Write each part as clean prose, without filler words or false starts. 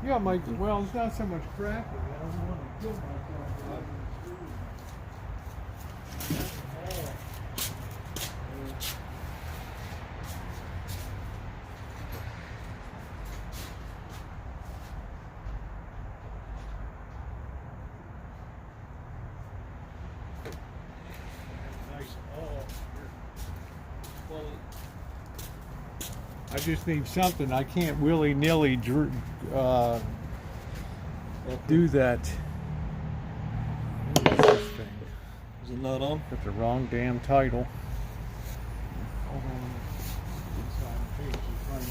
Yeah, well, it's not so much cracking. I don't want to kill myself. I just need something. I can't willy-nilly do that. What is this thing? Is it not on? Got the wrong damn title. Hold on. Inside page is right.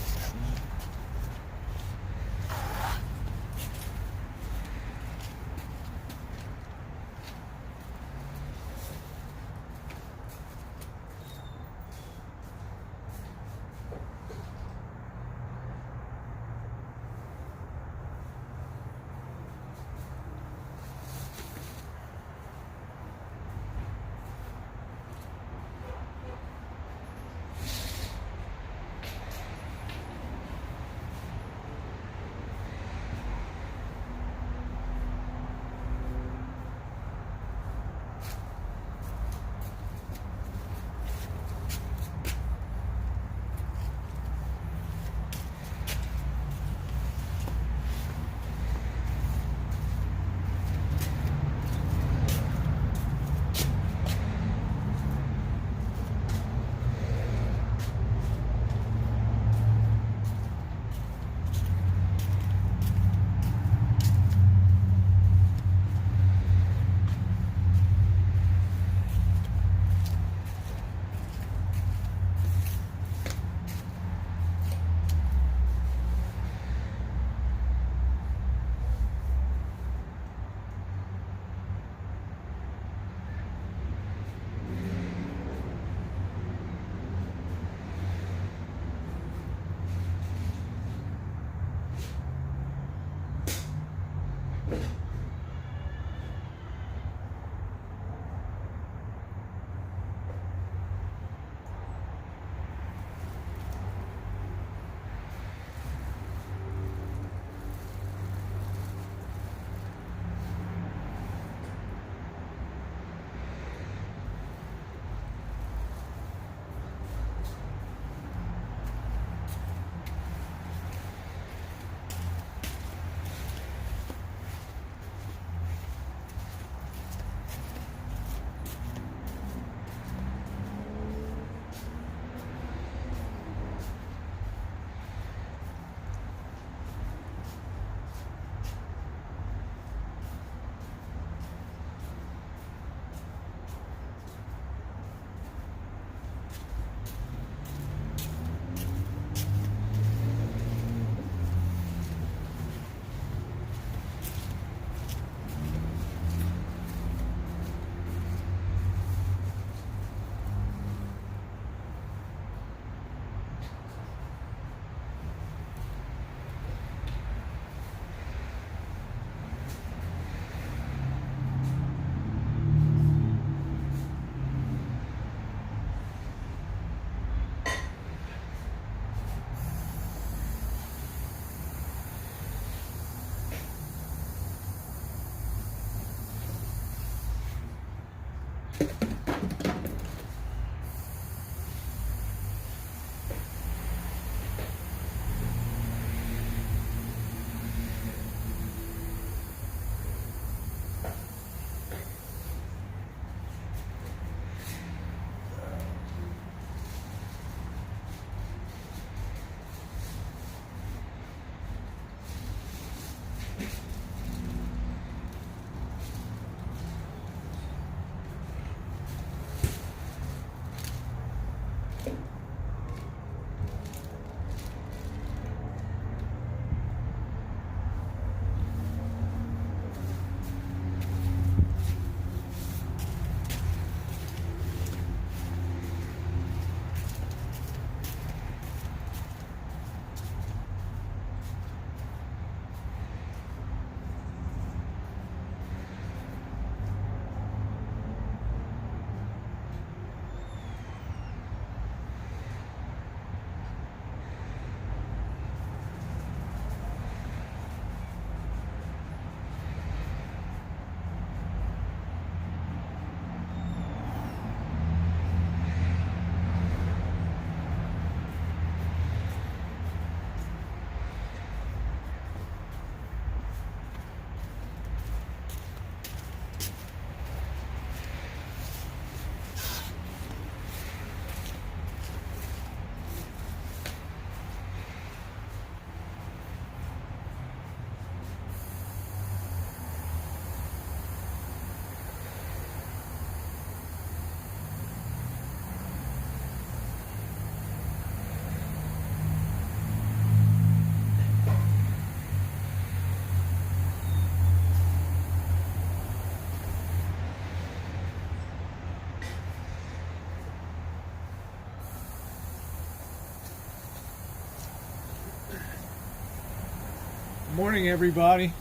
Morning, everybody.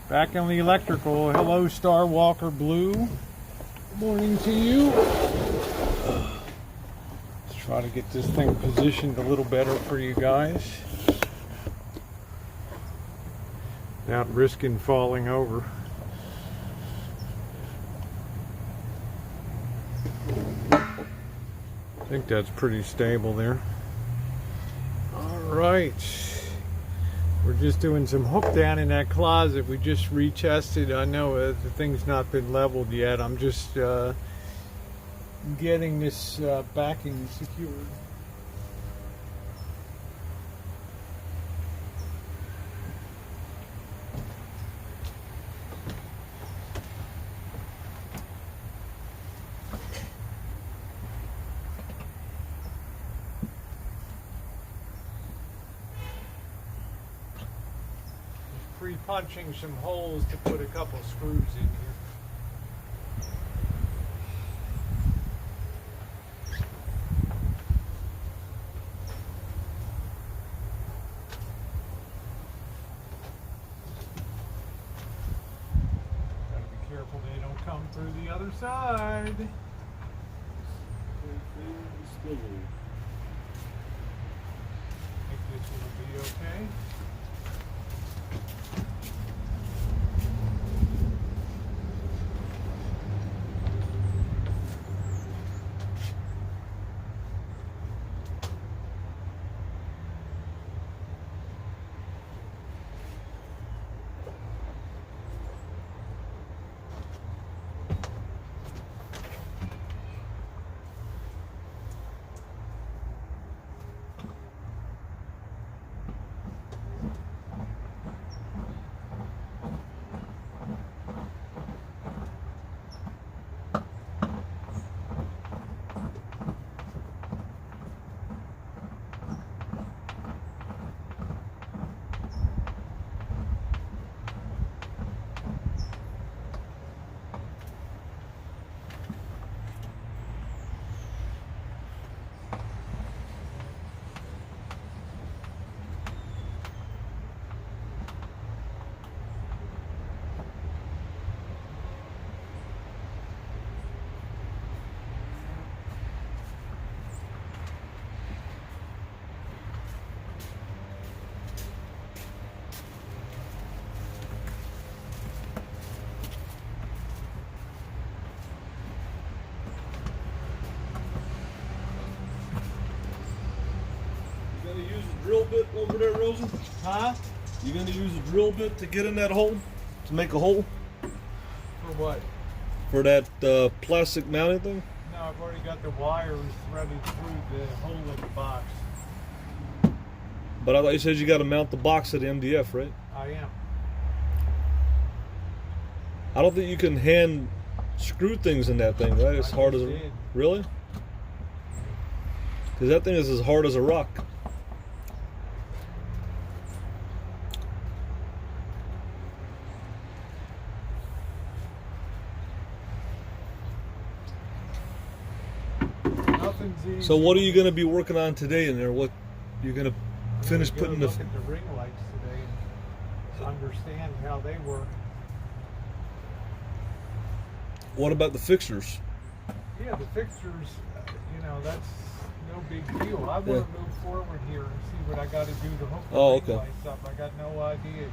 Back on the electrical. Hello, Star Walker Blue. Good morning to you. Let's try to get this thing positioned a little better for you guys without risking falling over. I think that's pretty stable there. All right. We're just doing some hook down in that closet. We just retested. I know the thing's not been leveled yet. I'm just getting this backing secured. Pre-punching some holes to put a couple screws in here. Gotta be careful they don't come through the other side. Think this will be okay. Drill bit over there, Rosen? Huh? You gonna use a drill bit to get in that hole? To make a hole? For what? For that plastic mounting thing? No, I've already got the wires threaded through the hole in the box. But I thought you said you gotta mount the box at the MDF, right? I am. I don't think you can hand screw things in that thing, right? It's hard as a... Really? Because that thing is as hard as a rock. So what are you going to be working on today in there? What you're going to finish putting the... Look at the ring lights today and understand how they work. What about the fixtures? Yeah, the fixtures, you know, that's no big deal. I want to move forward here and see what I got to do to hook the ring lights up. I got no idea yet.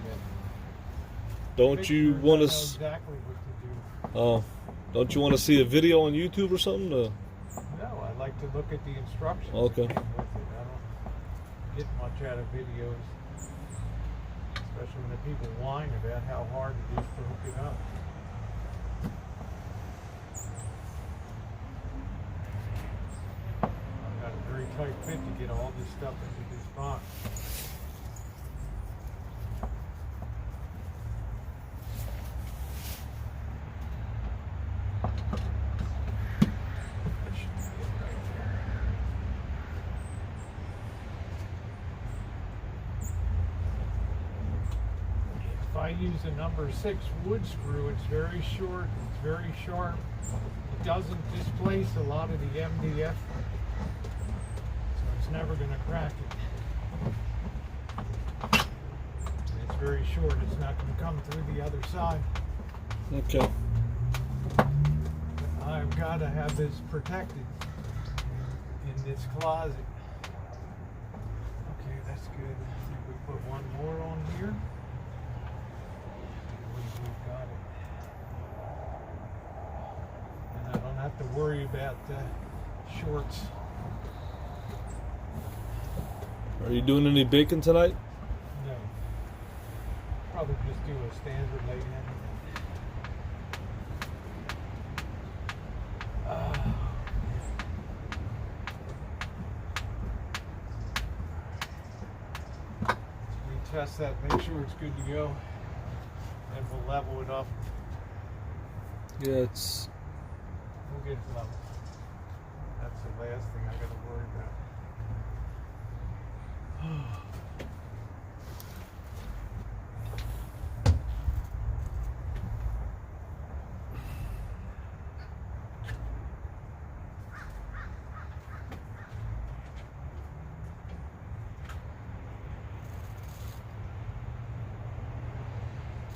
Don't Fixtures, you want to... I know exactly what to do. Oh, don't you want to see a video on YouTube or something? No, I like to look at the instructions. Okay. With it. I don't get much out of videos, especially when the people whine about how hard it is to hook it up. I've got a very tight fit to get all this stuff into this box. If I use a number 6 wood screw, it's very short, it's very sharp. It doesn't displace a lot of the MDF, so it's never going to crack it. It's very short. It's not going to come through the other side. Okay. I've got to have this protected in this closet. Okay, that's good. I think we put one more on here. We've got it. And I don't have to worry about shorts. Are you doing any baking tonight? No. Probably just do a standard lay in. Test that, make sure it's good to go, and we'll level it up. Yeah, it's. We'll get it level. That's the last thing I got to worry about.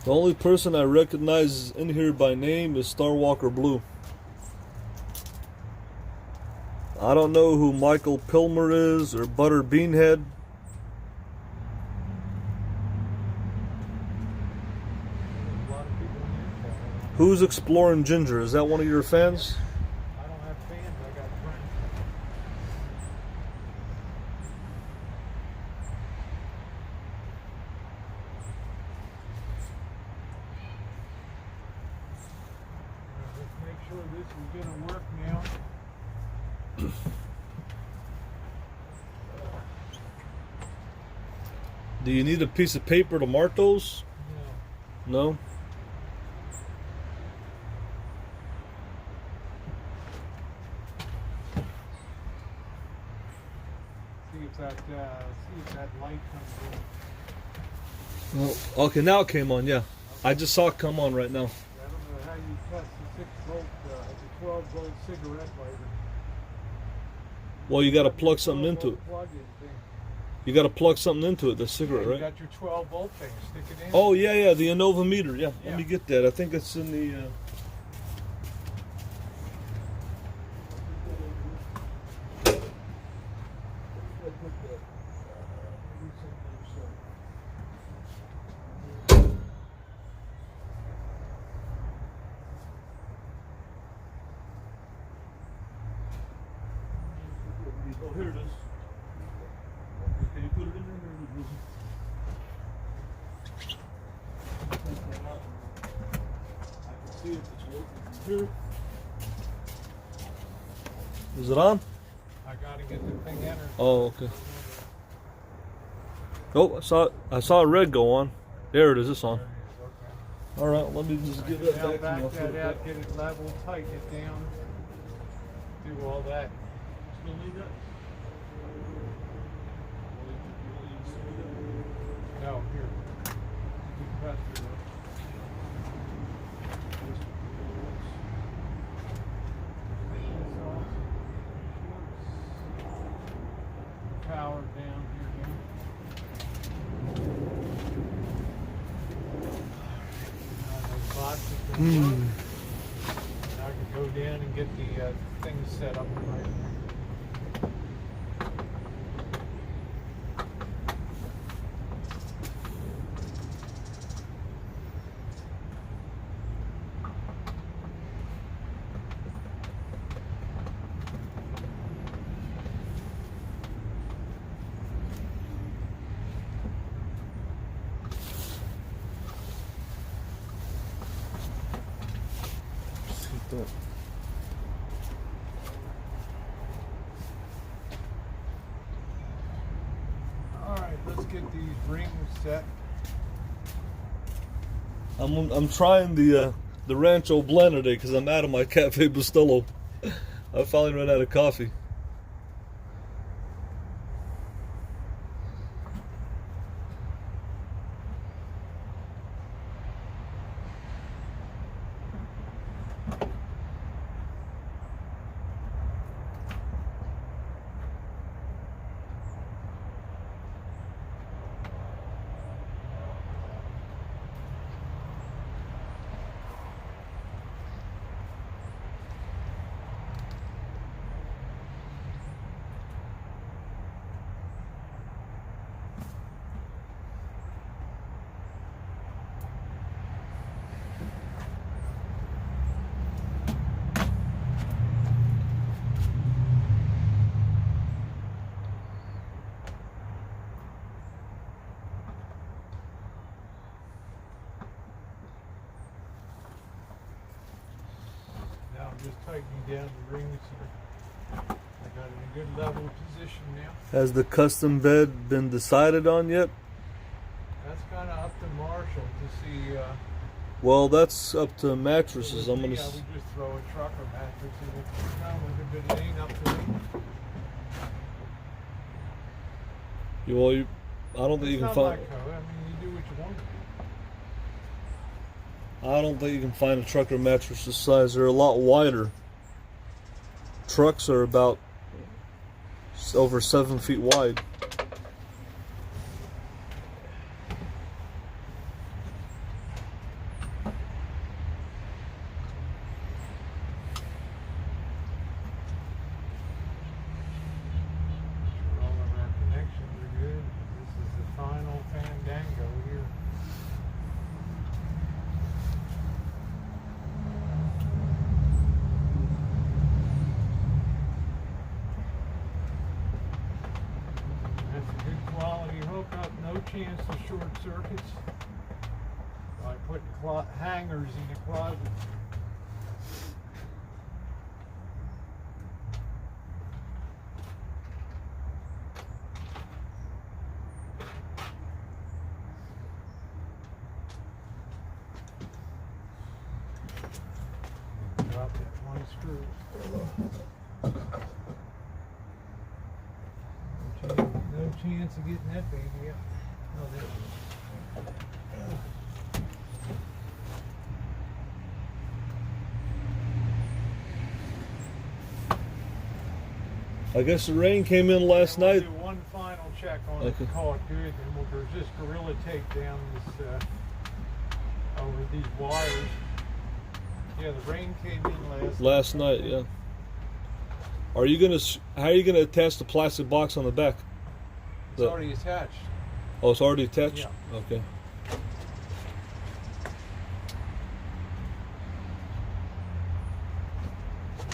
The only person I recognize in here by name is Starwalker Blue. I don't know who Michael Pilmer is or Butter Beanhead. A lot of people in here. Who's Exploring Ginger? Is that one of your fans? I don't have fans, I got friends. Let's make sure this is going to work now. Do you need a piece of paper to mark those? No. No? See if that light comes in. Oh, okay, now it came on, yeah. I just saw it come on right now. I don't know how you test the 6-volt, the 12-volt cigarette lighter. Well, you gotta plug something into it. Plug-in thing. You gotta plug something into it, the cigarette, You right? got your 12-volt thing. Stick it in. Oh, yeah, the Innova meter, yeah. Yeah. Let me get that. I think it's in the... Oh, here it is. Can you put it in there? I can see if it's working from here. Is it on? I gotta get the thing entered. Oh, okay. Oh, I saw a red go on. There it is. It's on. There it is, okay. All right, let me just get that Now back. back to you. that out, get it level, tighten it down, do all that. Still need that? No, here. You press it up. Power down here now. Now those boxes can work. Now I can go down and get the things set up right. Alright, let's get these rings set. I'm trying the Rancho blend today because I'm out of my Cafe Bustelo. I finally ran out of coffee. just tightening down the rings here. I got it in a good level position now. Has the custom bed been decided on yet? That's kind of up to Marshall to see. Well, that's up to mattresses. I'm gonna. We just throw a trucker mattress in it. No, but it ain't up to me. I don't think you can It's find. not my code. I mean, you do what you want. I don't think you can find a trucker mattress this size. They're a lot wider. Trucks are about over 7 feet wide. All of our connections are good. This is the final fandango here. That's a good quality hookup. No chance of short circuits. I put hangers in the closet. Drop that one screw. No chance of getting that baby out. Oh, there it is. I guess the rain came in last And we'll night. do one final check on it Okay. to call it good, and we'll just gorilla tape down this over these wires. Yeah, the rain came in Last night, yeah. Are you gonna? How are you gonna attach the plastic box on the back? It's already attached. Oh, it's already attached. Yeah. Okay.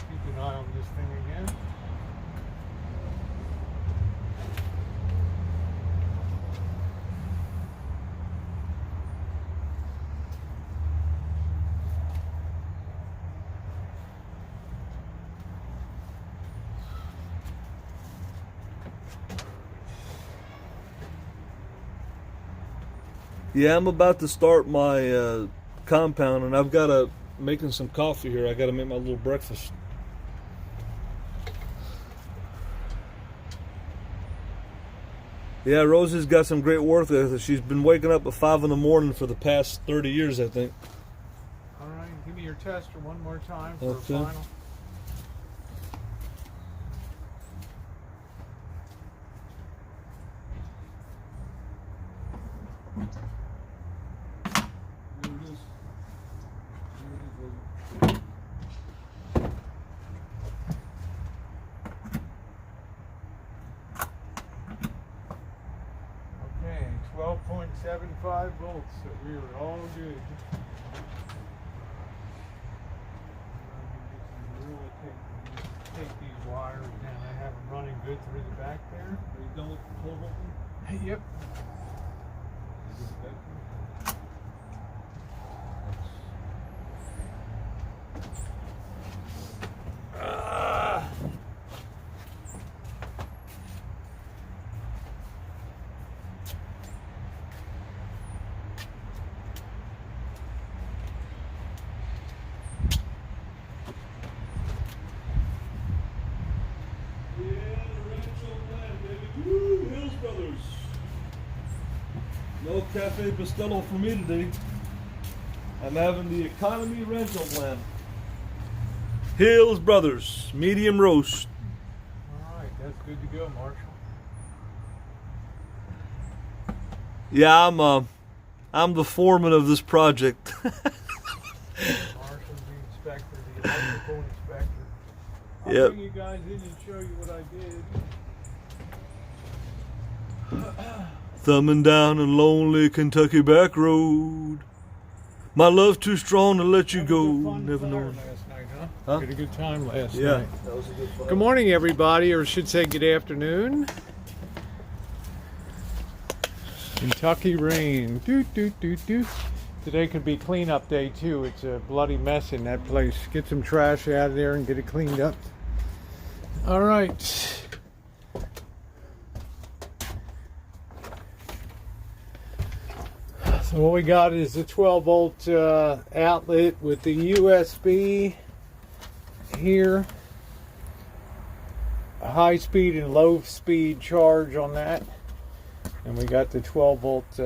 Keep an eye on this thing again. Yeah, I'm about to start my compound, and I've got to making some coffee here. I got to make my little breakfast. Yeah, Rosie's got some great work ethic. She's been waking up at 5 in the morning for the past 30 years, I think. All right, give me your tester one more time for Okay. a final. Okay, 12.75 volts, so we are all good. Take these wires down. I have them running good through the back there. Are you done with the 12 open? Yep. No Cafe Bustelo for me today. I'm having the economy rental plan. Hills Brothers, medium roast. All right, that's good to go, Marshall. Yeah, I'm the foreman of this project. Marshall's the inspector, the electrical inspector. I'll Yep. bring you guys in and show you what I did. Thumbing down a lonely Kentucky back road. My love too strong to let you That go. was a fun Never fire known. last night, huh? Huh? We had a good time last Yeah, night. that was a good fun. Good morning, everybody, or I should say good afternoon. Kentucky rain. Doot, doot, doot, doot. Today could be cleanup day too. It's a bloody mess in that place. Get some trash out of there and get it cleaned up. All right. So what we got is a 12-volt outlet with the USB here. A high speed and low speed charge on that. And we got the 12-volt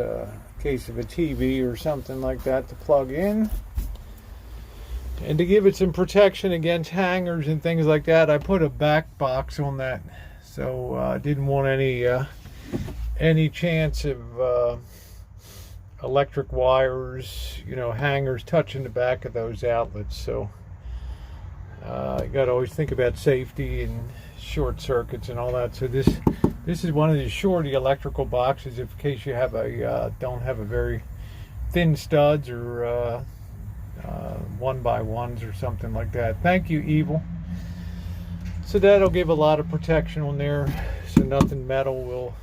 case of a TV or something like that to plug in. And to give it some protection against hangers and things like that, I put a back box on that. So I didn't want any chance of electric wires, you know, hangers touching the back of those outlets. So you got to always think about safety and short circuits and all that. So this is one of the shorty electrical boxes in case you have a don't have a very thin studs or 1x1s or something like that. Thank you, Evil. So that'll give a lot of protection on there, so nothing metal will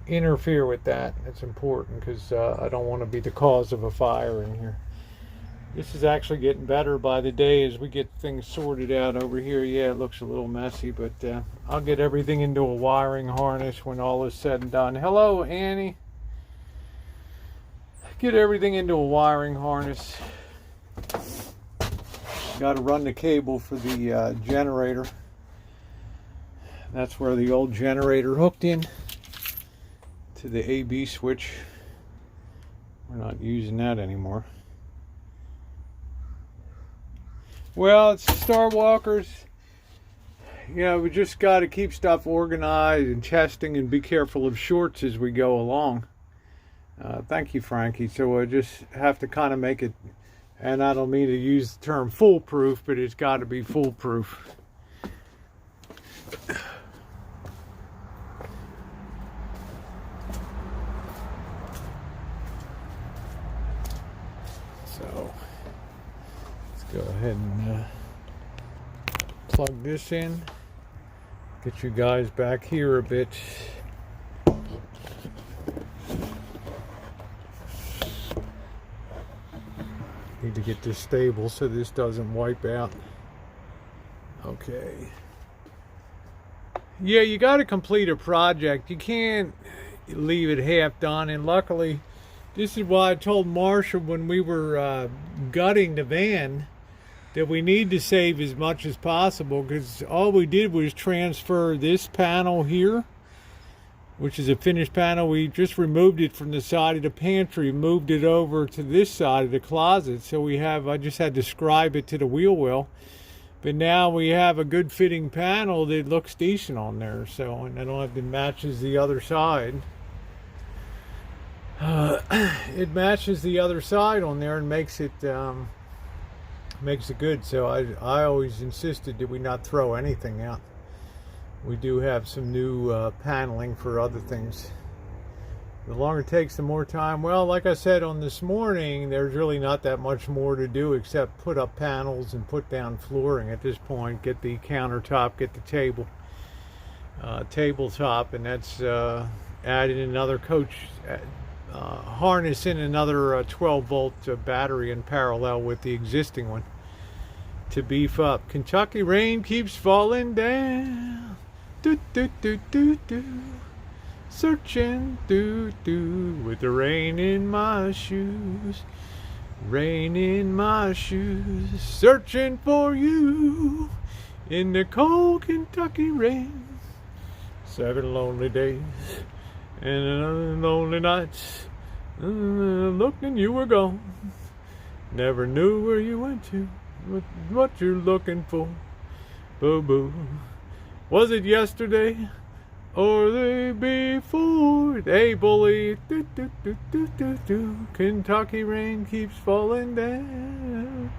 interfere with that. It's important because I don't want to be the cause of a fire in here. This is actually getting better by the day as we get things sorted out over here. Yeah, it looks a little messy, but I'll get everything into a wiring harness when all is said and done. Hello, Annie. Get everything into a wiring harness. Got to run the cable for the generator. That's where the old generator hooked in to the AB switch. We're not using that anymore. Well, it's Star Walkers. You know, we just got to keep stuff organized and testing and be careful of shorts as we go along. Thank you, Frankie. So I just have to kind of make it, and I don't mean to use the term foolproof, but it's got to be foolproof. So let's go ahead and plug this in. Get you guys back here a bit. Need to get this stable so this doesn't wipe out. Okay. Yeah, you got to complete a project. You can't leave it half done. And luckily, this is why I told Marshall when we were gutting the van that we need to save as much as possible, because all we did was transfer this panel here, which is a finished panel. We just removed it from the side of the pantry, moved it over to this side of the closet. So we have, I just had to scribe it to the wheel well. But now we have a good fitting panel that looks decent on there. So, and I don't have to matches the other side. It matches the other side on there and makes it good. So I always insisted that we not throw anything out. We do have some new paneling for other things. The longer it takes, the more time. Well, like I said on this morning, there's really not that much more to do except put up panels and put down flooring at this point. Get the countertop, get the tabletop, and that's adding another coach, harness in another 12-volt battery in parallel with the existing one to beef up. Kentucky rain keeps falling down. Do do do do do. Searching do do with the rain in my shoes. Rain in my shoes. Searching for you in the cold Kentucky rain. 7 lonely days and lonely nights. Looking you were gone. Never knew where you went to. What you're looking for. Boo boo. Was it yesterday or the before? Hey bully. Do, do, do, do, do, do. Kentucky rain keeps falling down.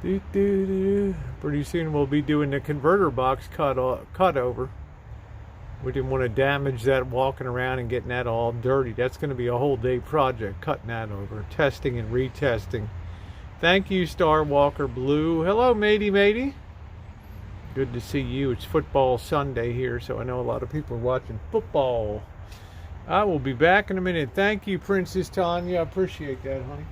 Do, do, do. Pretty soon we'll be doing the converter box cut over. We didn't want to damage that walking around and getting that all dirty. That's going to be a whole day project, cutting that over, testing and retesting. Thank you, Star Walker Blue. Hello, matey. Good to see you. It's football Sunday here, so I know a lot of people are watching football. I will be back in a minute. Thank you, Princess Tanya. I appreciate that, honey.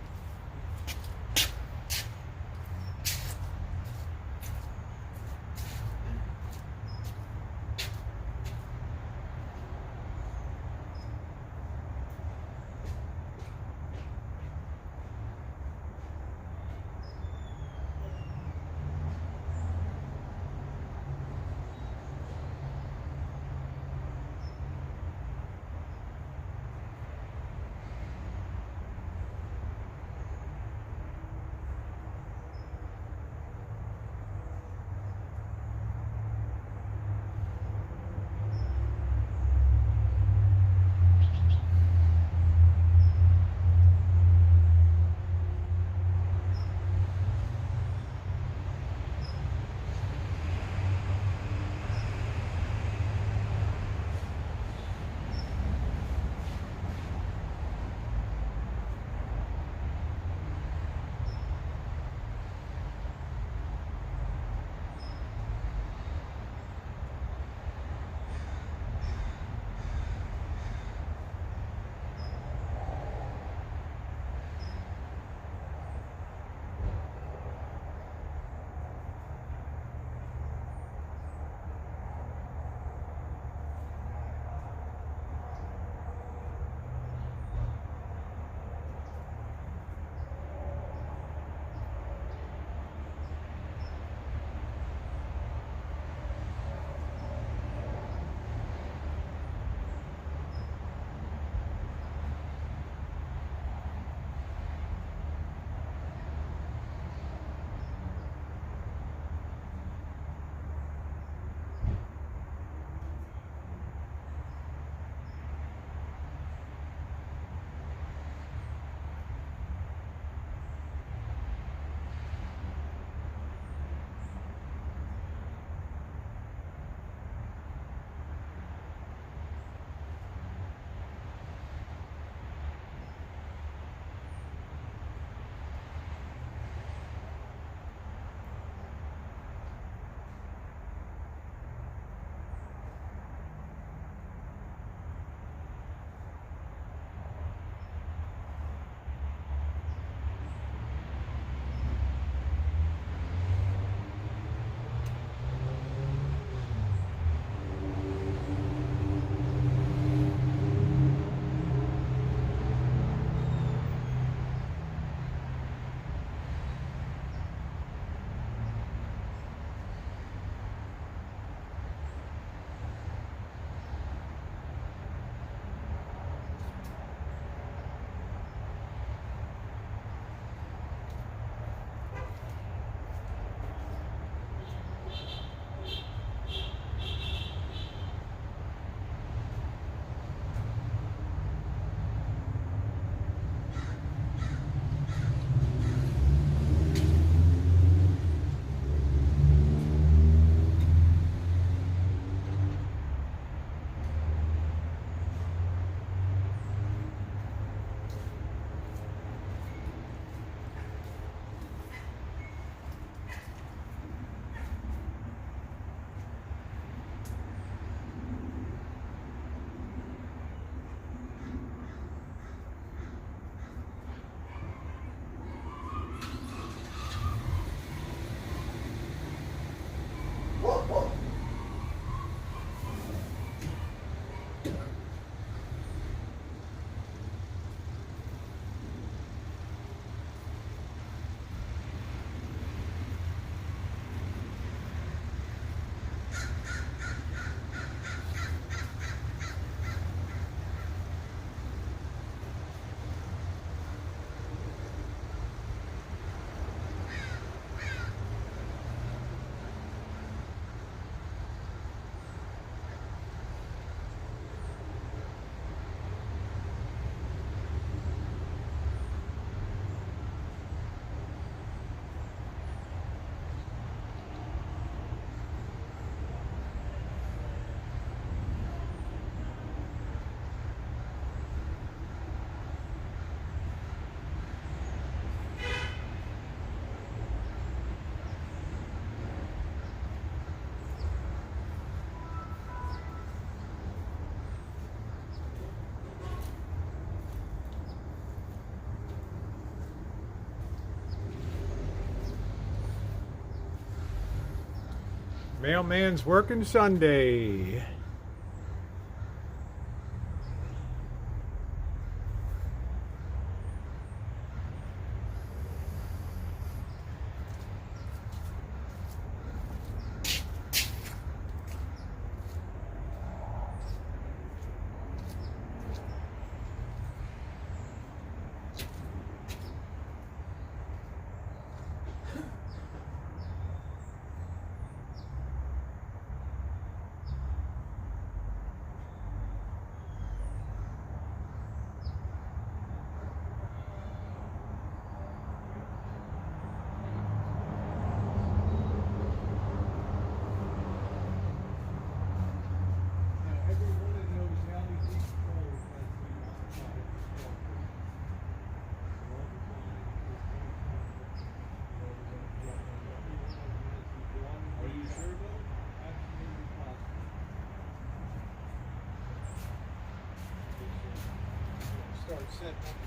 Mailman's working Sunday.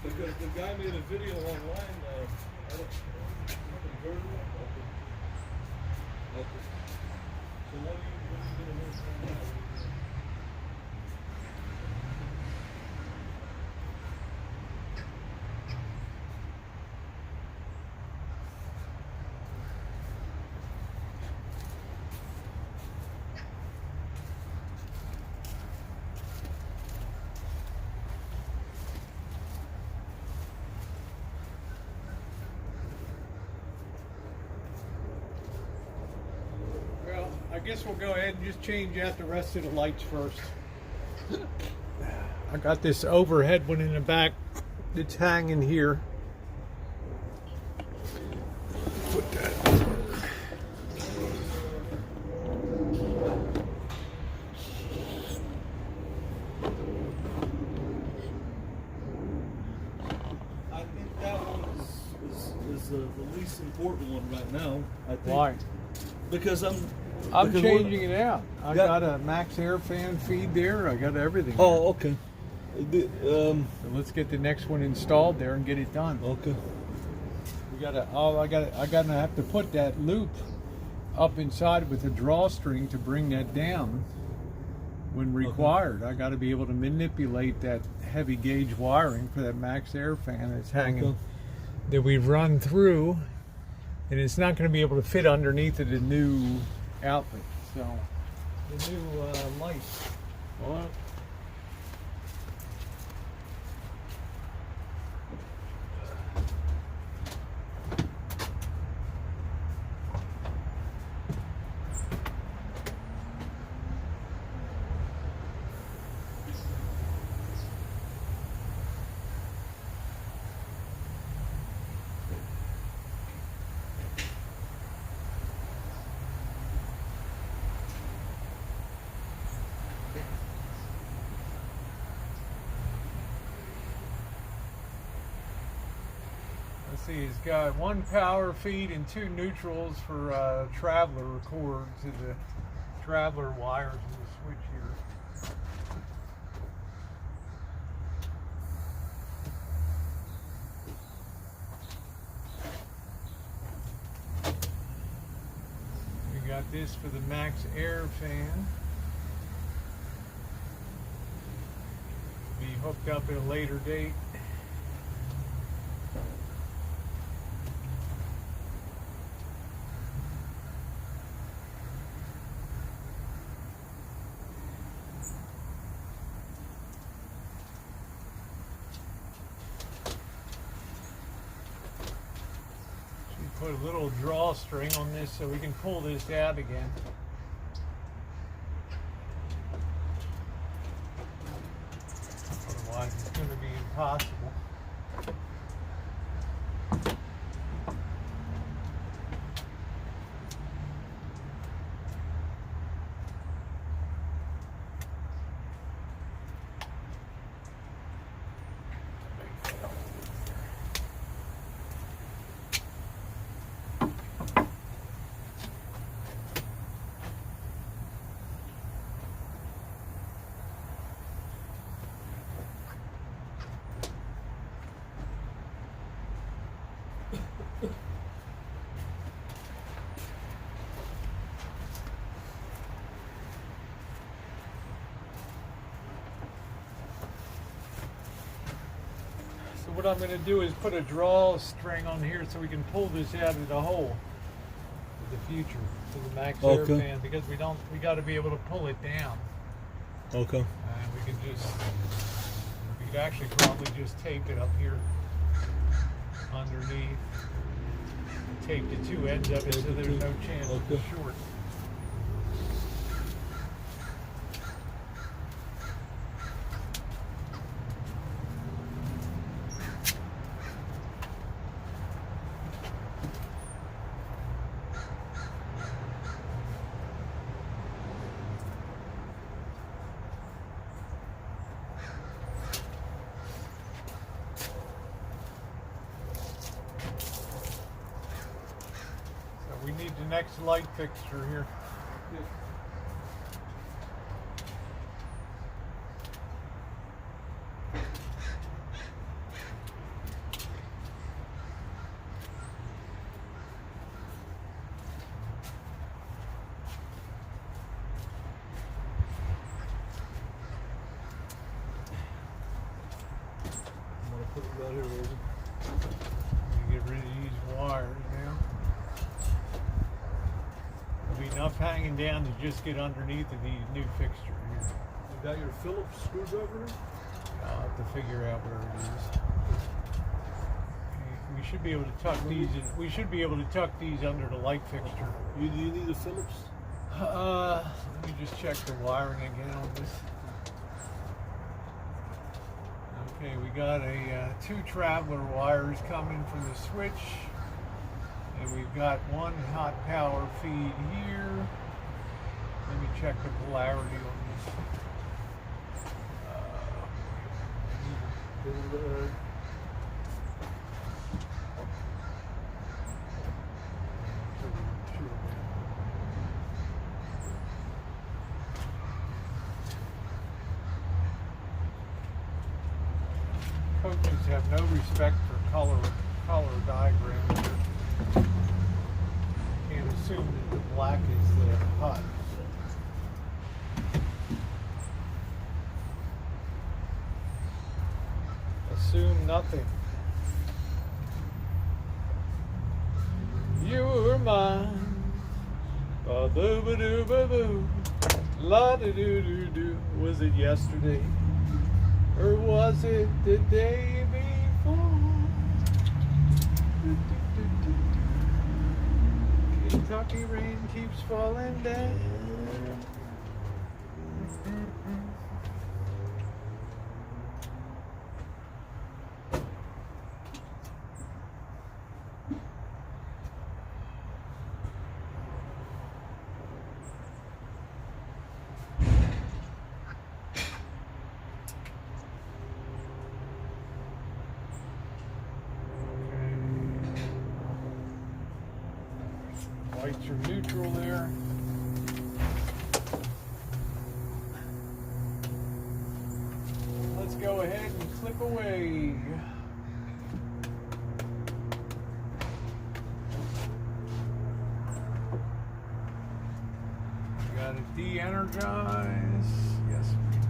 Because the guy made a video online. Okay. So what are you going to work on now? I guess we'll go ahead and just change out the rest of the lights first. I got this overhead one in the back that's hanging here. Put that over. I think that one is the least important one right now. I think. Why? Because I'm changing it out. I got a max air fan feed there. I got everything. Oh, okay. So let's get the next one installed there and get it done. Okay. We gotta. Oh, I gotta have to put that loop up inside with a drawstring to bring that down when required. I got to be able to manipulate that heavy gauge wiring for that max air fan that's hanging that we've run through, and it's not going to be able to fit underneath of the new outlet. So the new light. Well, see, he's got one power feed and two neutrals for traveler cord to the traveler wires in the switch here. We got this for the max air fan. Be hooked up at a later date. Put a little drawstring on this so we can pull this out again. Otherwise it's going to be impossible. I'm going to do is put a drawstring on here so we can pull this out of the hole for the future, for the max air Okay. fan, because we got to be able to pull it down. Okay. And we could actually probably just tape it up here underneath. Tape the two ends of it so there's no chance of the short. We need the next light fixture here. I'm gonna put it right here, Rosie. Get rid of these wires now. There'll be enough hanging down to just get underneath of the new fixture here. You got your Phillips screwdriver? I'll have to figure out where it is. Okay, we should be able to tuck these in. We should be able to tuck these under the light fixture. You need a Phillips? Let me just check the wiring again on this. Okay, we got a 2 traveler wires coming from the switch, and we've got 1 hot power feed here. Let me check the polarity on this. Coaches have no respect for color diagrams. Can't assume that the black is the hot. Assume nothing. You were mine. Ba boo ba doo ba boo. La da doo doo doo. Was it yesterday? Or was it the day before? Kentucky rain keeps falling down. Whites are neutral there. Let's go ahead and clip away. We got to de-energize. Yes, we do.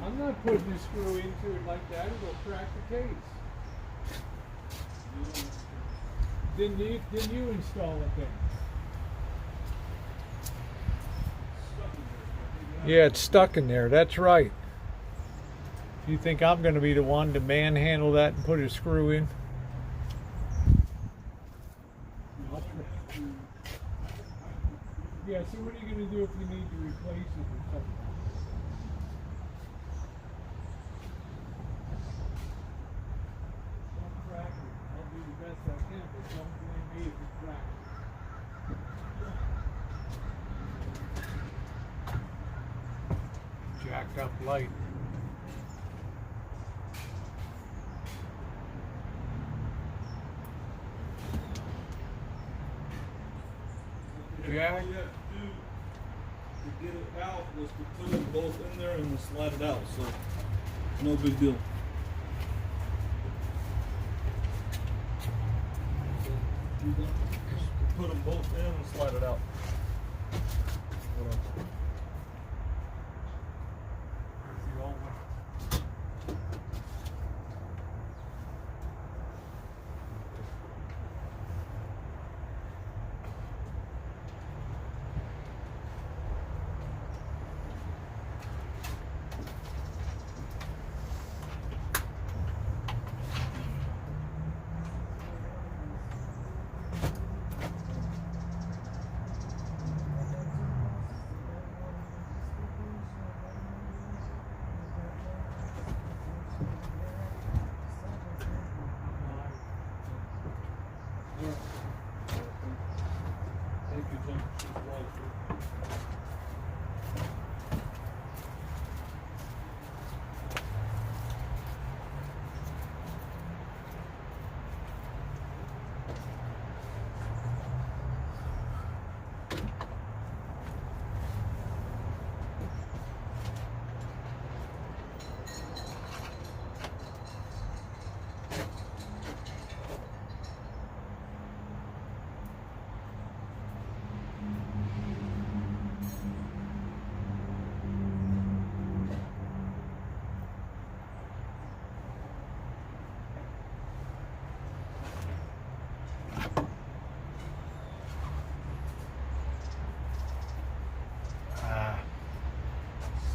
I'm not putting a screw into it like that. It'll crack the case. Didn't you install it then? Yeah, it's stuck in there. That's right. You think I'm going to be the one to manhandle that and put a screw in? Yeah, so what are you going to do if you need to replace it or something? Don't crack it. I'll do the best I can, but don't blame me if it cracks. Jacked up light. Jack. All you have to do to get it out was to put them both in there and to slide it out, so no big deal. Just put them both in and slide it out.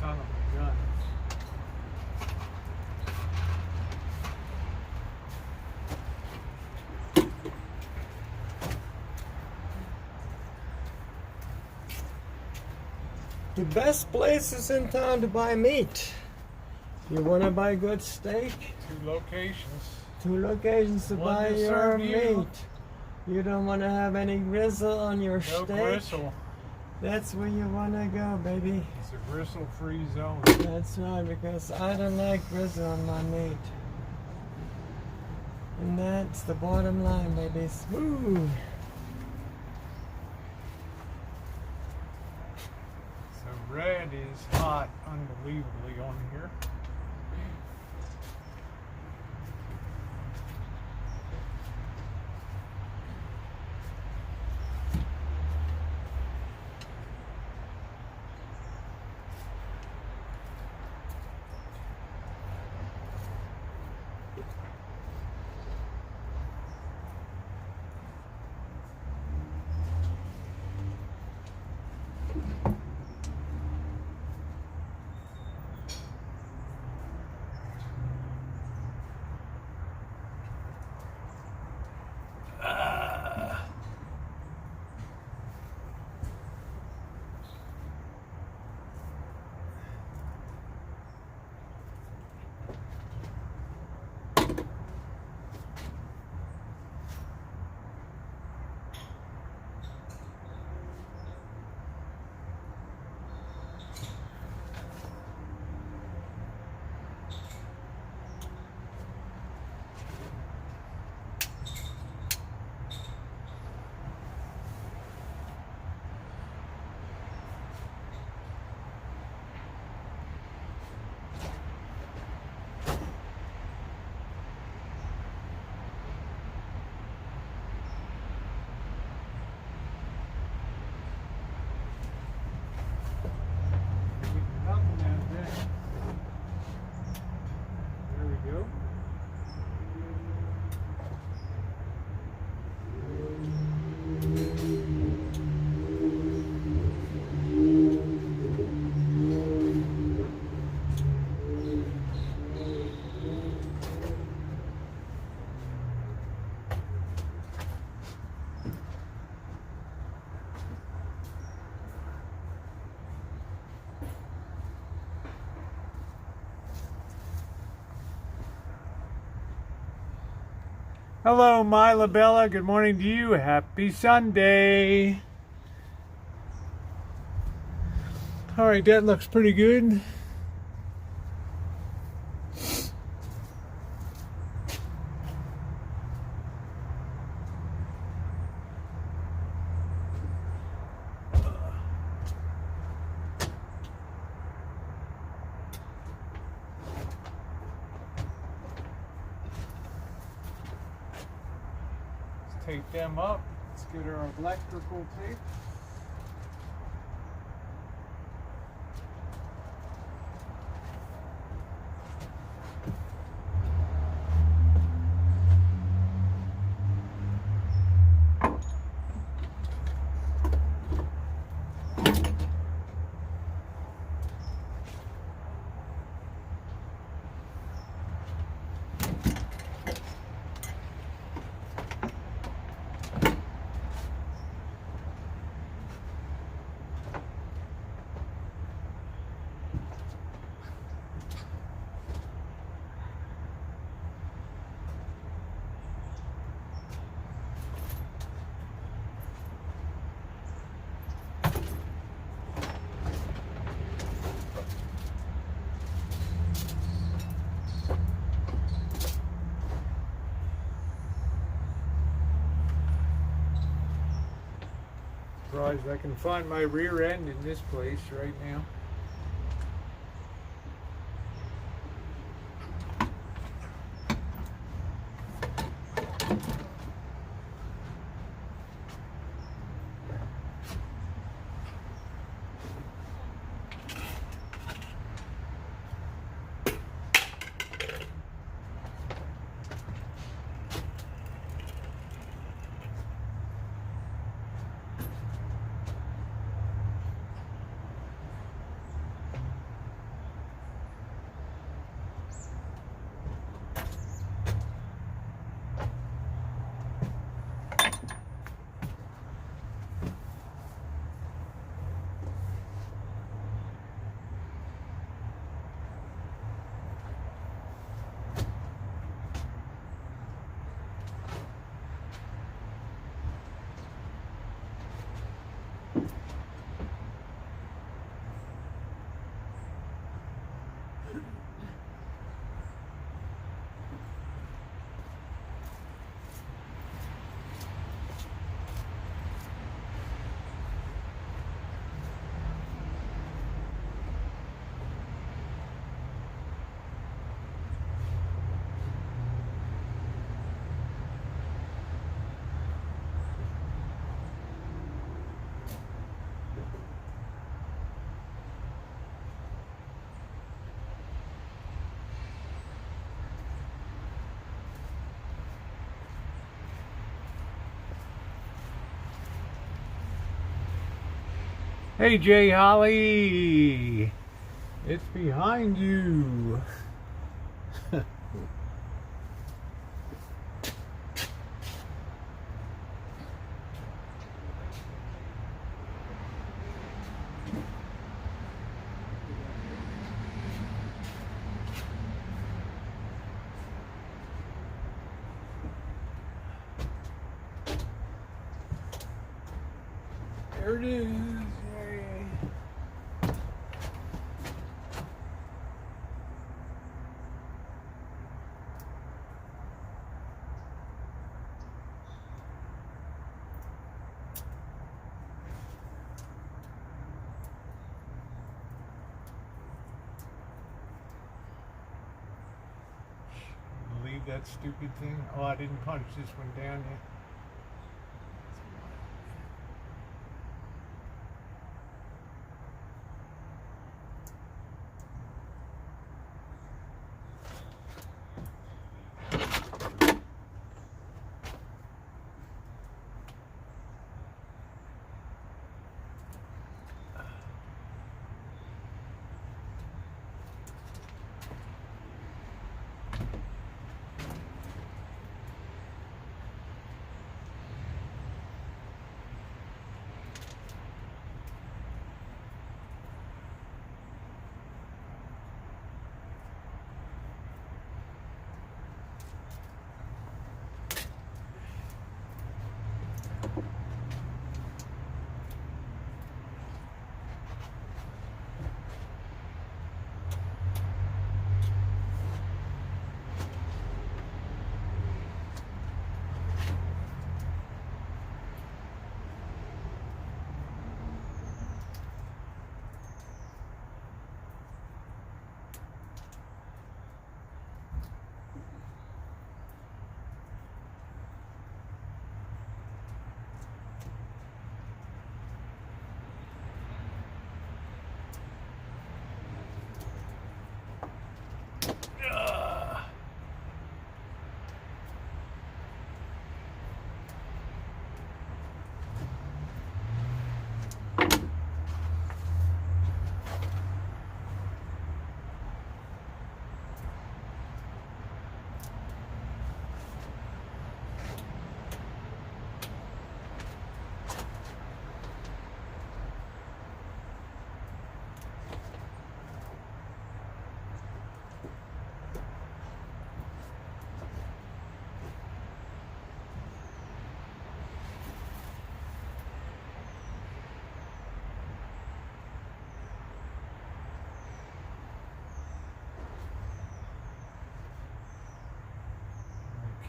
Son of a gun. The best places in town to buy meat. You want to buy good steak? 2 locations. 2 locations to One buy to your serve you. meat. You don't want to have any gristle on your No steak? gristle. That's where you want to go, baby. It's a gristle-free zone. That's right, because I don't like gristle on my meat. And that's the bottom line, baby. Smooth. So red is hot unbelievably on here. Hello, Mila Bella. Good morning to you. Happy Sunday. All right, that looks pretty good. Tape them up. Let's get our electrical tape. Surprised I can find my rear end in this place right now. Hey, Jay Holly, it's behind you. There it is. Yay. Leave that stupid thing. Oh, I didn't punch this one down yet.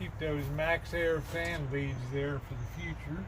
Keep those max air fan leads there for the future.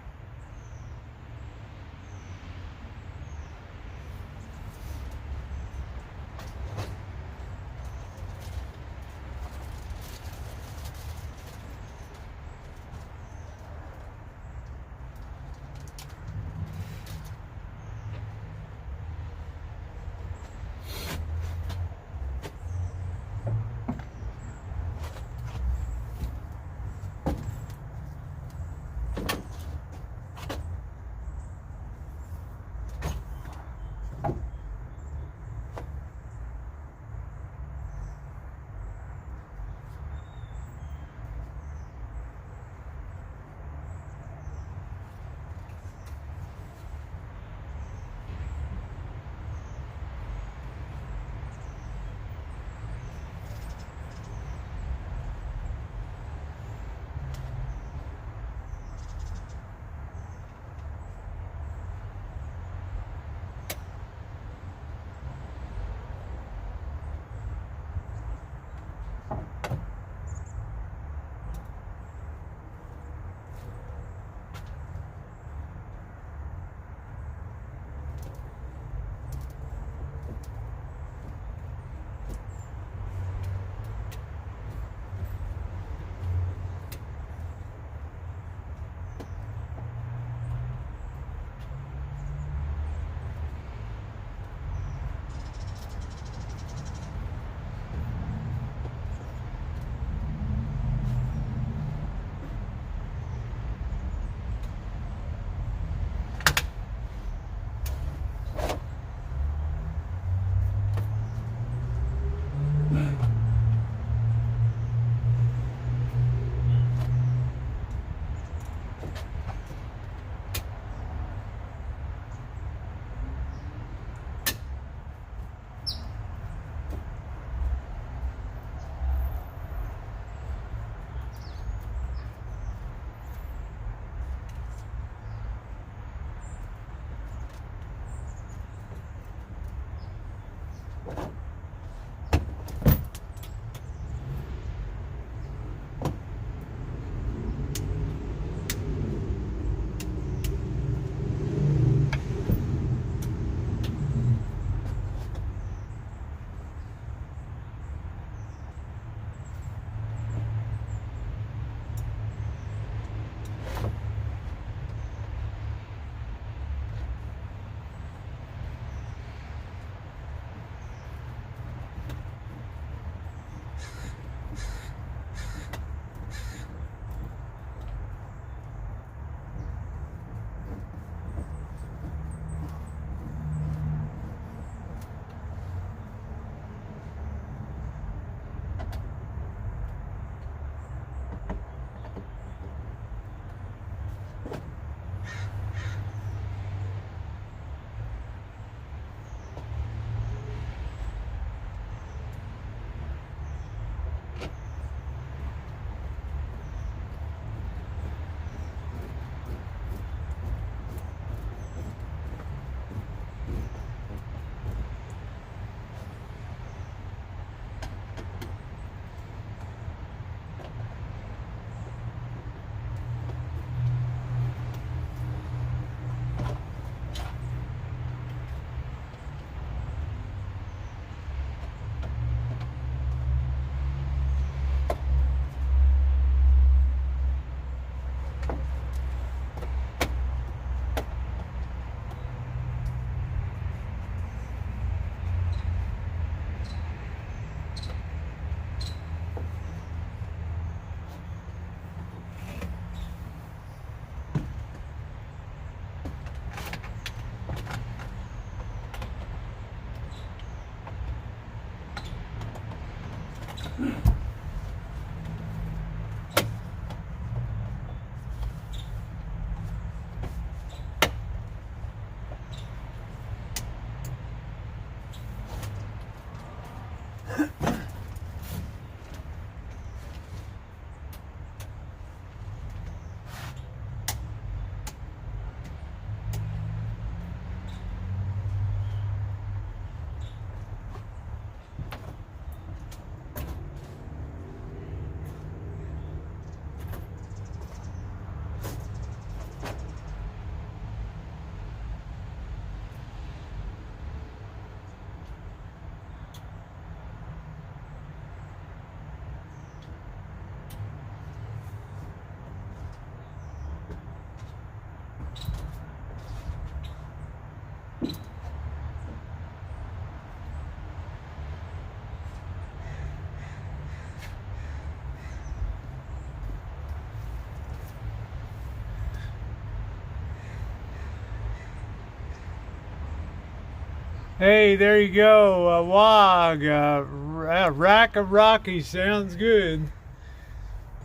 Hey, there you go. A wog, a rack of Rocky. Sounds good.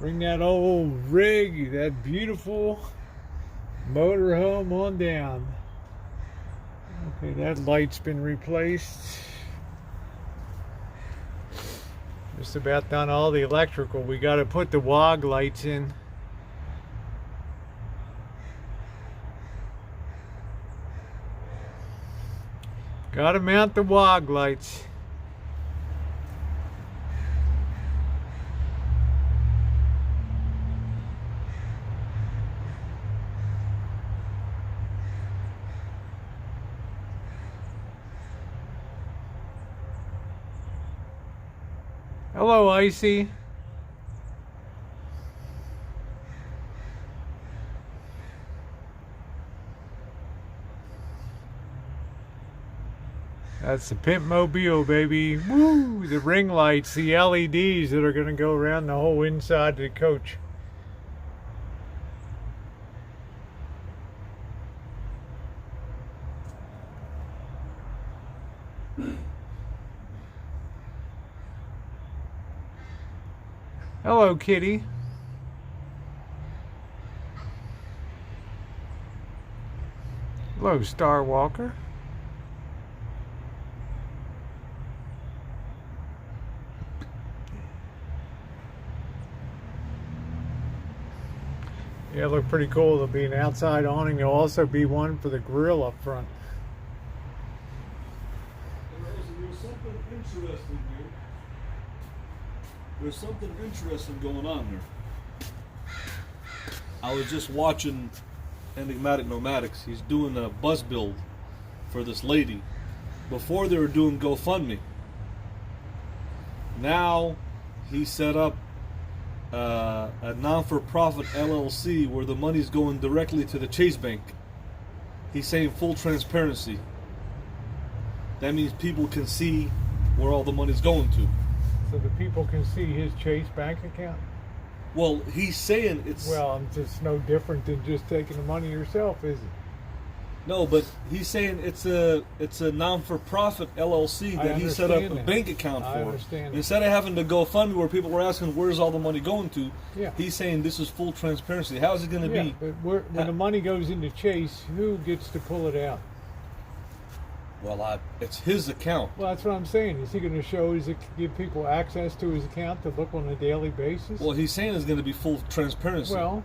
Bring that old rig, that beautiful motorhome on down. Okay, that light's been replaced. Just about done all the electrical. We got to put the wog lights in. Got to mount the wog lights. Hello, Icy. That's the Pimp Mobile, baby. Woo! The ring lights, the LEDs that are going to go around the whole inside of the coach. Hello, kitty. Hello, Star Walker. Yeah, look pretty cool. There'll be an outside awning. There'll also be one for the grill up front. There's something interesting here. There's something interesting going on there. I was just watching Enigmatic Nomadics. He's doing a bus build for this lady. Before they were doing GoFundMe. Now he set up a non-for-profit LLC where the money's going directly to the Chase Bank. He's saying full transparency. That means people can see where all the money's going to. So the people can see his Chase bank account? Well, he's saying it's... Well, it's no different than just taking the money yourself, is it? No, but he's saying it's a non-for-profit LLC that he set up a bank account for. I understand. Instead of having to GoFundMe where people were asking where's all the money going to, yeah. He's saying this is full transparency. How is it going to be? But when the money goes into Chase, who gets to pull it out? Well, it's his account. Well, that's what I'm saying. Is he going to show? Is it give people access to his account to look on a daily basis? Well, he's saying it's going to be full transparency. Well,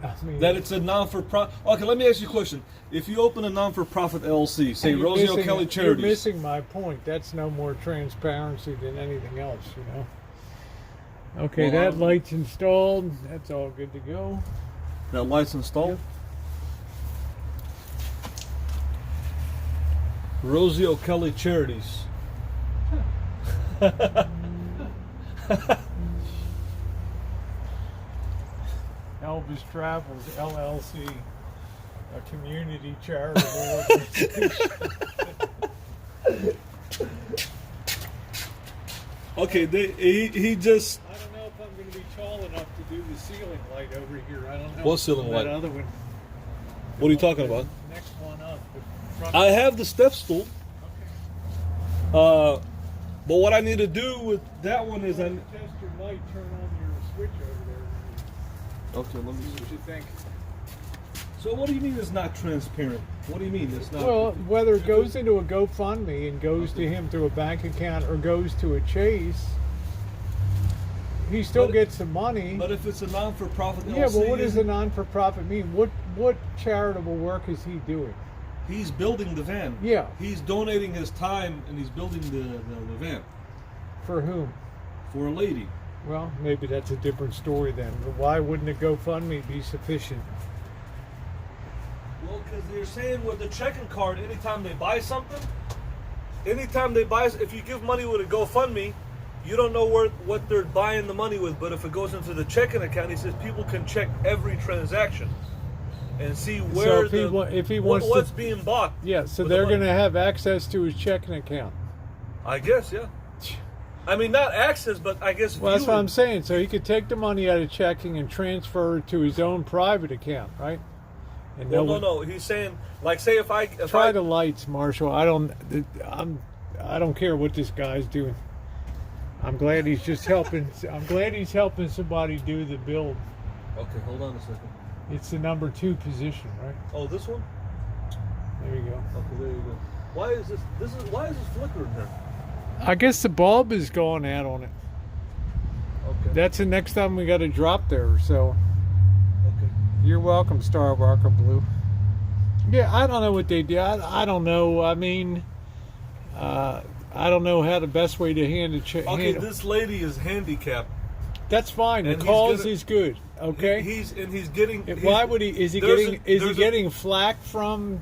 I mean, that it's a non-for-profit. Okay, let me ask you a question. If you open a non-for-profit LLC, say Rosie O'Kelly Charities. You're missing my point. That's no more transparency than anything else, you know. Okay, well, that light's installed. That's all good to go. That light's installed? Yep. Rosie O'Kelly Charities. Elvis Travels LLC, a community charitable organization. Okay, he just. I don't know if I'm going to be tall enough to do the ceiling light over here. I don't know. What ceiling light? That other one. What are you talking about? Next one up. I have the step stool. Okay. But what I need to do with that one is test your light, turn on your switch over there. Okay, let me see what you think. So what do you mean it's not transparent? What do you mean it's not? Well, whether it goes into a GoFundMe and goes to him through a bank account or goes to a Chase, he still gets the money. But if it's a non-for-profit LLC, yeah, but what does a non-for-profit mean? What charitable work is he doing? He's building the van. Yeah. He's donating his time and he's building the van. For whom? For a lady. Well, maybe that's a different story then. But why wouldn't a GoFundMe be sufficient? Well, because they're saying with the checking card, anytime they buy something, if you give money with a GoFundMe, you don't know what they're buying the money with. But if it goes into the checking account, he says people can check every transaction and see where what's being bought. Yeah, so they're going to have access to his checking account. I guess, yeah. I mean, not access, but I guess. Well, that's what I'm saying. So he could take the money out of checking and transfer it to his own private account, right? And No. He's saying, like, say if I try the lights, Marshall. I don't care what this guy's doing. I'm glad he's just helping. I'm glad he's helping somebody do the build. Okay, hold on a second. It's the number 2 position, right? Oh, this one? There you go. Okay, there you go. Why is this flickering here? I guess the bulb is going out on it. Okay. That's the next time we got to drop there. So Okay. you're welcome, Star Walker Blue. Yeah, I don't know what they do. I don't know. I mean, I don't know how the best way to handle. Okay, this lady is handicapped. That's fine. The And cause is good. Okay. He's getting. Why would he? Is he getting flack from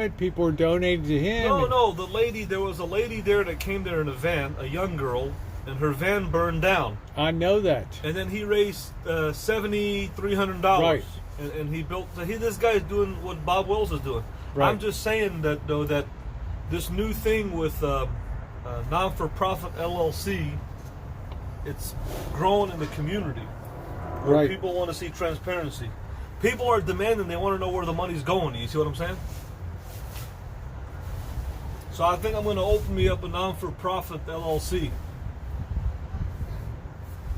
it? People are donating to him. No. There was a lady there that came there in a van, a young girl, and her van burned down. I know that. And then he raised $7,300. Right. And he built. This guy's doing what Bob Wells is doing. Right. I'm just saying that though that this new thing with non-for-profit LLC, it's growing in the community where Right. people want to see transparency. People are demanding. They want to know where the money's going. You see what I'm saying? So I think I'm going to open me up a non-for-profit LLC.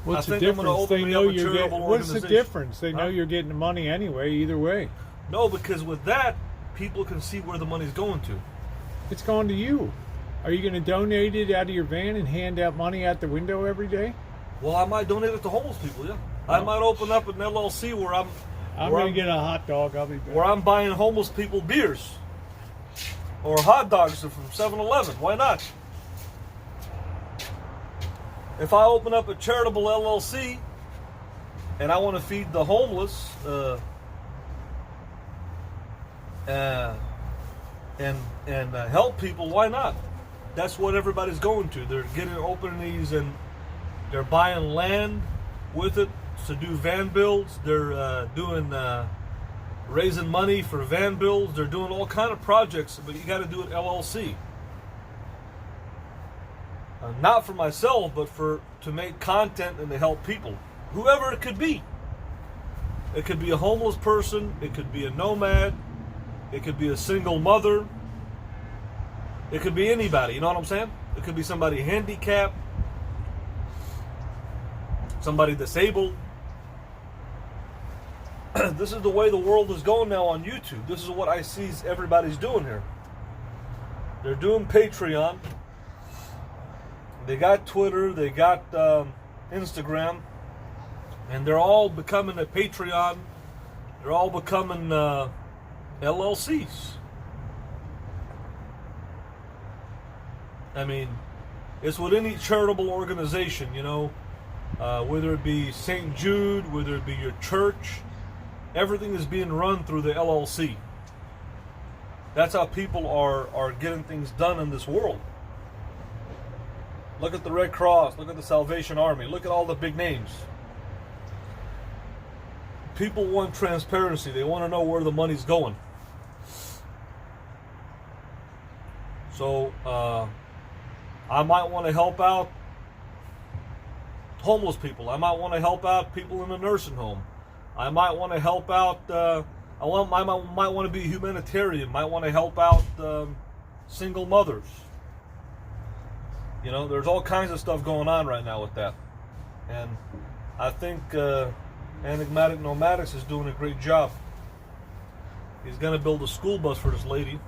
What's the I think I'm gonna difference? open They me know up a you're charitable getting. What's the organization. difference? They know you're getting the money anyway. Either way, No, because with that, people can see where the money's going to. it's going to you. Are you going to donate it out of your van and hand out money out the window every day? Well, I might donate it to homeless people. Yeah, I might open up an LLC where I'm going to get a hot dog. I'll be back. where I'm buying homeless people beers or hot dogs from 7-Eleven. Why not? If I open up a charitable LLC and I want to feed the homeless and help people, why not? That's what everybody's going to. They're opening these and they're buying land with it to do van builds. They're raising money for van builds. They're doing all kind of projects, but you got to do it LLC. Not for myself, but to make content and to help people, whoever it could be. It could be a homeless person. It could be a nomad. It could be a single mother. It could be anybody. You know what I'm saying? It could be somebody handicapped, somebody disabled. This is the way the world is going now on YouTube. This is what I see everybody's doing here. They're doing Patreon. They got Twitter, they got Instagram, and they're all becoming a Patreon. They're all becoming LLCs. I mean, it's with any charitable organization, you know, whether it be St. Jude, whether it be your church, everything is being run through the LLC. That's how people are getting things done in this world. Look at the Red Cross, look at the Salvation Army, look at all the big names. People want transparency. They want to know where the money's going. So, I might want to help out homeless people. I might want to help out people in a nursing home. I might want to help out, I might want to be a humanitarian. Might want to help out single mothers. You know, there's all kinds of stuff going on right now with that. And I think Enigmatic Nomadics is doing a great job. He's going to build a school bus for this lady.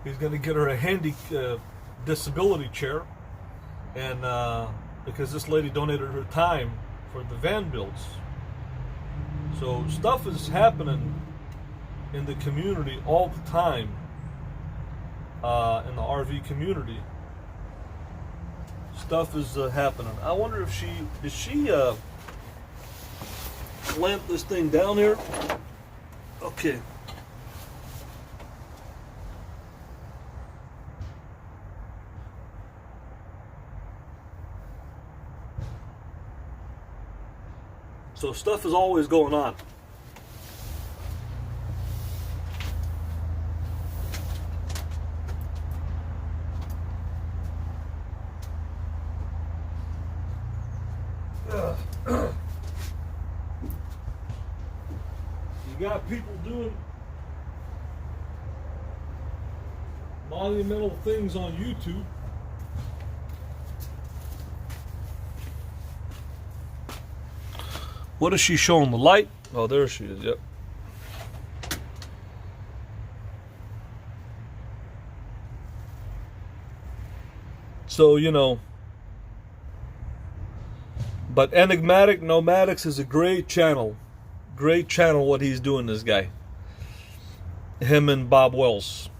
He's going to get her a disability chair. And because this lady donated her time for the van builds. So stuff is happening in the community all the time. In the RV community, stuff is happening. I wonder if did she clamp this thing down here? Okay. So stuff is always going on. You got people doing monumental things on YouTube. What is she showing? The light? Oh, there she is. Yep. So, you know, but Enigmatic Nomadics is a great channel. Great channel what he's doing, this guy. Him and Bob Wells.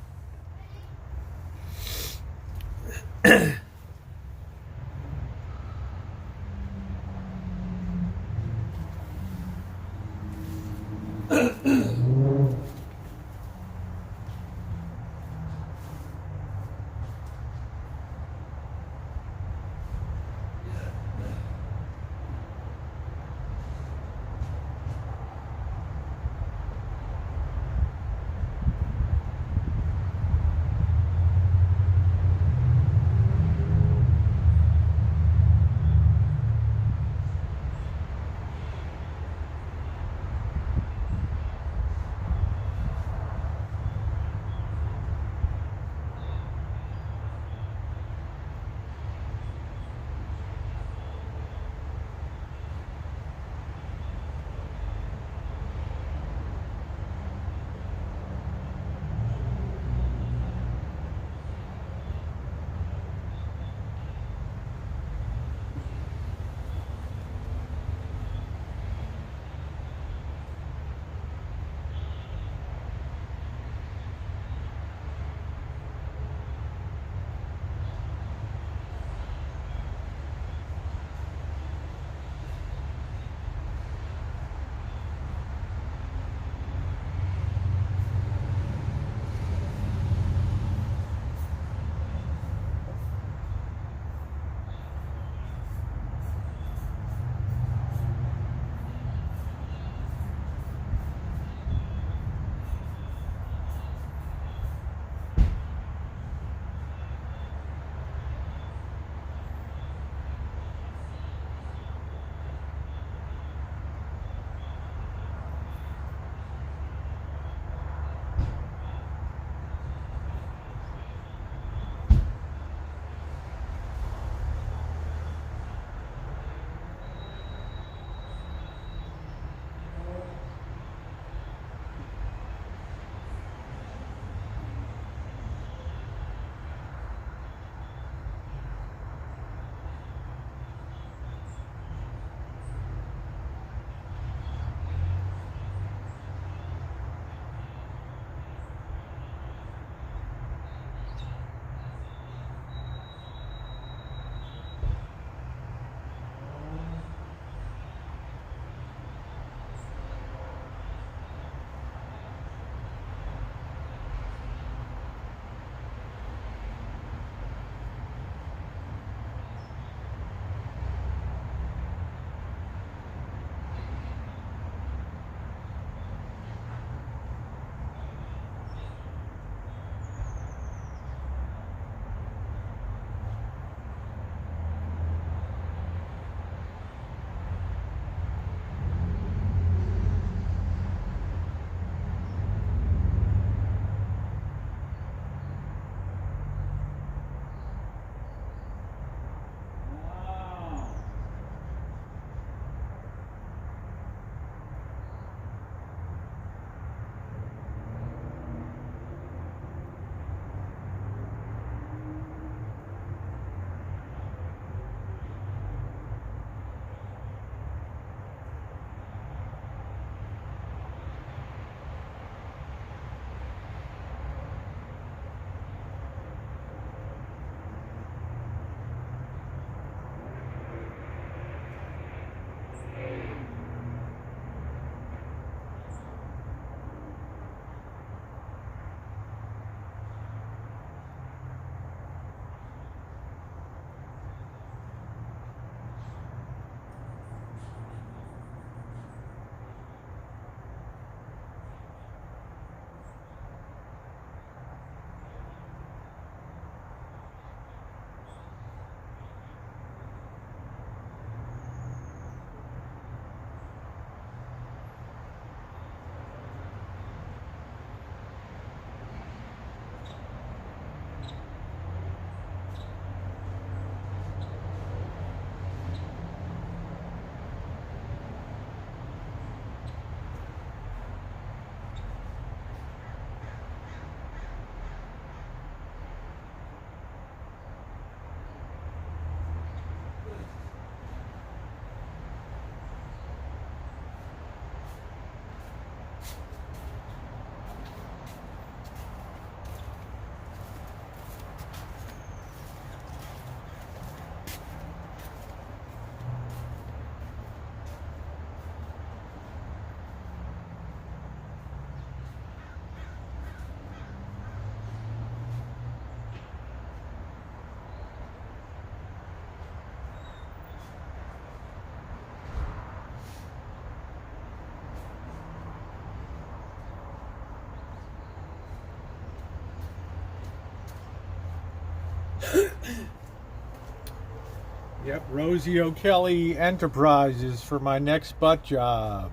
Yep, Rosie O'Kelly Enterprises for my next butt job.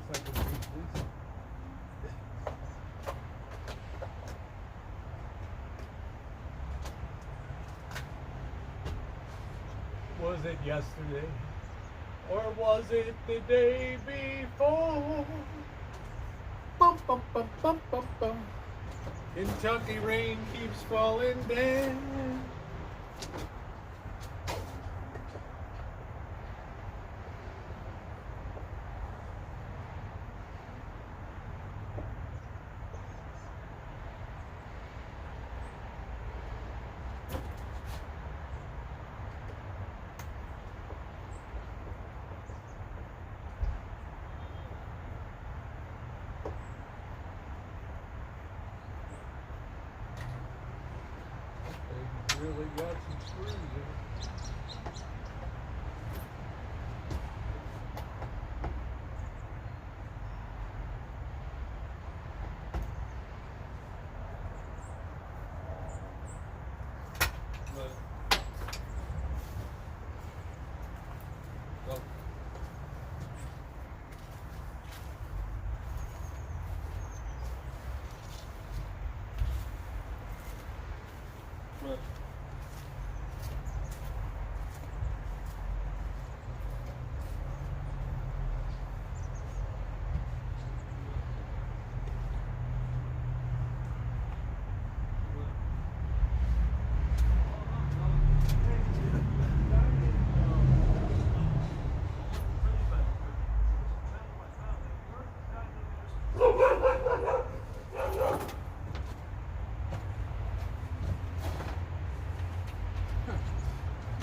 I can reach this. Was it yesterday? Or was it the day before? Bum, bum, bum, bum, bum, bum. Kentucky rain keeps falling down. Really got some screws in it.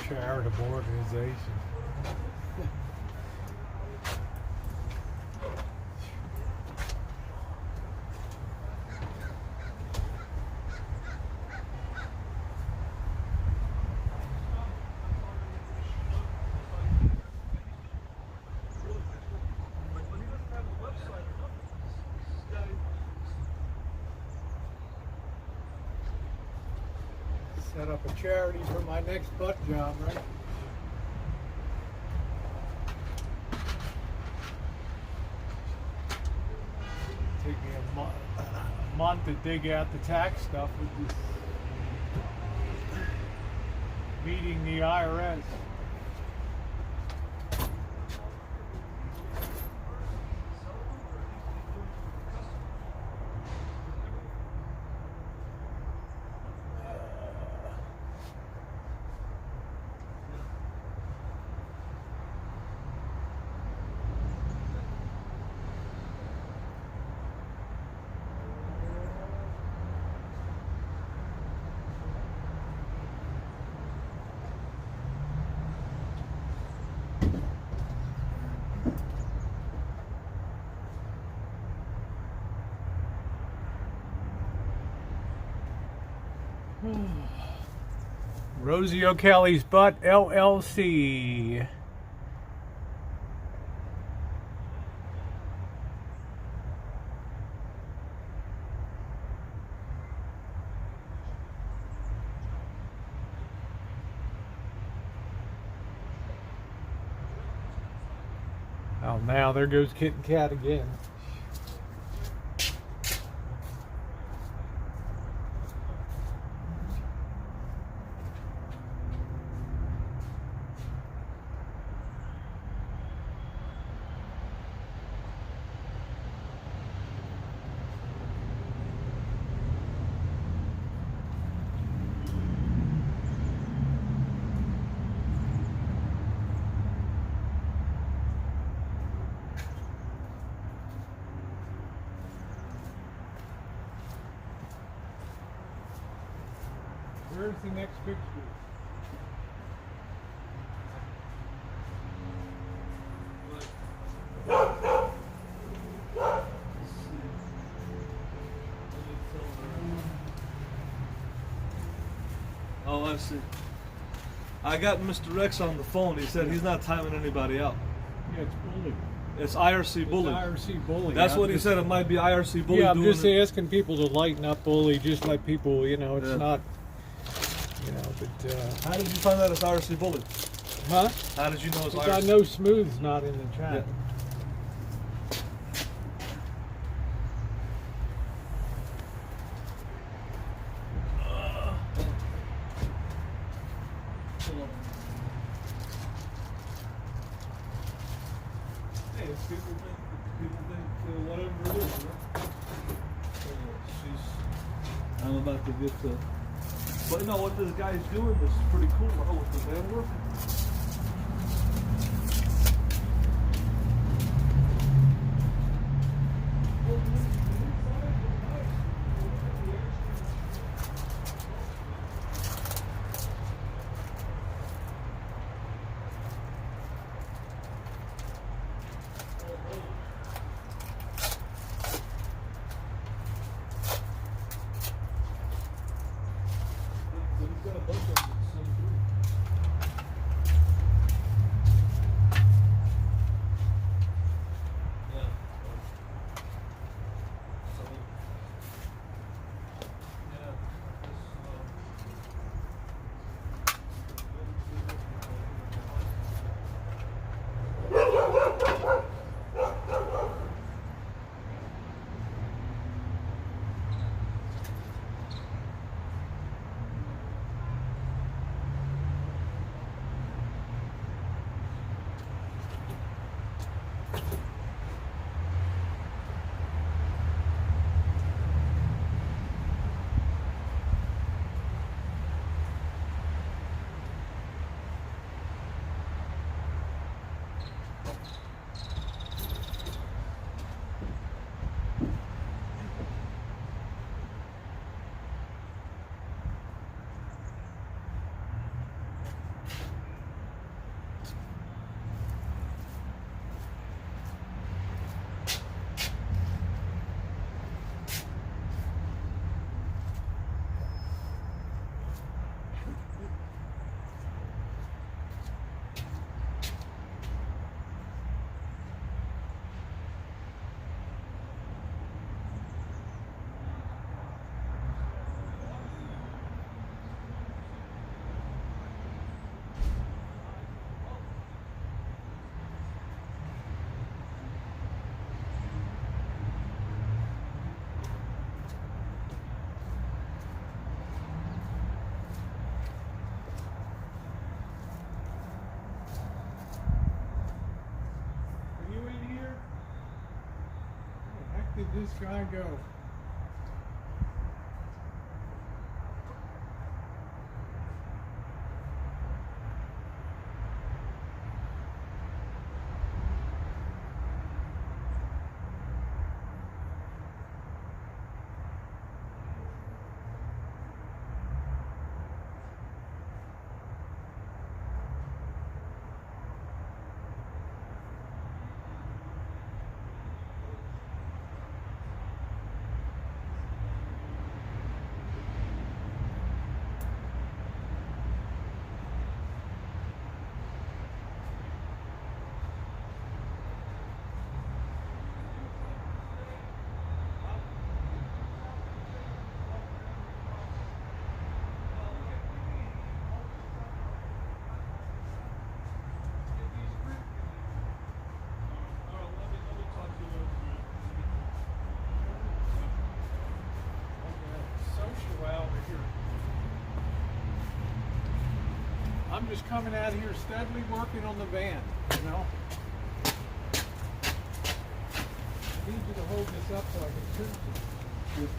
Charitable organization. Set up a charity for my next butt job, right? Take me a month to dig out the tax stuff with this meeting the IRS. Rosie O'Kelly's Butt LLC. Oh, now there goes Kit and Kat again. Where's the next fixture? Oh, I see. I got Mr. X on the phone. He said he's not timing anybody out. Yeah, it's bully. It's IRC Bully. It's IRC bully. That's I'm what he just- said. It might be IRC Bully Yeah, I'm doing just it. asking people to lighten up bully. Just let people, you know, it's Yeah. not, you know, but, How did you find out it's IRC Bully? huh? How did you know it's Because I IRC? know Smooth's not in the chat. Yeah. Hey, if people think whatever it is, right? I'm about to get to. But you know what this guy's doing is pretty cool. Oh, with the van working. Are you in here? Where the heck did this guy go? I'm just coming out here steadily working on the van, you know. I need you to hold this up so I can shoot you.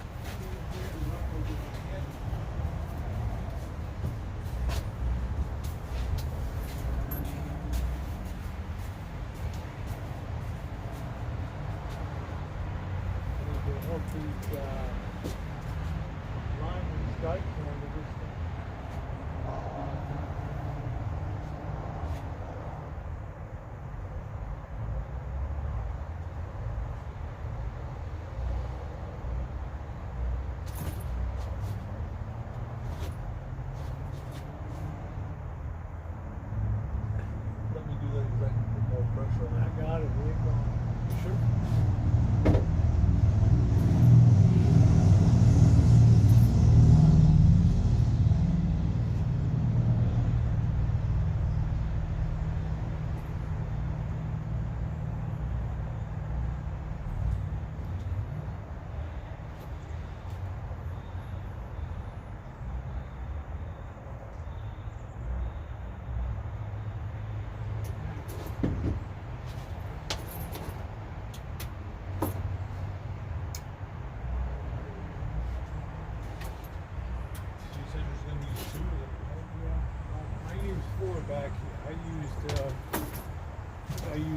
I need to hook these linemen's dikes onto this thing.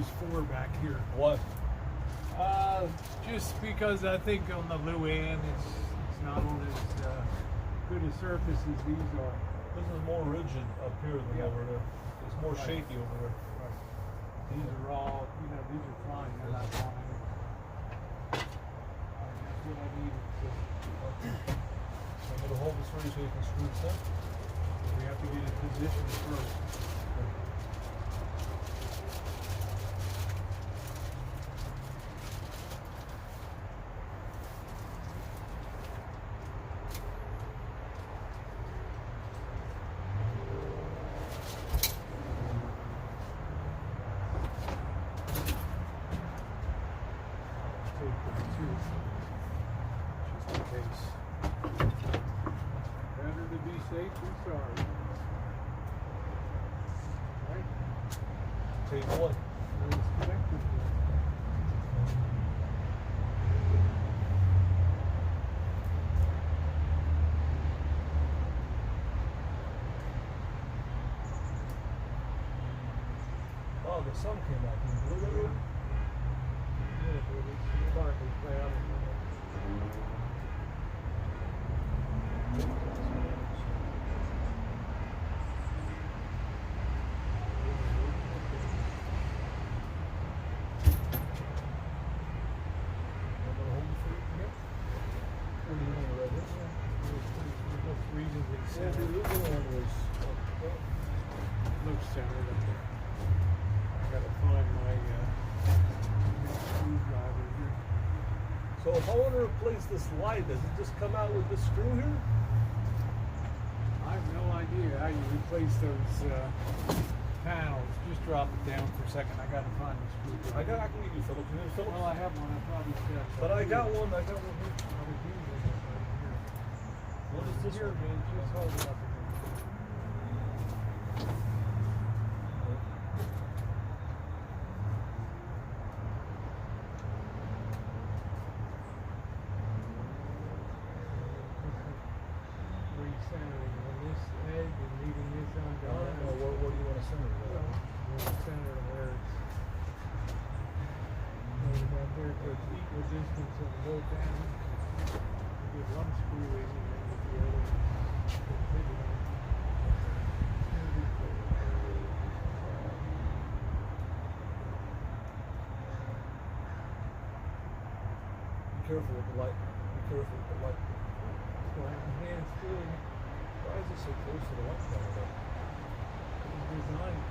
use 4 back here. What? Just because I think on the low end it's not on as good a surface as these are. This is more rigid up here than Yep. over there. It's more Right. shaky over there. Right. These are all, these are fine. They're not fine. That's what I needed. So I'm gonna hold this for you so you can screw this in. we have to get it positioned first. Take the two, just in case. Better to be safe than sorry. Right? Take one. It's connected. Oh, the sun came out. Can you believe it? Yeah, but it's partly cloudy. I'm gonna hold it for you. What do you mean, right here? Looks reasonably Yeah, centered. the other one was. Looks centered up there. I gotta find my screwdriver here. So if I want to replace this light, does it just come out with this screw here? I have no idea how you replace those panels. Just drop it down for a second. I gotta find the screwdriver. I can give you Phillips. You need Phillips? Well, I have one. I probably said. But I got one here. I was using it right here. What is this Here, one? man. Just hold it up again. Recentering on this edge and leaving this on I don't know. What do you want to send it Well, we're in the center of where it's right about there, so it's equal distance of both ends. You get one screw in and then with the other one. Be careful with the light. Be careful with the light. So I have my hands doing it. Why is it so close to the light panel? It's designed.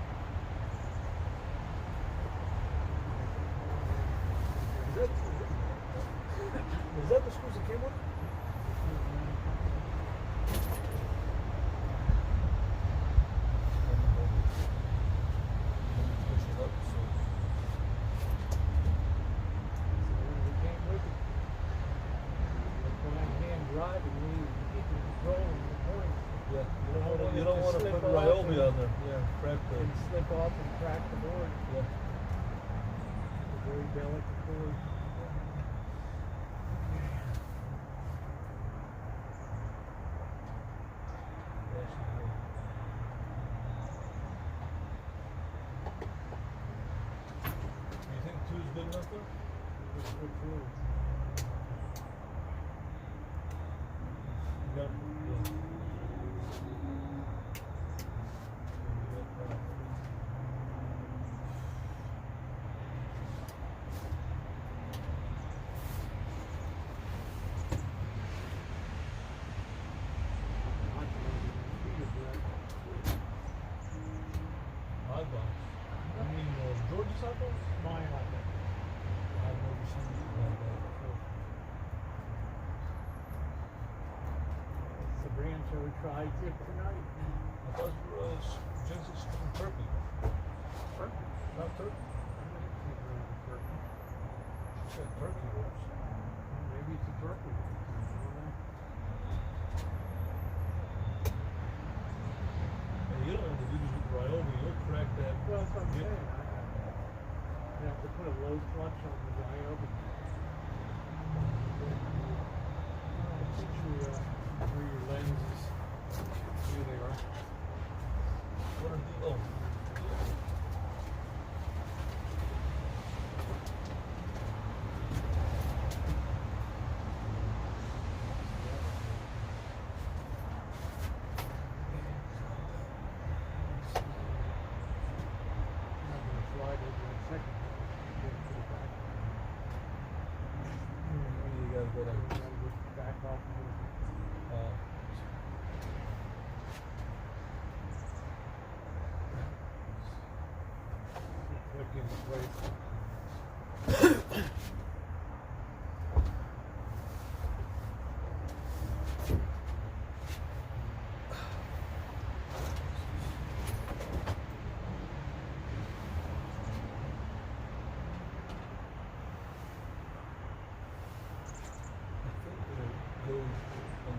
Is that the screws that came with it? Push it up so. Driving me, keep controlling the points. Yeah, you don't want to slip put off Ryobi and- on there. Yeah, crack the. And slip off and crack the board. Yeah. It's a very delicate board. You think two's good enough though? It's good board. Yeah. Hot box. I mean, George's hot box? My idea. I've never seen it like that before. It's the branch I would try it tonight. I thought you were Jensen's from Turkey. Perfect. Not Turkey. She said turkey rolls. Maybe it's a turkey. And you don't want to do this with Ryobi. You'll crack that. Well, that's what I'm Yep. saying. You have to put a low clutch on the Ryobi. Put where your lenses. Here they are. What are the, oh. On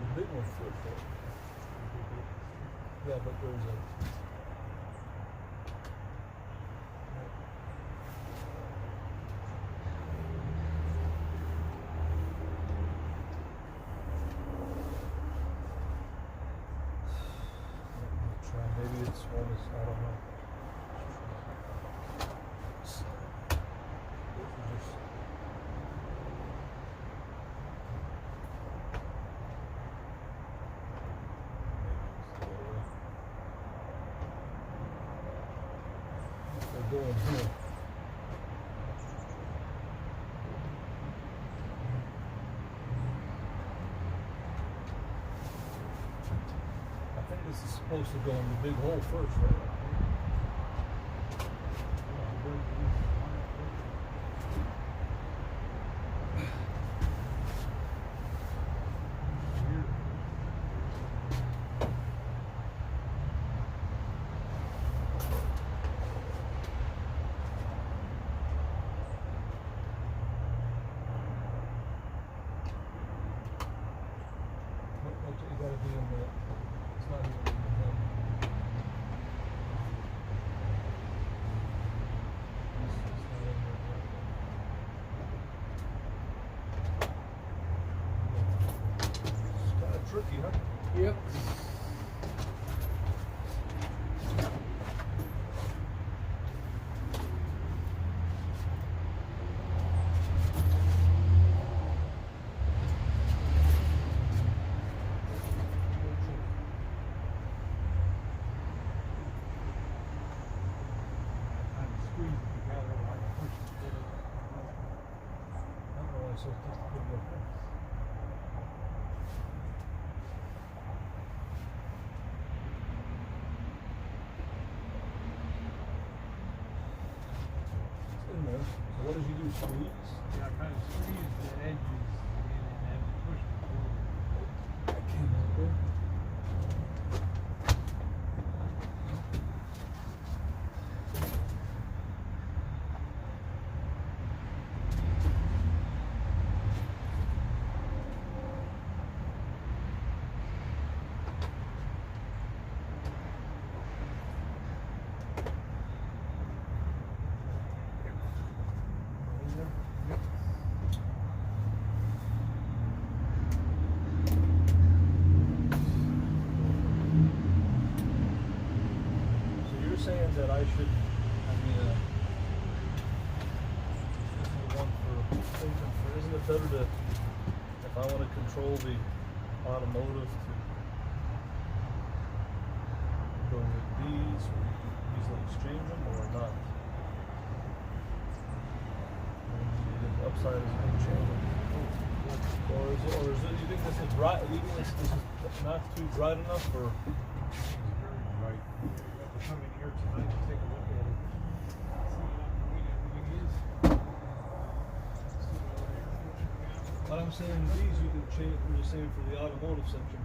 the big one first, though. Yeah, but there's a. Maybe it's one is, I don't know. Going here. I think this is supposed to go in the big hole first, right? Gotta be in the, it's not even in the head. This is not in there. It's kind of tricky, huh? Yep. So it's just a good look. It's in there. So what did you do? Squeeze? Yeah, I kind of squeeze the edges in and then push them forward. That came out good. Saying that I should, this is the one isn't it better to, if I want to control the automotive, to go with these, or easily exchange them, or not? The upside is going to change them. Or is it, you think this is bright, you think this is not too bright enough, or? It's very bright. Come in here tonight and take a look at it. See how clean everything is. But I'm saying these you can change, we're just saying for the automotive section,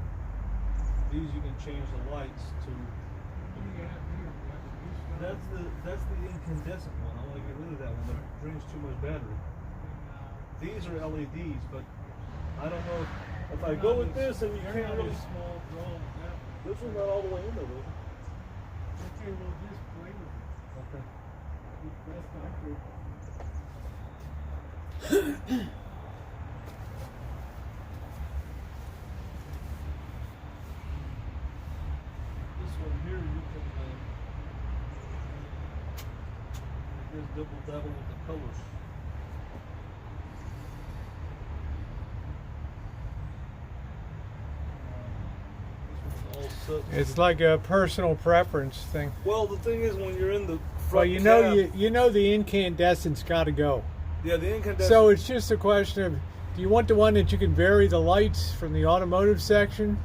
these you can change the lights to. That's the incandescent one. I want to get rid of that one. It drains too much battery. These are LEDs, but I don't know if I go with this and you can't really. Small draw. This one's not all the way in there, though. Okay, we'll just play with it. Okay. That's not good. This one here, you can just double dabble with the colors. It's like a personal preference thing. Well, the thing is, when you're in the front Well, you know the incandescent's got to go. yeah, the incandescent. So it's just a question of, do you want the one that you can vary the lights from the automotive section,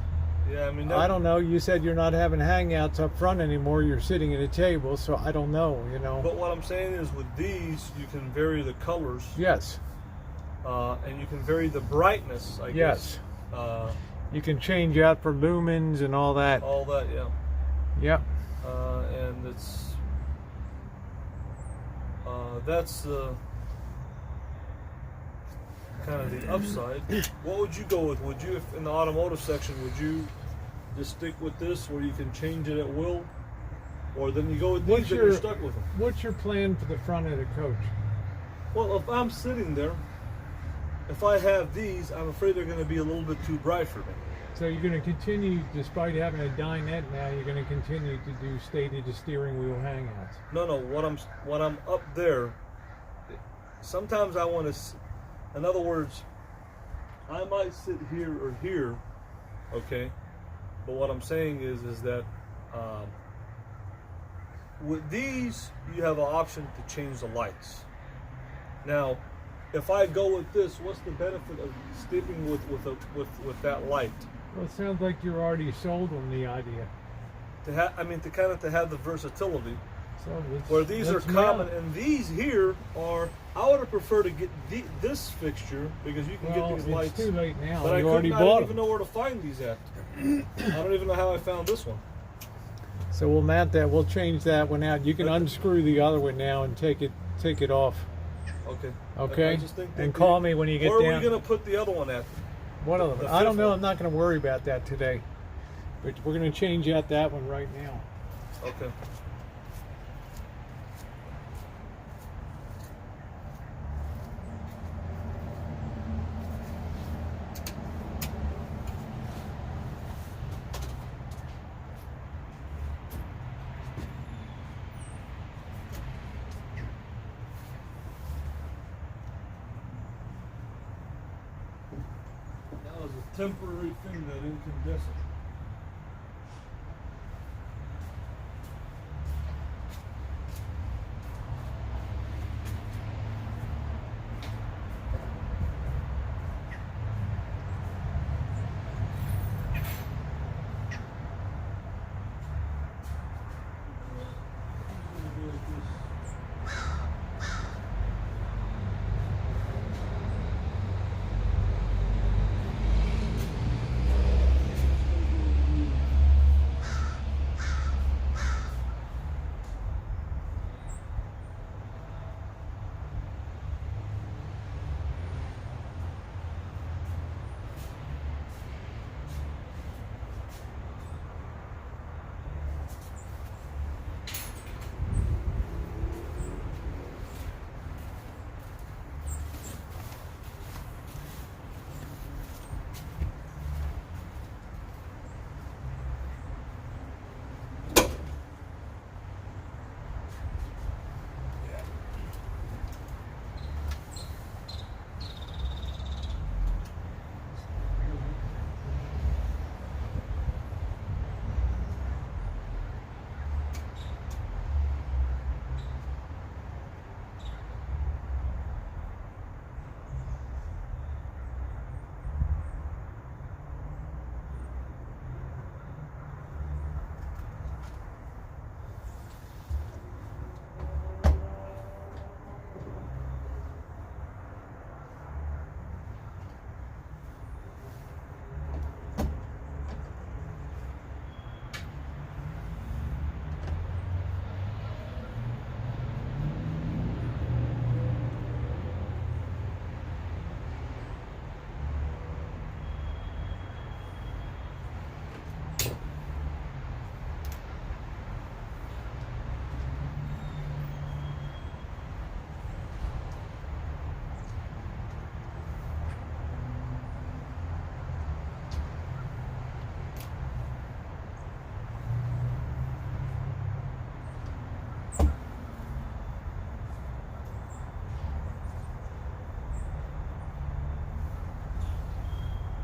Yeah, I mean, I don't know. You said you're not having hangouts up front anymore. You're sitting at a table, so I don't know. You know. But what I'm saying is, with these, you can vary the colors. Yes. And you can vary the brightness. I Yes. guess. You can change out for lumens and all that. All that, yeah. Yep. And it's that's the kind of the upside. What would you go with? Would you, if in the automotive section, would you just stick with this, where you can change it at will, or then you go with these and you're stuck with them? What's your plan for the front of the coach? Well, if I'm sitting there, if I have these, I'm afraid they're going to be a little bit too bright for me. So you're going to continue, despite having a dinette now, you're going to continue to do stated steering wheel hangouts. No, when I'm up there, sometimes I want to. In other words, I might sit here or here, okay. But what I'm saying is that with these, you have an option to change the lights. Now, if I go with this, what's the benefit of sticking with that light? Well, it sounds like you're already sold on the idea. To have the versatility. So where these are common, and these here are. I would have preferred to get this fixture, because you can get these lights. It's too late now. But I didn't even know where to find these at. I don't even know how I found this one. So we'll mount that. We'll change that one out. You can unscrew the other one now and take it off. Okay. Okay. I just think that and call me when you get down. Where are we going to put the other one at? One of them. I don't know. I'm not going to worry about that today. But we're going to change out that one right now. Okay. That was a temporary thing, that incandescent.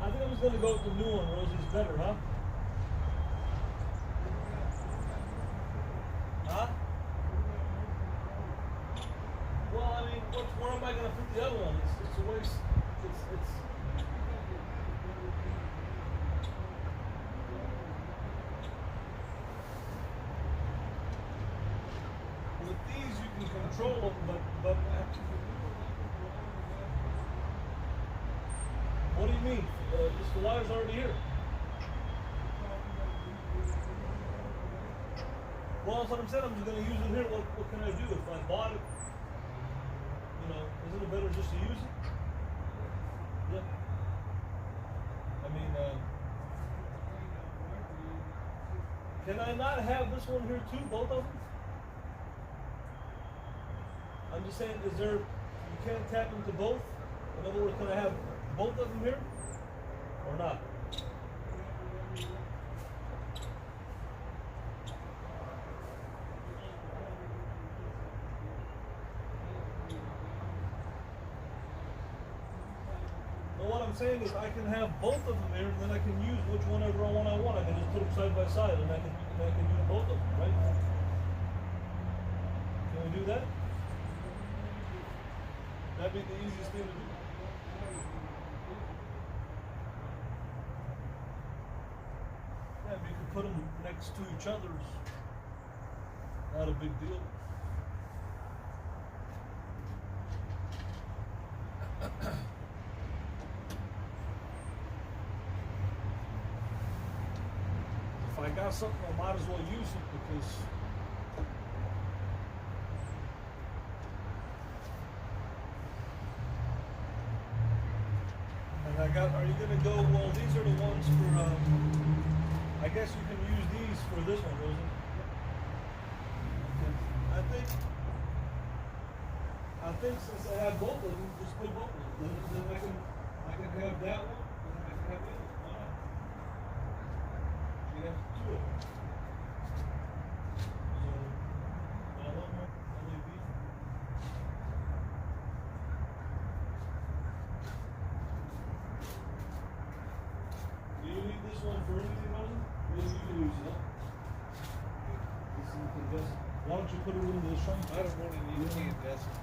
I'm going to go with the new one. Rosie's better, huh? Huh? Well, I mean, where am I going to put the other one? It's a waste. It's The wire's already here. Well, that's what I'm saying. I'm just going to use it here. What can I do if I bought it? You know, isn't it better just to use it? Yeah. I mean, can I not have this one here too? Both of them? I'm just saying, is there? You can't tap into both. In other words, can I have both of them here, or not? What I'm saying is I can have both of them here, and then I can use which whenever I want. I can just put them side by side, and I can use both of them, right? Can we do that? That'd be the easiest thing to do. Yeah, you can put them next to each other. Not a big deal. If I got something, I might as well use it because and I got. Are you gonna go? Well, these are the ones for. I guess you can use these for this one, Rosie. Okay. I think since I have both of them, just put both of them. Then I can have that one, and I can have the other one. Why not? You have two of them. So, now one more LED. Do you need this one for anything, Rosie? Yes, you can use it. This is incandescent. Why don't you put it into the trunk? I don't want to need incandescent.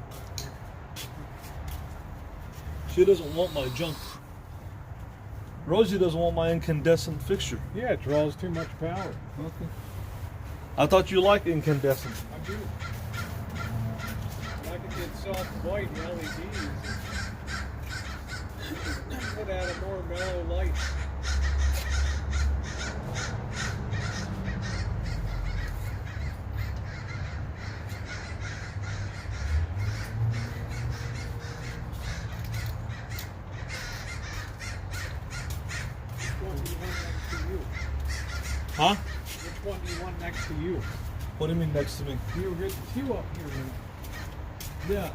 She doesn't want my junk. Rosie doesn't want my incandescent fixture. Yeah, it draws too much power. Okay. I thought you liked incandescent. I do. If I could get soft white LEDs, put out a more mellow light. Huh? Which one do you want next to you? What do you mean next to me? You get two up here. Yeah,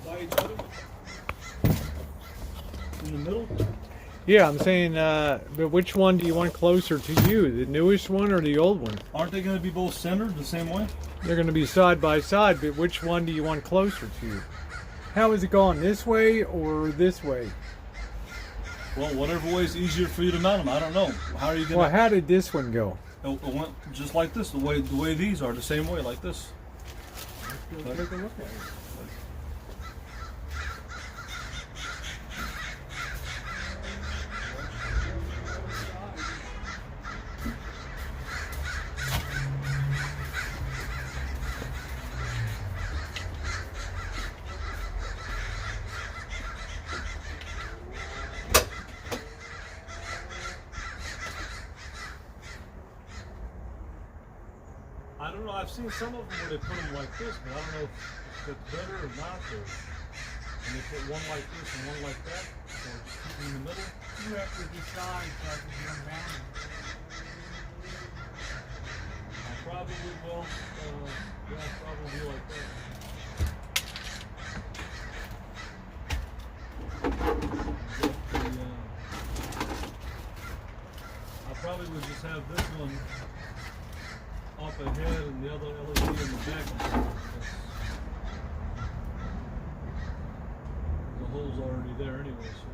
by each other? In the middle? Yeah, I'm saying, but which one do you want closer to you? The newest one or the old one? Aren't they going to be both centered the same way? They're going to be side by side, but which one do you want closer to you? How is it going, this way or this way? Well, whatever way is easier for you to mount them. I don't know. How are you going to... Well, how did this one go? It went just like this, the way these are, the same way, like this. Let's go take a look at it. I don't know. I've seen some of them where they put them like this, but I don't know if it's better or not. And they put one like this and one like that, or just keep them in the middle. You have to decide so I can get them mounted. I probably will. Yeah, probably like that. I probably would just have this one up ahead and the other LED in the back. The hole's already there anyway, so.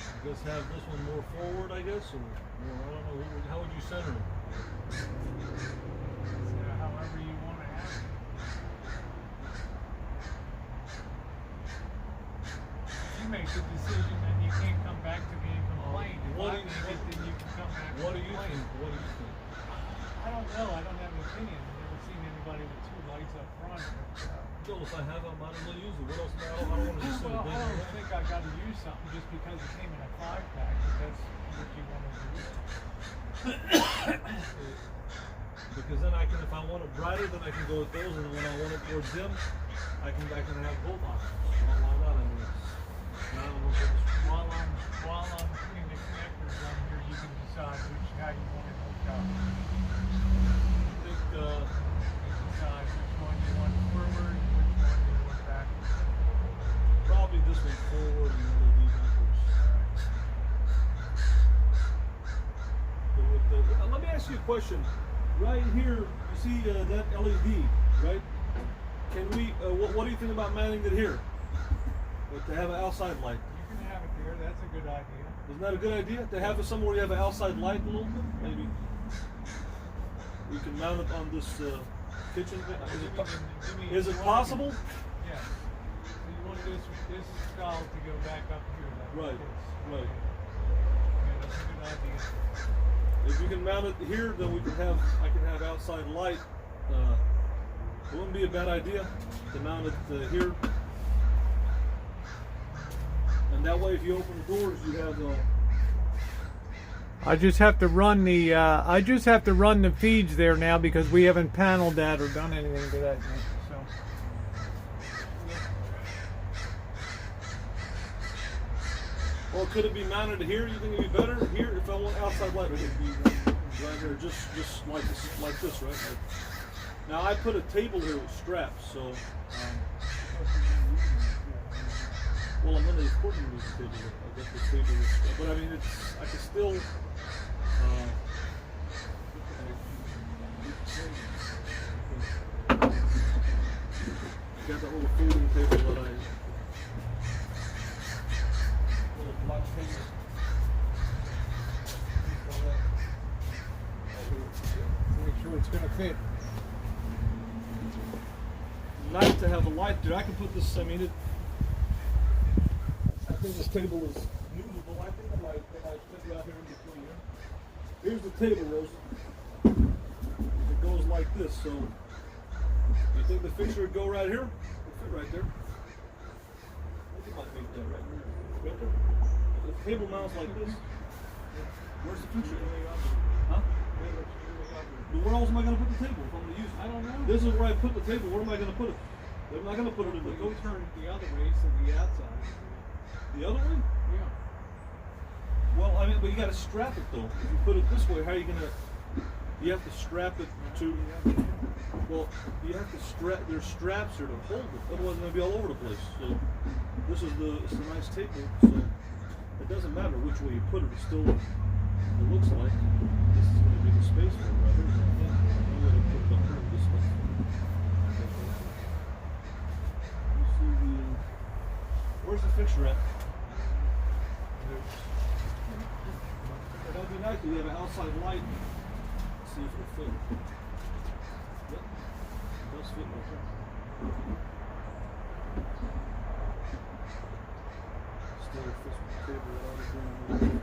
I guess have this one more forward, I guess, or more, I don't know, how would you center it? So however you want to have it. decision, then you can't come back to me and complain. If What I do you- make it, then you can come back What do and you complain. think? What do you think? I don't know. I don't have an opinion. I've never seen anybody with two lights up front. So if I have, I might as well use it. What else? I don't want to just sit Well, I there. don't think I got to use something just because it came in a 5-pack. If that's what you want to do. Because then I can, if I want it brighter, then I can go with those, and then when I want it more dim, I can have both options. Why not? I mean, I don't know if it's- While I'm putting the connectors on here, you can decide how you want it hooked up. I think, Decide which one you want forward, which one you want backwards. probably this one forward and one of these backwards. Let me ask you a question. Right here, you see that LED, right? Can we? What do you think about mounting it here? To have an outside light. You can have it there. That's a good idea. Isn't that a good idea? To have it somewhere you have an outside light a little bit, maybe. We can mount it on this kitchen. Is it possible? Yeah. So you want this skull to go back up here. Like Right, this. right. Yeah, that's a good idea. If you can mount it here, then I can have outside light. It wouldn't be a bad idea to mount it here. And that way, if you open the doors, you have I just have to run the feeds there now because we haven't paneled that or done anything to that yet. So. Or could it be mounted here? You think it'd be better here if I want outside light? Right here, just like this, right? Now I put a table here with straps, so. Well, I'm gonna put use the table. I got the table with straps, but I mean, I can still. Got that little folding table that I. Little black table. Make sure it's going to fit. Nice to have a light there. I can put this. I mean, I think this table is movable. I think I might put it out here in between here. Here's the table, Rose. It goes like this. So, you think the fixture would go right here? It'll fit right there. I think I might make that right there. Right there. The table mounts like this. Where's the fixture? Huh? But where else am I going to put the table if I'm going to use it? I don't know. This is where I put the table. Where am I going to put it? I'm not going to put it in the Go coat. turn it the other way so the outside. The other way? Yeah. Well, I mean, but you got to strap it though. If you put it this way, how are you going to? You have to strap it to. Well, you have to strap. There's straps here to hold it. Otherwise, it's going to be all over the place. So this is it's a nice table. So it doesn't matter which way you put it. It still. It looks like this is going to be the space for it right here. I'm going to put it up here this way. You see the. Where's the fixture at? That'd be nice if you have an outside light. Let's see if it'll fit. Yep. It does fit right there. Still fits with the table that I was doing.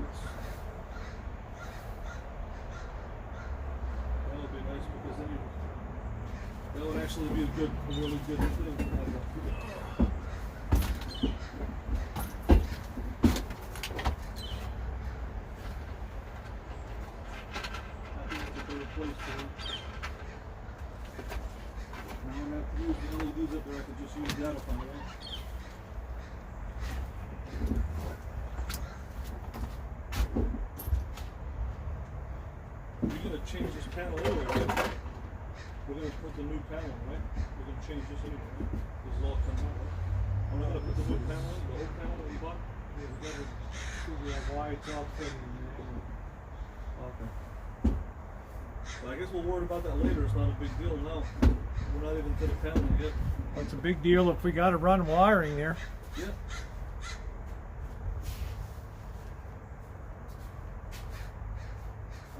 That would be nice because then that would actually be a really good thing to have that. Place to I don't have to use the LEDs up there, I could just use that up on the wall. You're going to change this panel anyway, right? We're going to put the new panel in, right? We're going to change this anyway, right? This is all coming out, right? I'm not going to put the new panel in, the old panel that you bought? Yeah, we got to figure out why it's all fitting in there. Okay. But I guess we'll worry about that later. It's not a big deal now. We're not even to the panel yet. Well, it's a big deal if we got to run wiring there. Yeah.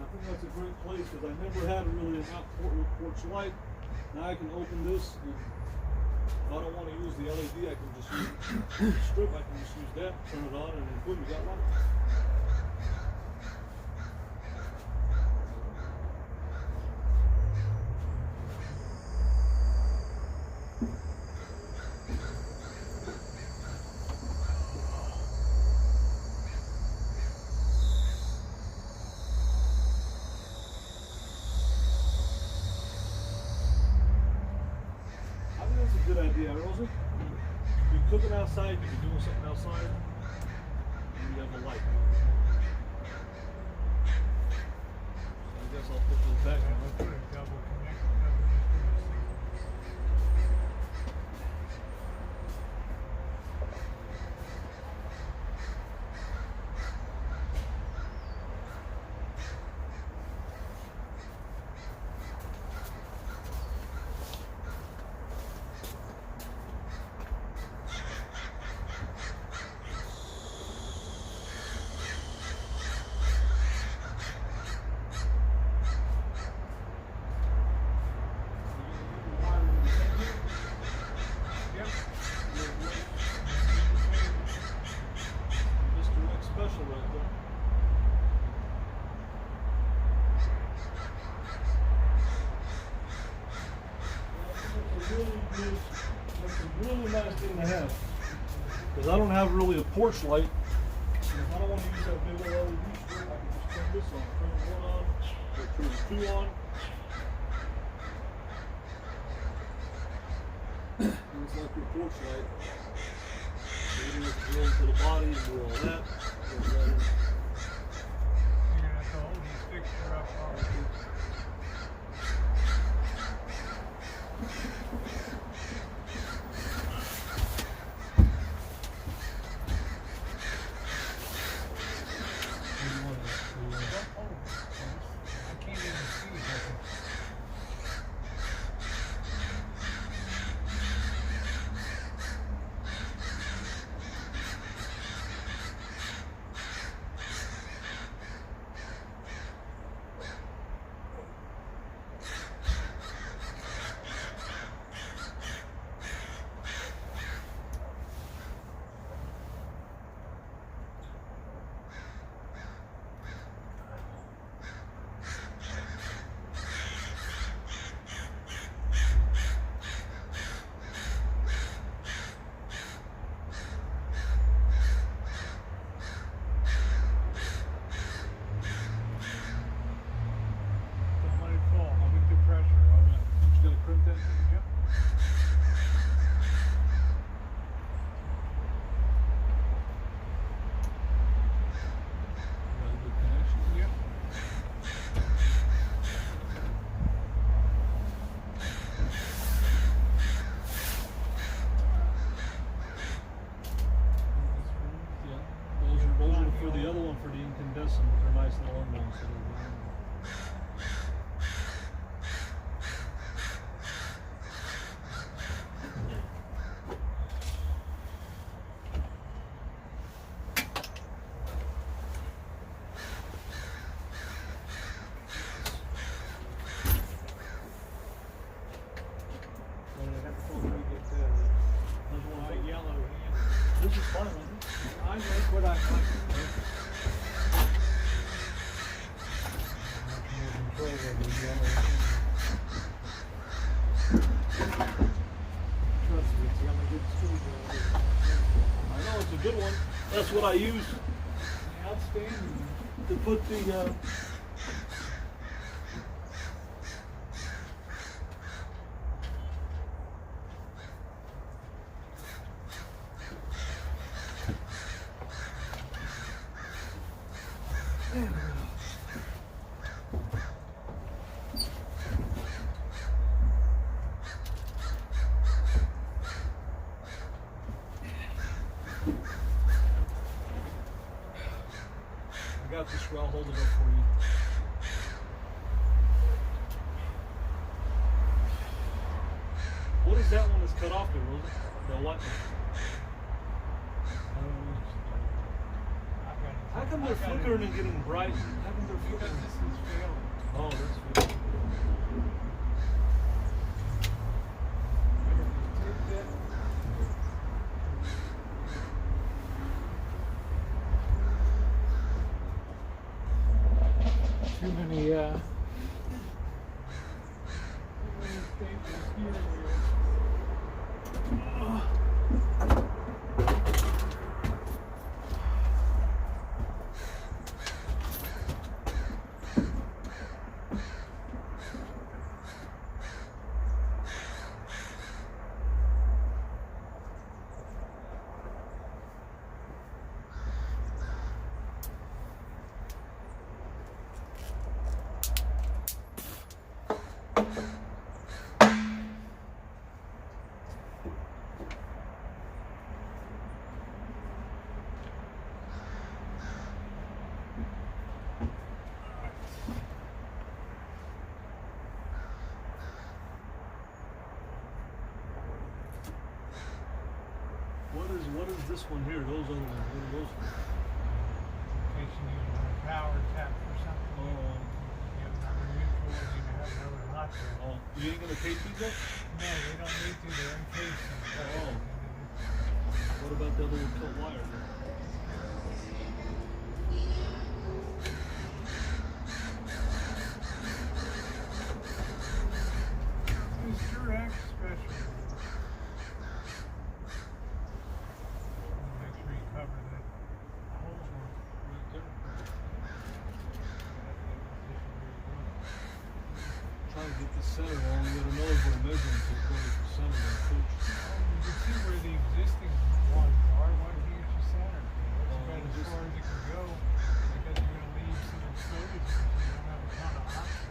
I think that's a great place because I never had really an out porch light. Now I can open this and If I don't want to use the LED, I can just use the strip. I can just use that, turn it on, and then boom, you got light. I think that's a good idea, Rosie. You're cooking outside, you can be doing something outside, and you have the light. So I guess I'll put this back Yeah, on. we'll put a double connect. Yep. Mr. Rick Special right there. That's a really nice thing to have. Because I don't have really a porch light. And if I don't want to use that big old LED strip, I can just turn this on. Turn one on, or turn two on. And it's like your porch light. So you don't have to drill into the body and do all that. You're gonna have to hold this fixture up hard. I can't even see it. Don't let it fall. I'll get the pressure. All right. You gotta crimp that? Yep. Got a good connection. Yep. Yeah. Those are for the other one for the incandescent. They're nice and long ones. So Yellow hand. this is fine, isn't it? I like what I like. Much more control over the yellow hand. Trust me, it's got a good screwdriver. I know it's a good one. That's what I use Outstanding. to put the. I got this, I'll hold it up for you. What is that one that's cut off there, Rosie? The white one? How come they're flickering and getting bright? How come they're Because flickering? this is failing. Oh, that's good. Take that too many staples here. What is this one here? Those other ones. What are those for? In case you need a power tap or something. Oh. You have another neutral, or you have another hot there. Oh, you ain't gonna tape these up? No, they don't need to. They're encased. Oh. What about that little cut wire there? Fixture X special. Make sure you cover that hole right there. Trying to get the center on. You gotta know if we're measuring to 20% of that coach. You can see where the existing ones are. Why don't you get your center? That's about as far as it can go. Because you're going to leave some exposed because you don't have a ton of options.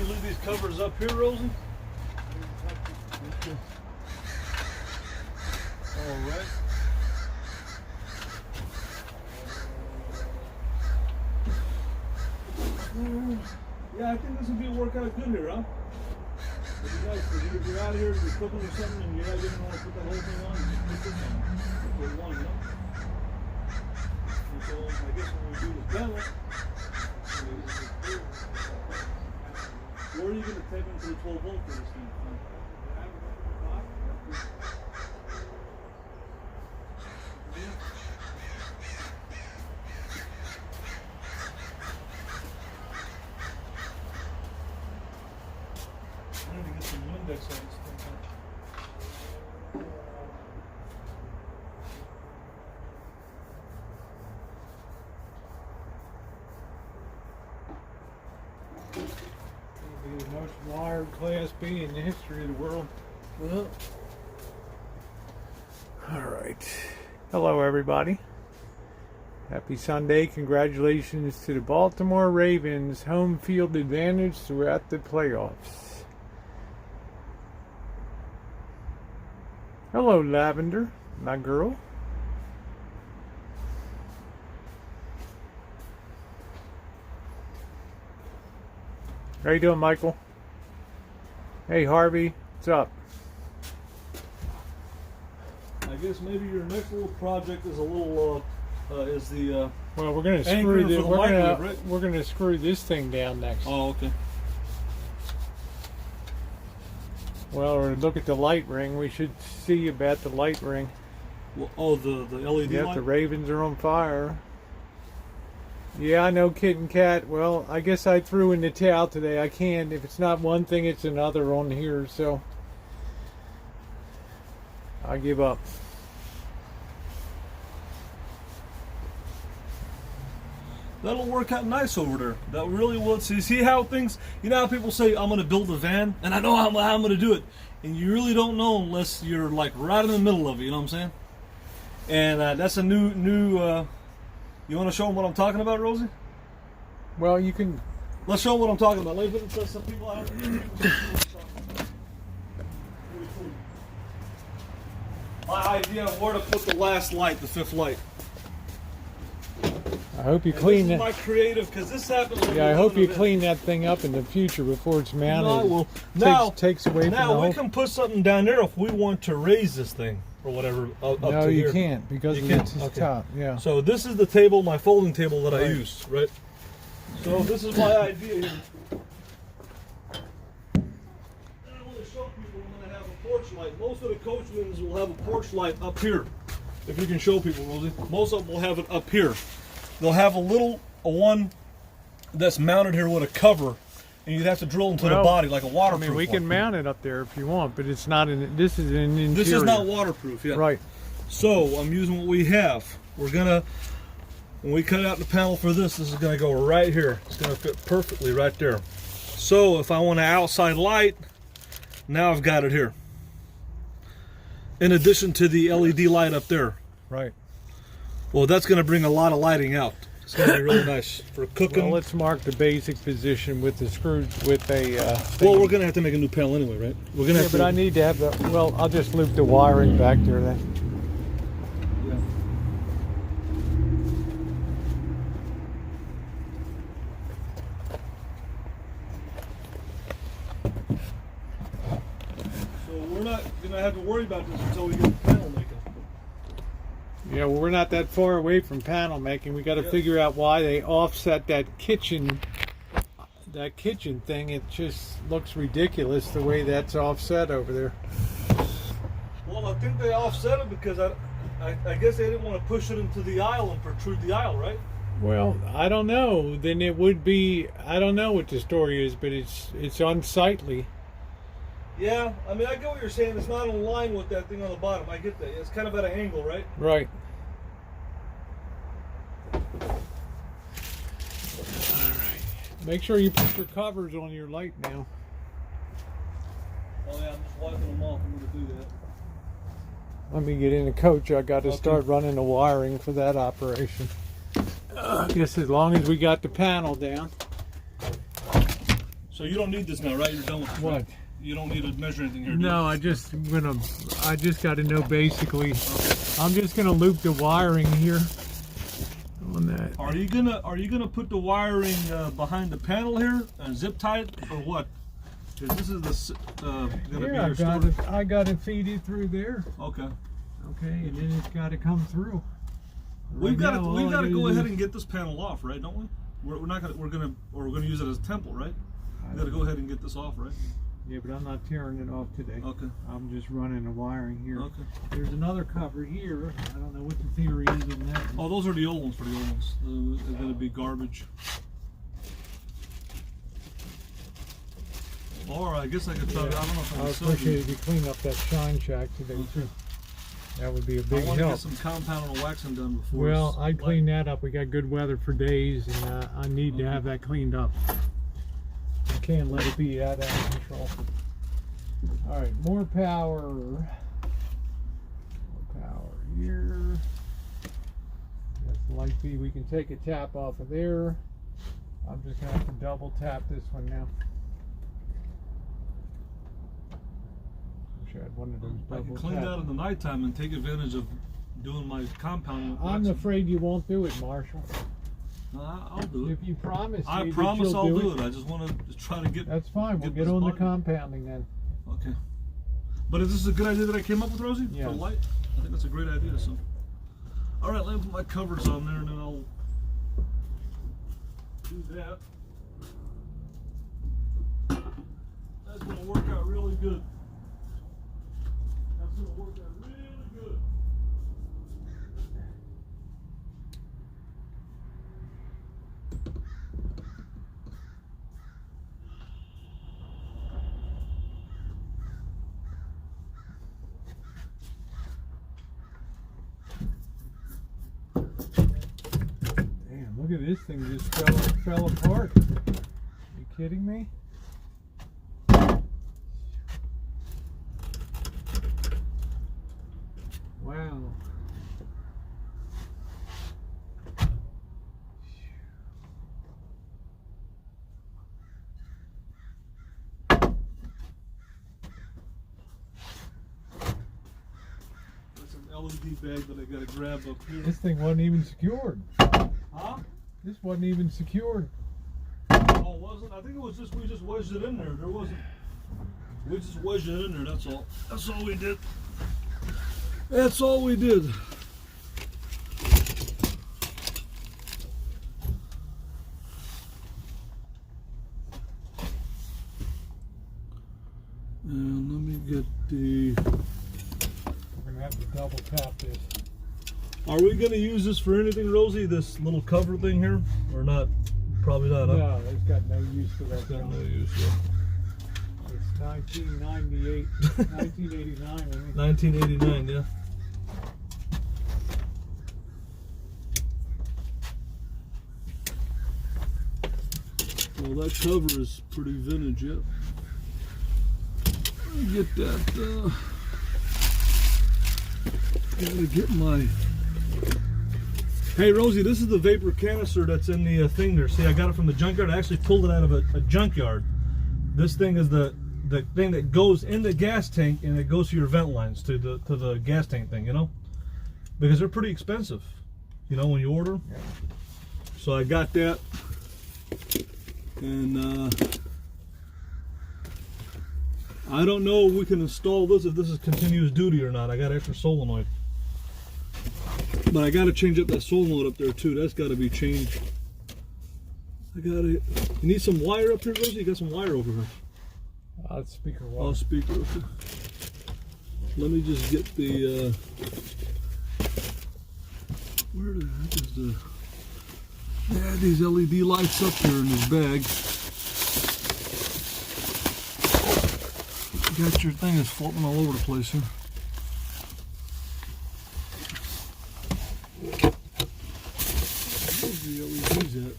leave these covers up here, Rosie? All right. Yeah, I think this would be work out good here, huh? If you guys, if you're out here, you're cooking or something, and you're not going to want to put that whole thing on, you just put this on. For one, you know? And so, I guess when we do this panel, where are you going to tap into the 12 volt for this thing? I need to get some Windex on this thing. The most wired Class B in the history of the world. Well, All right. Hello, everybody. Happy Sunday. Congratulations to the Baltimore Ravens. Home field advantage throughout the playoffs. Hello, Lavender, my girl. How you doing, Michael? Hey, Harvey. What's up? I guess maybe your next little project is a little, is the, Well, we're gonna Anchor screw for this. the microwave, right? We're gonna screw this thing down next. oh, okay. Well, or look at the light ring. We should see about the light ring. Well, oh, the LED Yep, light? the Ravens are on fire. Yeah, I know, Kit and Cat. Well, I guess I threw in the towel today. I can't. If it's not one thing, it's another on here. So I give up. That'll work out nice over there. That really will. See how things, you know how people say, I'm going to build a van, and I know how I'm going to do it. And you really don't know unless you're like right in the middle of it, you know what I'm saying? And that's a new, you want to show them what I'm talking about, Rosie? Well, you can. Let's show them what I'm talking about. Let me put it to some people out. My idea of where to put the last light, the fifth light. I hope you And clean this is that. my creative, because this happens. when Yeah, I we're hope doing you an clean that thing up in the future before it's mounted. No, I will. Takes away from the Now we whole. can put something down there if we want to raise this thing or whatever up No, to you here. can't because You it's can't? the Okay. top. Yeah. So this is the table, my folding table that I Right. use, right? So this is my idea here. And I want to show people I'm going to have a porch light. Most of the coachmans will have a porch light up here. If you can show people, Rosie. Most of them will have it up here. They'll have a one that's mounted here with a cover, and you'd have to drill into the Well, body like a I waterproof mean, we can one. mount it up there if you want, but it's not in. This is an interior. This is not waterproof, yeah. Right. So I'm using what we have. We're gonna, when we cut out the panel for this is gonna go right here. It's gonna fit perfectly right there. So if I want an outside light, now I've got it here. In addition to the LED light up there. Right. Well, that's gonna bring a lot of lighting out. It's gonna be really nice for cooking. Well, let's mark the basic position with the screws with a. Well, we're gonna have to make a new panel anyway, right? We're gonna Yeah, have but to. I need to have the. Well, I'll just loop the wiring back there then. Yeah. So we're not gonna have to worry about this until we get the panel making. Yeah, well, we're not that far away from panel making. We got to Yeah. figure out why they offset that kitchen thing. It just looks ridiculous the way that's offset over there. Well, I think they offset it because I guess they didn't want to push it into the aisle and protrude the aisle, right? Well, I don't know. Then it would be. I don't know what the story is, but it's unsightly. Yeah, I mean, I get what you're saying. It's not in line with that thing on the bottom. I get that. It's kind of at an angle, right? Right. Make sure you put your covers on your light now. Oh yeah, I'm just wiping them off. I'm gonna do that. Let me get in the coach. I got to Okay. start running the wiring for that operation. I guess as long as we got the panel down. So you don't need this now, right? You're done with this. What? Right? You don't need to measure anything here. Do you? No, I just got to know basically. I'm just gonna loop the wiring here on that. Are you gonna put the wiring behind the panel here and zip tie it, or what? Because this is gonna be Here, your storage. I got to feed it through there. Okay. Okay, and then it's got to come through. We've got to to go ahead and get this panel off, right? Don't we? We're gonna use it as a temple, right? We got to go ahead and get this off, right? Yeah, but I'm not tearing it off today. Okay. I'm just running the wiring here. Okay. There's another cover here. I don't know what the theory is in that. Oh, those are the old ones for the old ones. They're gonna be garbage. Or I guess I could try. Yeah. I don't know if I I can would sell appreciate you. if you clean up that shine shack today too. That would be a I big want to help. get some compound and waxing done before. Well, it's I'd light. clean that up. We got good weather for days, and I need to have that cleaned up. I can't let it be out of control. All right, more power. More power here. That's the light feed. We can take a tap off of there. I'm just gonna have to double tap this one now. Wish I had one of those I double can clean that taps. in the nighttime and take advantage of doing my compound. I'm waxing. afraid you won't do it, Marshall. I'll do it. If you promise me I that promise you'll I'll do do it. I just want to try to get. That's fine. We'll get get this on the button. compounding then. Okay. But is this a good idea that I came up with, Rosie? Yes. For the light? I think that's a great idea. So, all right, let me put my covers on there, and then I'll do that. That's gonna work out really good. That's gonna work out really good. Damn, look at this thing just fell apart. Are you kidding me? Wow. That's an LED bag that I gotta grab up here. This thing wasn't even secured. Huh? This wasn't even secured. Oh, it wasn't? I think it was just, we just wedged it in there. There wasn't. We just wedged it in there, that's all. That's all we did. That's all we did. And let me get the. We're gonna have to double tap this. Are we gonna use this for anything, Rosie? This little cover thing here, or not? Probably not. Huh? No, it's got no use for that. It's got no junk. use. Yeah. It's 1998, 1989, I think. 1989, yeah. Well, that cover is pretty vintage, yeah. Let me get that. Gotta get my. Hey, Rosie, this is the vapor canister that's in the thing there. See, I got it from the junkyard. I actually pulled it out of a junkyard. This thing is the thing that goes in the gas tank, and it goes to your vent lines to the gas tank thing, you know, because they're pretty expensive, you know, when you order. Yeah. So I got that, and I don't know if we can install this, if this is continuous duty or not. I got extra solenoid, but I got to change up that solenoid up there too. That's got to be changed. You need some wire up here, Rosie? You got some wire over here. It's speaker Oh, wire. speaker. Okay. Let me just get the. Where the heck is the? Yeah, these LED lights up here in this bag. You got your thing is floating all over the place here. Where's the LEDs at?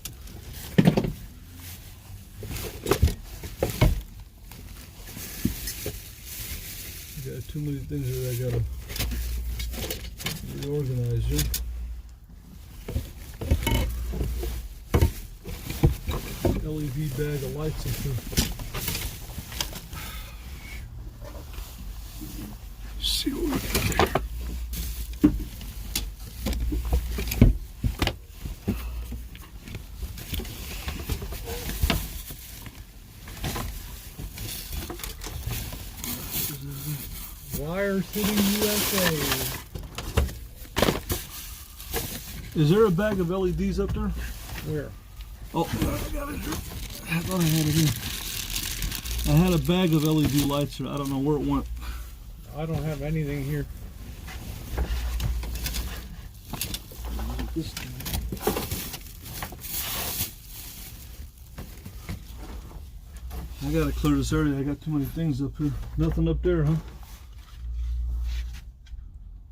Got too many things that I gotta reorganize here. LED bag of lights up here. see what we got there. Wire City, USA. Is there a bag of LEDs up there? Where? Oh, I got it here. I thought I had it here. I had a bag of LED lights here. I don't know where it went. I don't have anything here. This thing. I gotta clear this area. I got too many things up here. Nothing up there, huh?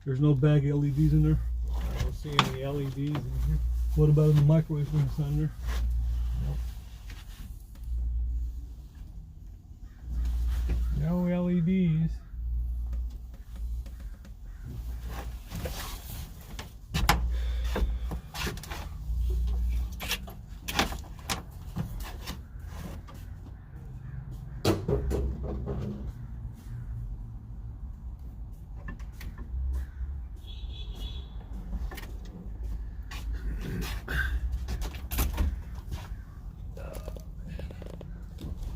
There's no bag of LEDs in there. I don't see any LEDs in here. What about in the microwave thing on there? No LEDs.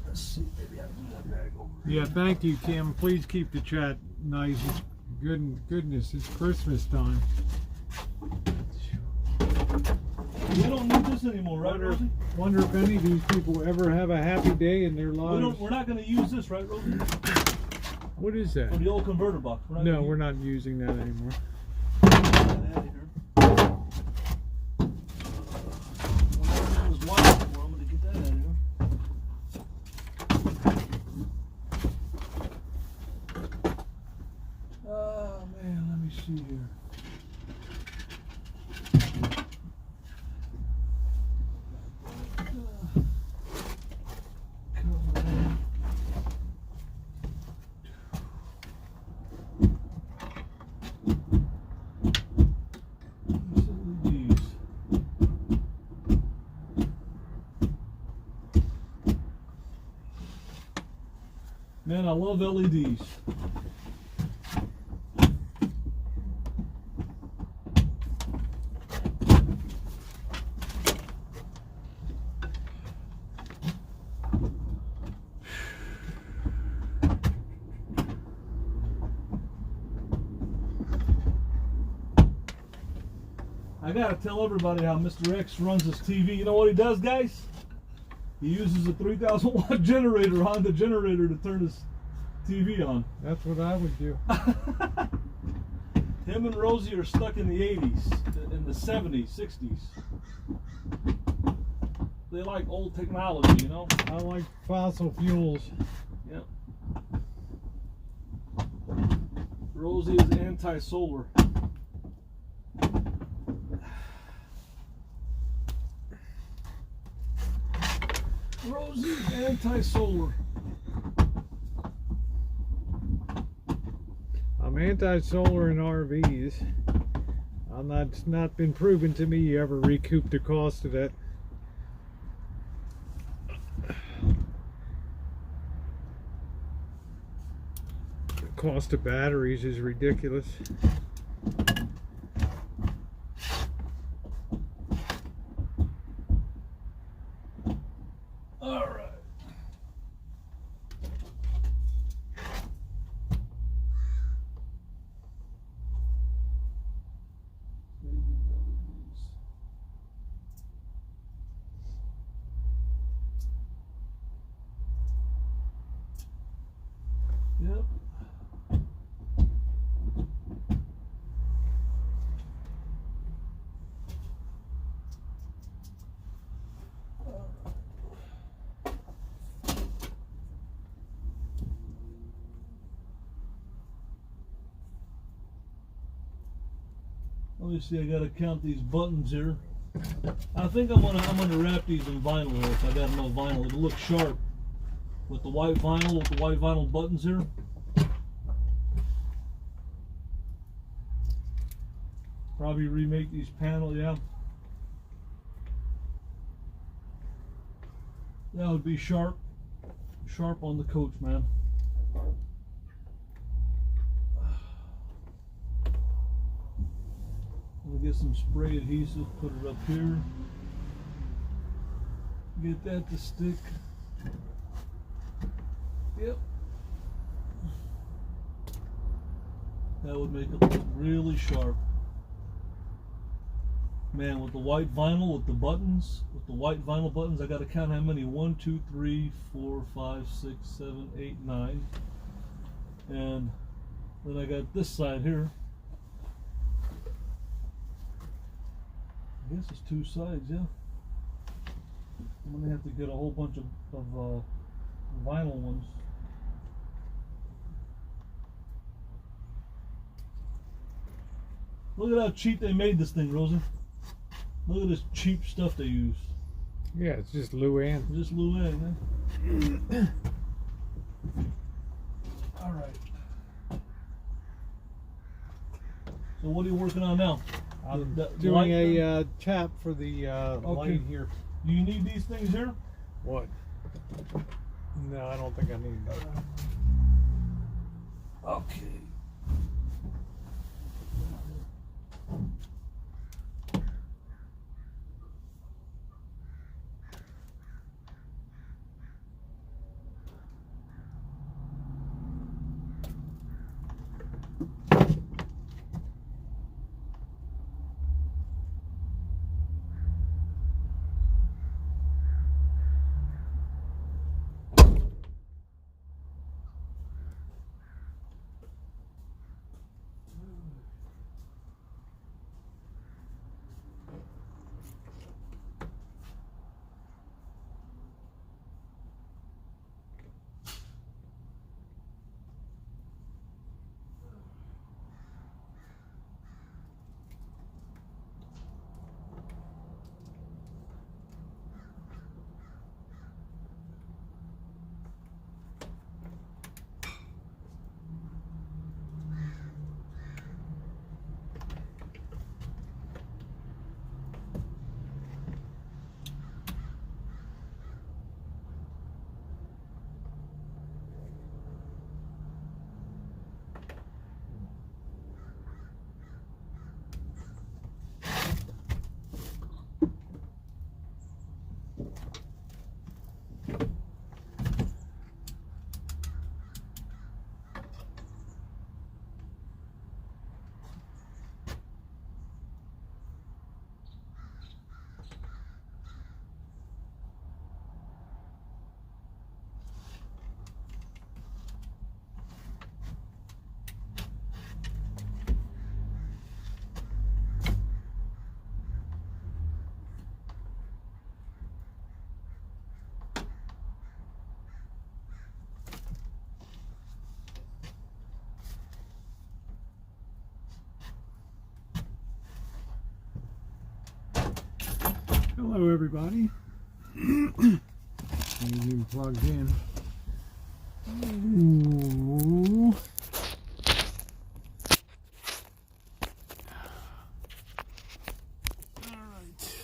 Let's see, maybe I can move that bag over. Yeah, thank you, Kim. Please keep the chat nice. It's goodness, it's Christmas time. We don't need this anymore, right, Rosie? Wonder if any of these people ever have a happy day in their lives. We're not going to use this, right, Rosie? What is that? For the old converter box. No, we're not using that anymore. Oh man, let me see here. Man, I love LEDs. I gotta tell everybody how Mr. X runs his TV. You know what he does, guys? He uses a 3,000 watt generator, Honda generator, to turn his TV on. That's what I would do. Him and Rosie are stuck in the 80s, in the 70s, 60s. They like old technology, you know? I like fossil fuels. Yep. Rosie is anti-solar. Rosie's anti-solar. I'm anti-solar in RVs. It's not been proven to me you ever recoup the cost of that. The cost of batteries is ridiculous. All right. Yep. Let me see. I gotta count these buttons here. I think I'm gonna wrap these in vinyl here if I got enough vinyl. It'll look sharp with the white vinyl buttons here. Probably remake these panels, yeah. That would be sharp on the coach, man. We'll get some spray adhesive, put it up here. Get that to stick. Yep. That would make it look really sharp. Man, with the white vinyl, with the buttons, with the white vinyl buttons, I gotta count how many. 1, 2, 3, 4, 5, 6, 7, 8, 9. And then I got this side here. I guess it's 2 sides, yeah. I'm gonna have to get a whole bunch of vinyl ones. Look at how cheap they made this thing, Rosie. Look at this cheap stuff they use. Yeah, it's just Luann. Just Luann, man. All right. So what are you working on now? I'm The doing light a tap for the Okay. light here. Do you need these things here? What? No, I don't think I need that. Okay. Hello, everybody. He's even plugged in. Ooh. All right.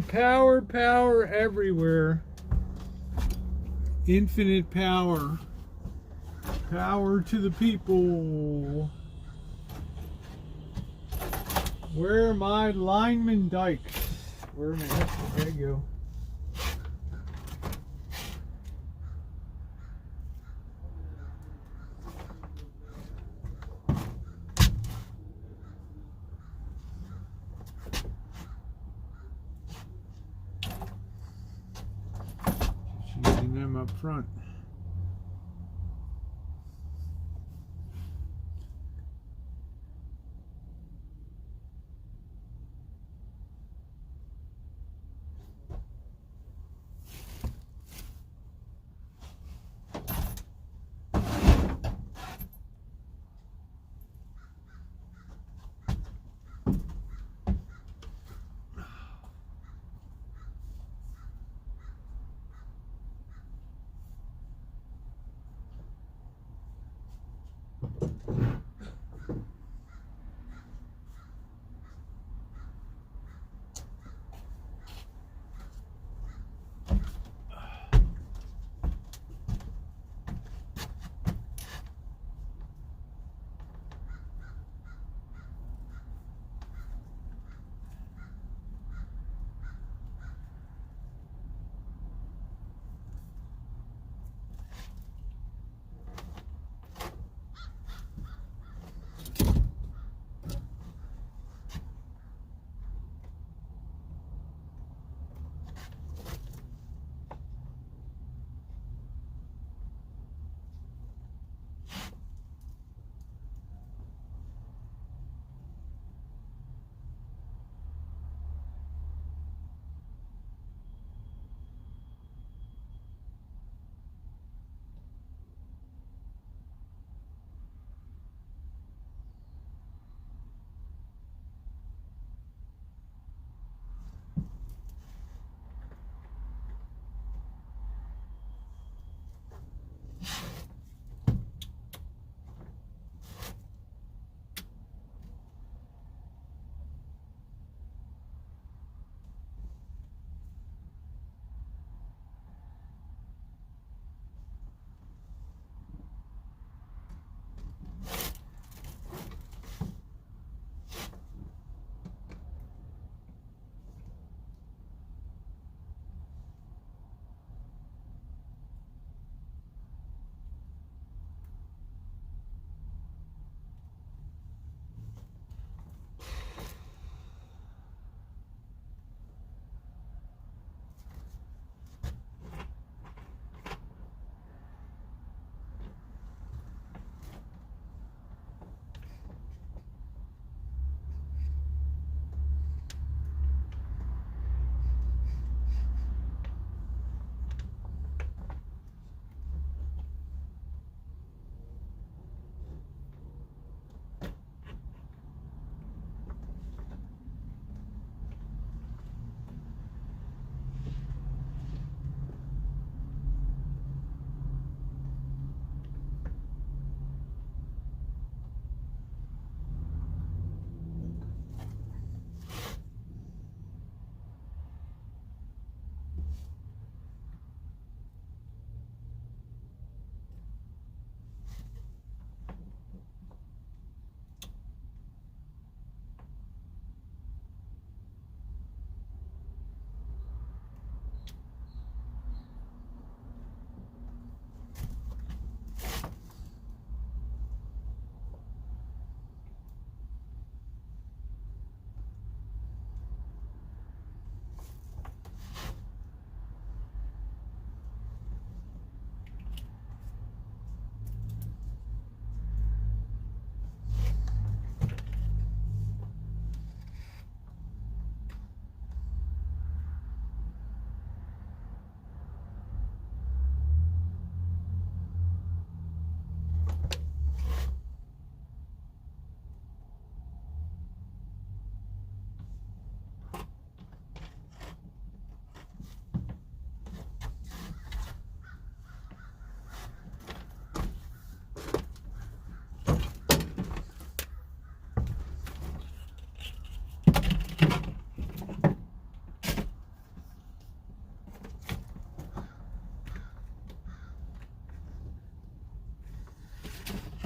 Power, power everywhere. Infinite power. Power to the people. Where are my lineman dikes? Where in the heck did they go? Just using them up front.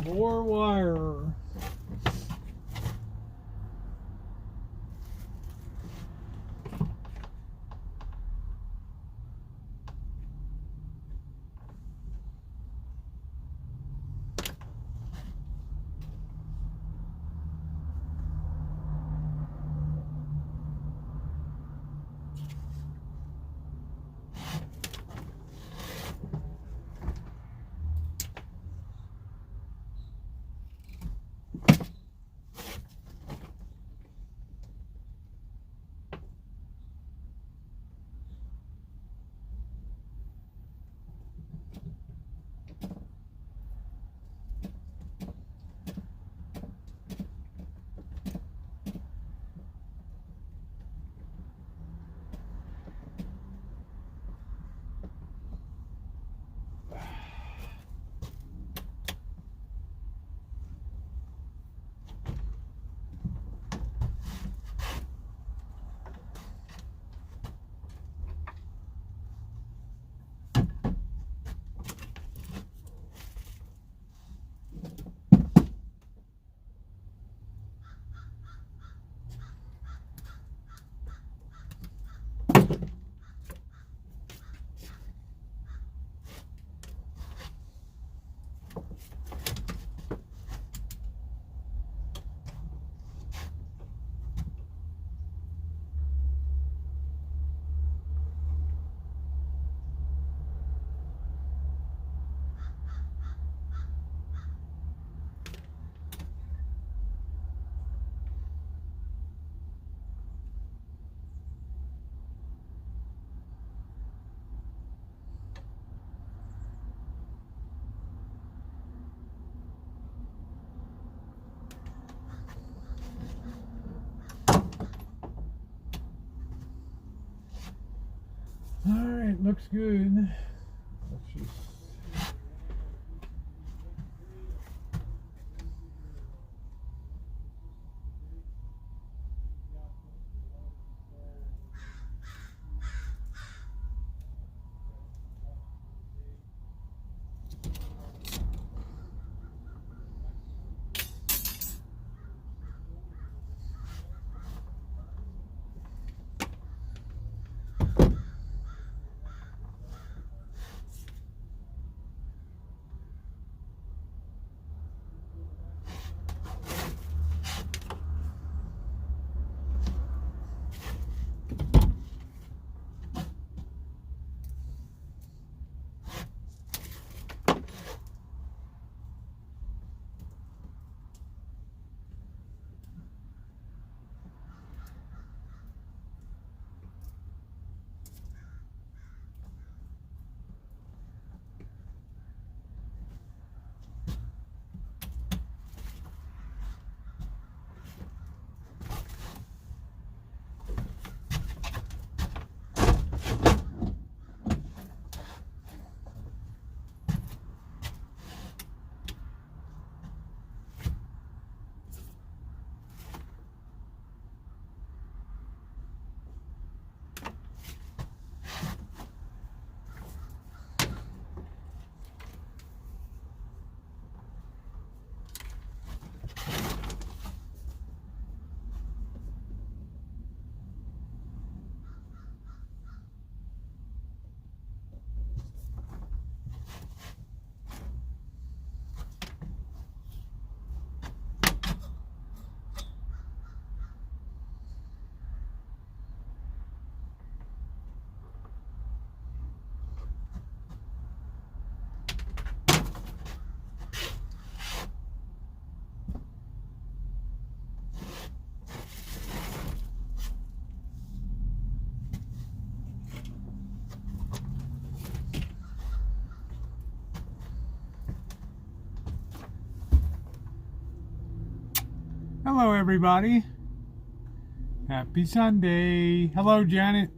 More wire. Alright, looks good. Let's just hello, everybody. Happy Sunday. Hello, Janet.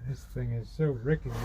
This thing is so rickety.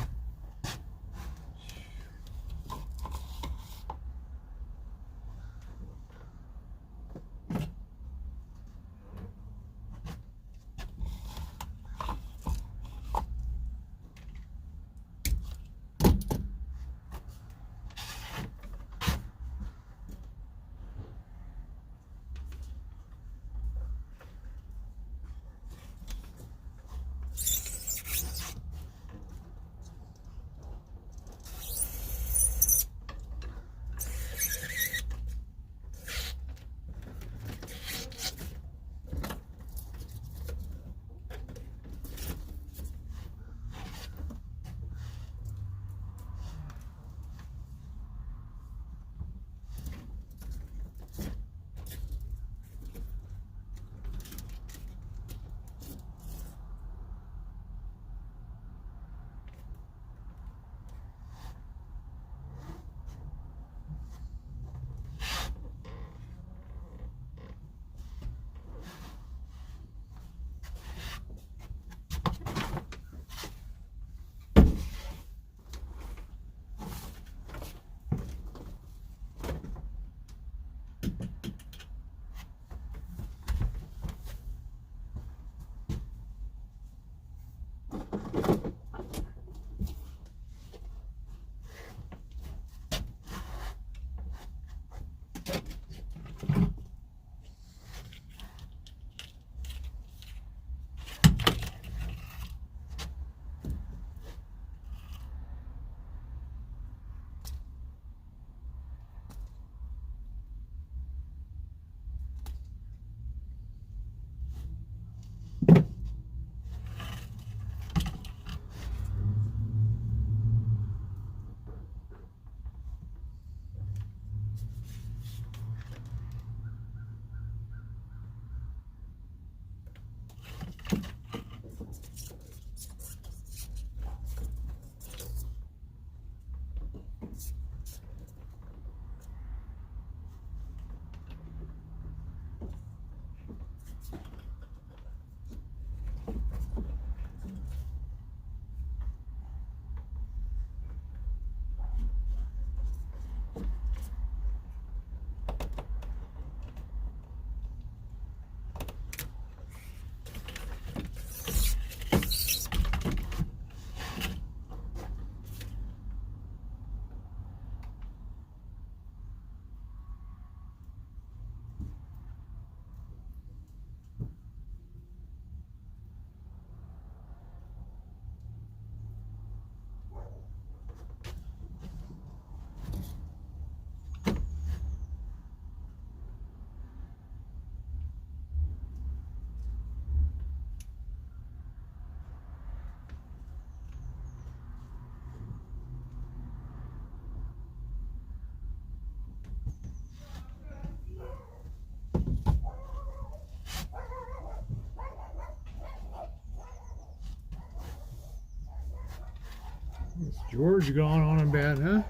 Is George gone on in bed, huh?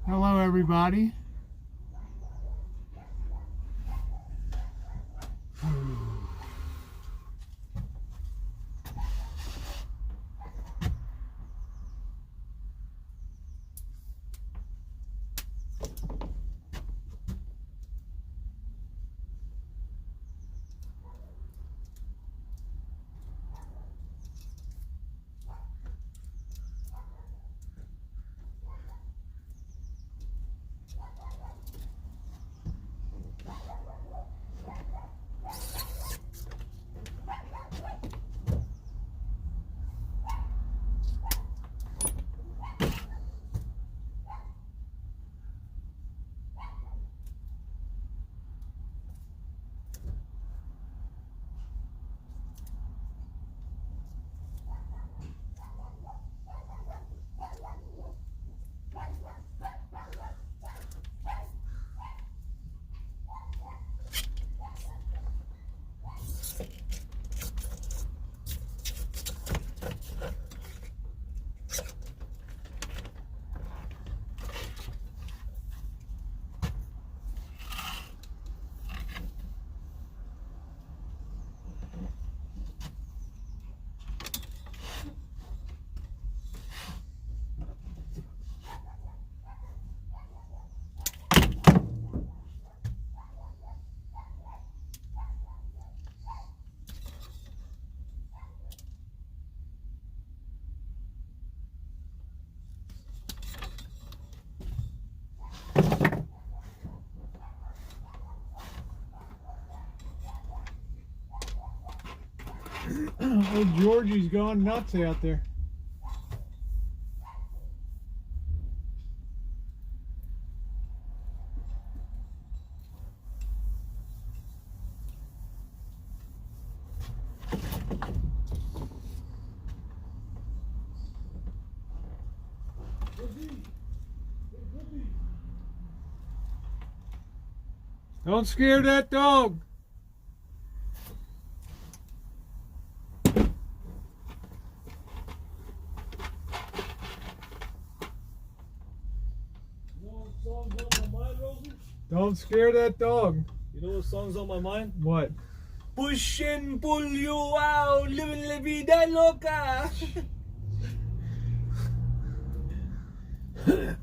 Hello, everybody. Old Georgie's gone nuts out there. Don't scare that dog. Don't scare that dog. You know what song's on my mind? What? Push and pull you out, living la vida loca. Well,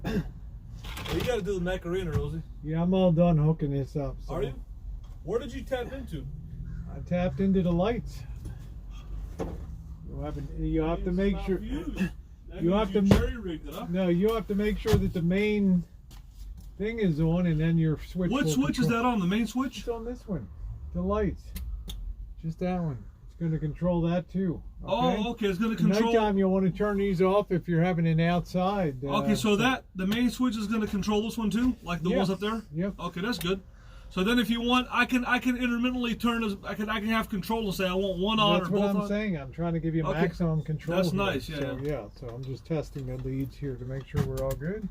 you gotta do the Macarena, Rosie. Yeah, I'm all done hooking this up. So. Are you? Where did you tap into? I tapped into the lights. You have to make sure. You have to. Jerry rigged it up. No, you have to make sure that the main thing is on, and then your switch. What switch is that on? The main switch? It's on this one. The lights. Just that one. It's going to control that too. Okay? Oh, okay. It's going to control. Nighttime, you'll want to turn these off if you're having an outside. Okay, so that the main switch is going to control this one too, like the ones up there. Yep. Okay, that's good. So then, if you want, I can intermittently turn. I can have control and say I want one on That's or both on. what I'm saying. I'm trying to give you Okay. maximum control. That's here. nice, yeah, So, yeah. So I'm just testing the leads here to make sure we're all good.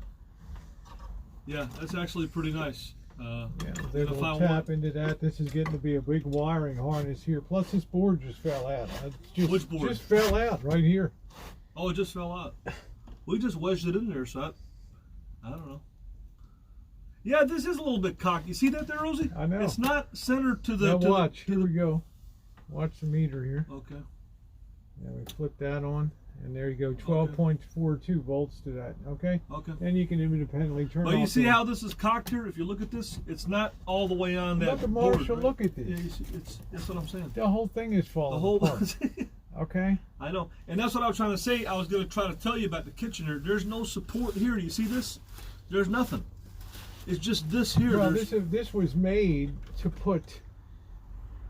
Yeah, that's actually pretty nice. Yeah, and then if I we'll tap want- into that. This is getting to be a big wiring harness here. Plus, this board just fell out. It's just, Which board? Just fell out right here. Oh, it just fell out. We just wedged it in there, so I don't know. Yeah, this is a little bit cocky. See that there, Rosie? I know. It's not centered to the. Now to watch. The, Here we go. Watch the meter here. Okay. Now we flip that on, and there you go. 12.42 volts to that. Okay. Okay. Then you can independently turn. But you off see the- how this is cocked here? If you look at this, it's not all the way on that Look at board, Marshall. right? Look at this. Yeah, you see, that's what I'm saying. The whole thing is falling The whole. apart. Okay. I know, and that's what I was trying to say. I was going to try to tell you about the kitchen here. There's no support here. Do you see this? There's nothing. It's just this here. Well, There's- this was made to put,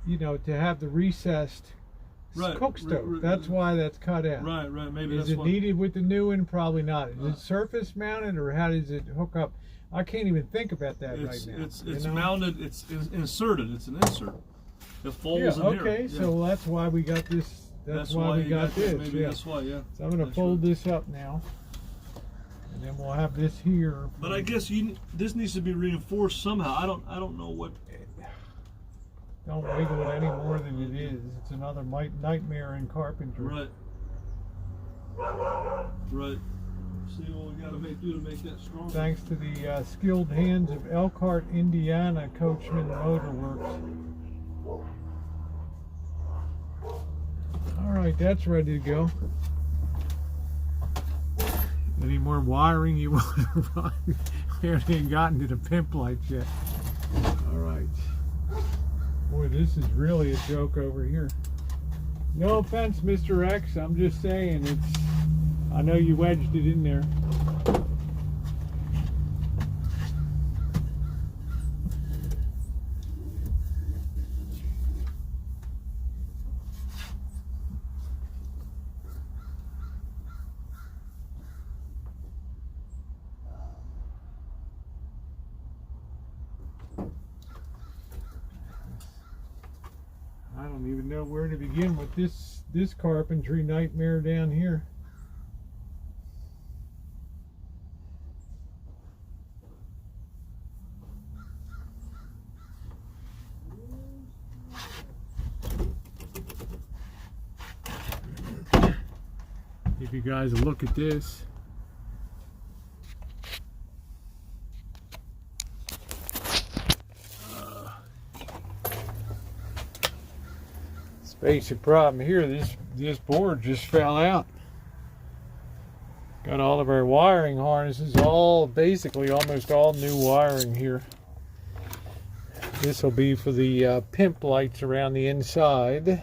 to have the recessed Right, cook stove. right, That's why that's cut out. right. Maybe Is that's it why. needed with the new one? Probably not. Is it surface mounted, or how does it hook up? I can't even think about that It's right now. it's mounted. It's inserted. It's an insert. It folds in here. Okay, so that's why we got this. That's why we you got this. Maybe yeah. that's why. Yeah. So I'm going to That's fold right. this up now, and then we'll have this here. But I guess this needs to be reinforced somehow. I don't know what. Don't wiggle it any more than it is. It's another nightmare in carpentry. Right. Right. See what we got to do to make that stronger. Thanks to the skilled hands of Elkhart, Indiana, Coachman Motor Works. All right, that's ready to go. Any more wiring you want to run? We haven't even gotten to the pimp lights yet. All right. Boy, this is really a joke over here. No offense, Mr. X. I'm just saying I know you wedged it in there. I don't even know where to begin with this carpentry nightmare down here. Give you guys a look at this. Basic problem here, this board just fell out. Got all of our wiring harnesses, basically almost all new wiring here. This will be for the pimp lights around the inside.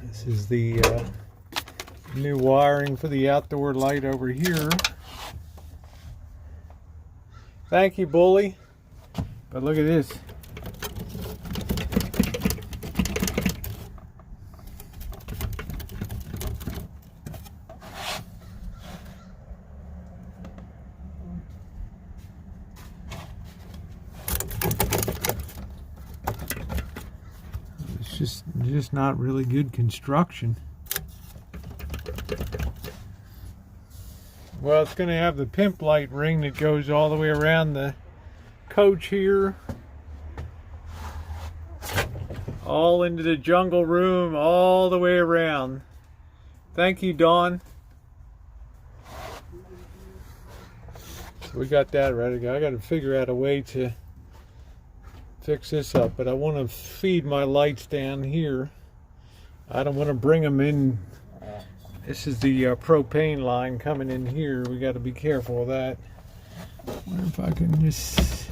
This is the new wiring for the outdoor light over here. Thank you, Bully. But look at this. just not really good construction. Well, it's going to have the pimp light ring that goes all the way around the coach here, all into the jungle room, all the way around. Thank you, Dawn. So we got that ready to go. I got to figure out a way to fix this up, but I want to feed my lights down here. I don't want to bring them in. This is the propane line coming in here. We got to be careful of that. I wonder if I can just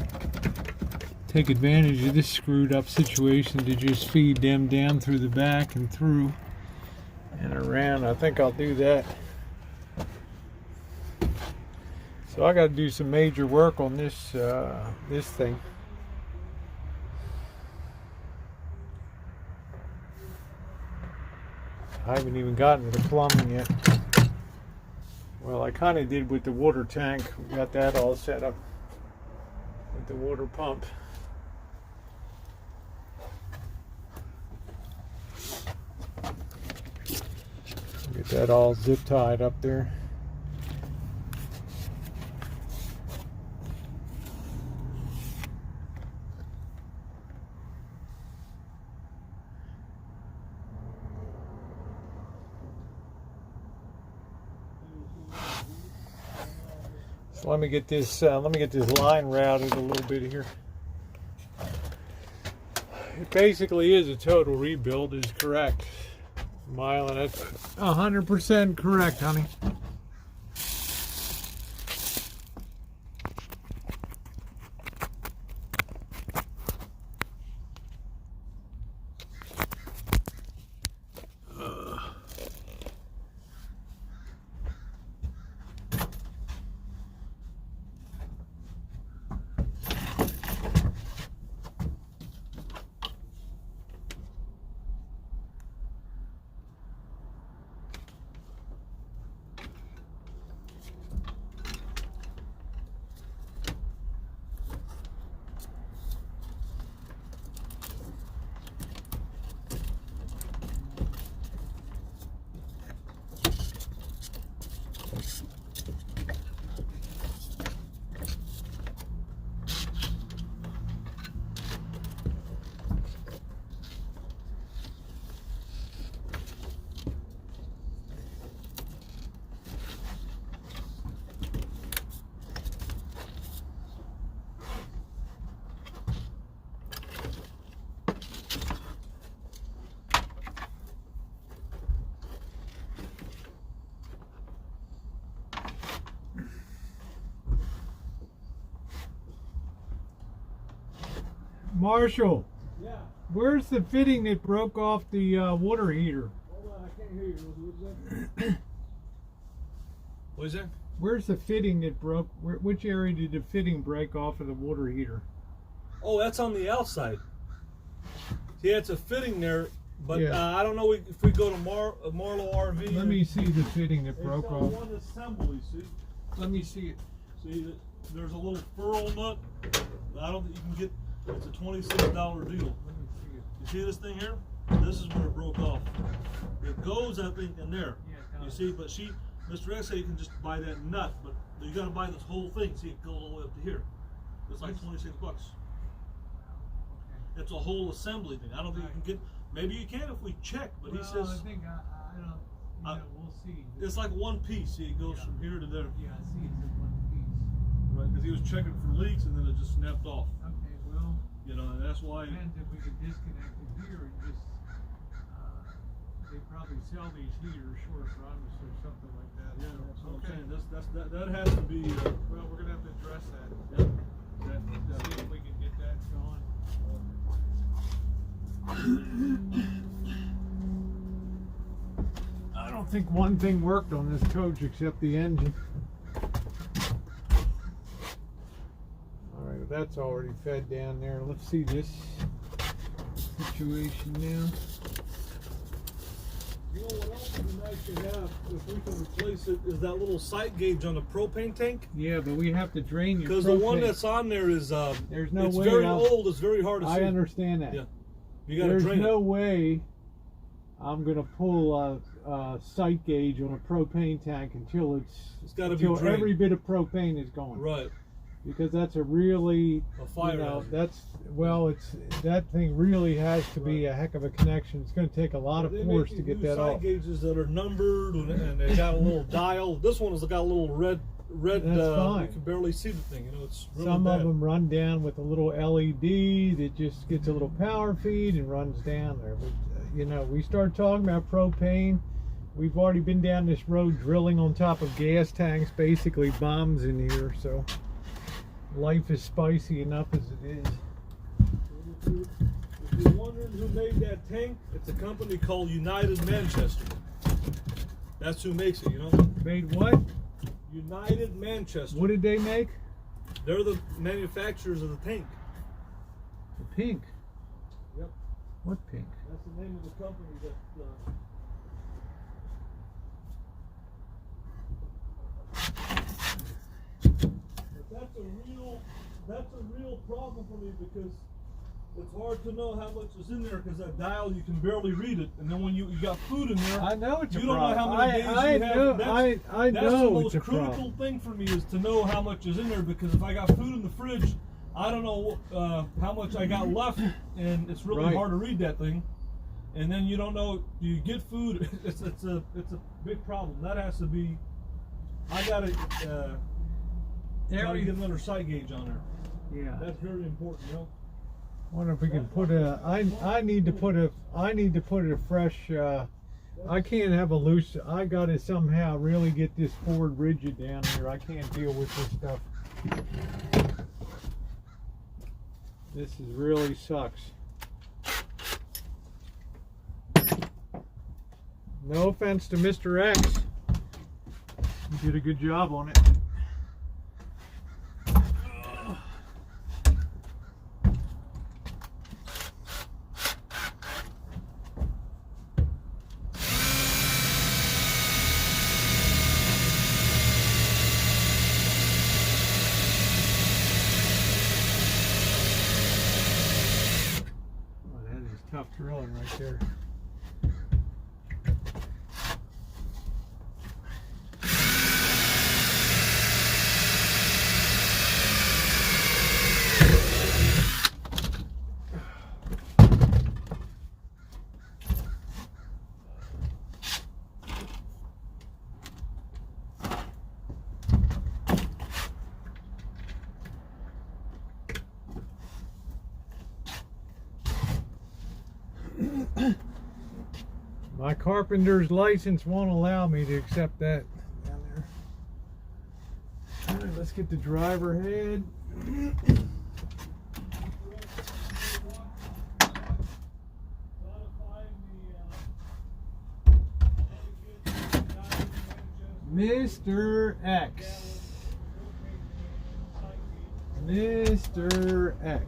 take advantage of this screwed up situation to just feed them down through the back and through and around. I think I'll do that. So I got to do some major work on this this thing. I haven't even gotten to the plumbing yet. Well, I kind of did with the water tank. We got that all set up with the water pump. Get that all zip tied up there. So let me get this line routed a little bit here. It basically is a total rebuild, is correct. Mile, that's 100% correct, honey. Marshall, Yeah. where's the fitting that broke off the water heater? Hold on, I can't hear you. What's that? What is that? Where's the fitting that broke? Which area did the fitting break off of the water heater? Oh, that's on the outside. Yeah, it's a fitting there, but Yeah. I don't know if we go to Marlowe RV. Let me see the fitting that broke it's off. one assembly, see? Let me see it. See, there's a little furl nut. I don't think you can get. It's a $26 deal. Let me see it. You see this thing here? This is where it broke off. It goes, I think, in there. Yeah, it You does. see, but Mr. X said you can just buy that nut, but you got to buy this whole thing. See, it goes all the way up to here. It's like $26. Okay. It's a whole assembly thing. I don't think you can get. Maybe you can if we check, but he says I think I don't. We'll see. it's like one piece. See, it goes from here to there. Yeah, I see it's in one piece. Right, because he was checking for leaks and then it just snapped off. Okay, well, You know, and that's why. depends if we could disconnect it here and just. They probably sell these heaters short runs or something like that. Yeah, that's what Okay. I'm saying. That has to be. Well, we're gonna have to address that. Yeah. See if we can get that going. I don't think one thing worked on this coach except the engine. Alright, well, that's already fed down there. Let's see this situation now. You know what else would be nice to have if we can replace it is that little sight gauge on the propane tank. Yeah, but we have to drain your Because the one propane. that's on there is There's no it's way very else. old. It's very hard to see. I understand that. Yeah. You got to There's drain no it. way I'm gonna pull a sight gauge on a propane tank until It's got to be until drained. every bit of propane is gone. Right. Because that's a really, A fire hazard. that thing really has to be a heck of a connection. It's going to take a lot of They force make to get these that side off. gauges that are numbered and they got a little dial. This one has got a little red. That's fine. You can barely see the thing. You know, it's really Some bad. of them run down with a little LED that just gets a little power feed and runs down there. But you know, we start talking about propane. We've already been down this road drilling on top of gas tanks, basically bombs in here. So life is spicy enough as it is. If you're wondering who made that tank, it's a company called United Manchester. That's who makes it, you know? Made what? United Manchester. What did they make? They're the manufacturers of the tank. The pink. Yep. What pink? That's the name of the company that. But that's a real problem for me because it's hard to know how much is in there because that dial you can barely read it, and then when you got food in there, I know it's a you don't know problem. how many days I you know, have. I That's know the most it's a critical problem. thing for me is to know how much is in there because if I got food in the fridge, I don't know how much I got left, and it's really Right. hard to read that thing. And then you don't know, do you get food? It's a big problem. That has to be. I gotta get another sight gauge on there. Yeah. That's very important, you know. Wonder if we can put a. I need to put a fresh. I can't have a loose. I got to somehow really get this Ford rigid down here. I can't deal with this stuff. This is really sucks. No offense to Mr. X. You did a good job on it. Oh, that is tough drilling right there. My carpenter's license won't allow me to accept that down there. All right, let's get the driver head. Mr. X. Mr. X.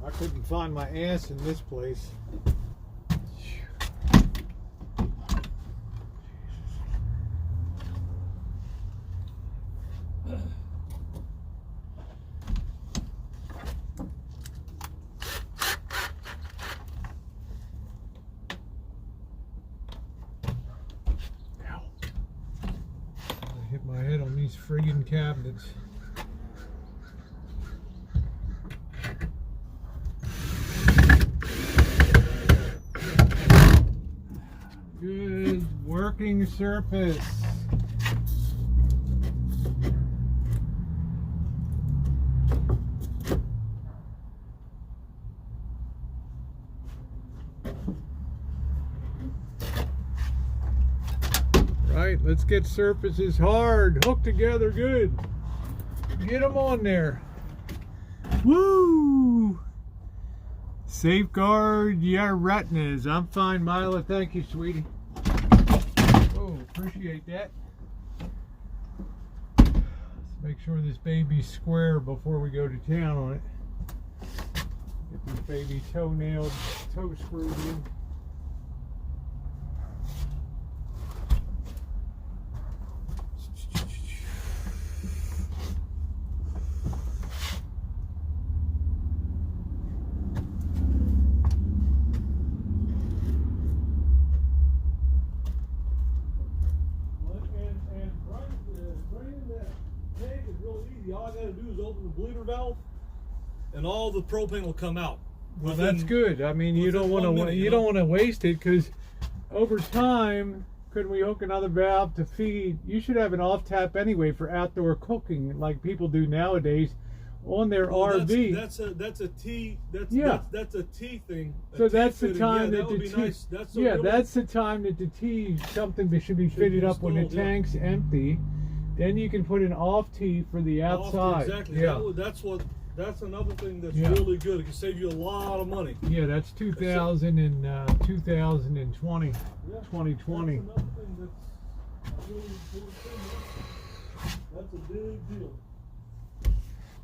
I couldn't find my ass in this place. Ow. I hit my head on these friggin' cabinets. Good working surface. Right, let's get surfaces hard, hooked together good. Get them on there. Woo! Safeguard your retinas. I'm fine, Mila. Thank you, sweetie. Oh, appreciate that. Let's make sure this baby's square before we go to town on it. Get these baby, toe screwed in. All I gotta do is open the bleeder valve, and all the propane will come out. Well, that's good. I mean, you don't want to waste it, because over time, couldn't we hook another valve to feed? You should have an off tap anyway for outdoor cooking, like people do nowadays on their RV. That's a T. That's a T thing. So that's the time that that the would be T. nice. That's That's the time that the T something should be fitted up when the tank's empty. Then you can put an off tee for the outside. Exactly. Yeah. That's another thing that's really good. It can save you a lot of money. Yeah, that's 2000 and 2020. Yeah. 2020. That's another thing that's a really important thing. That's a big deal.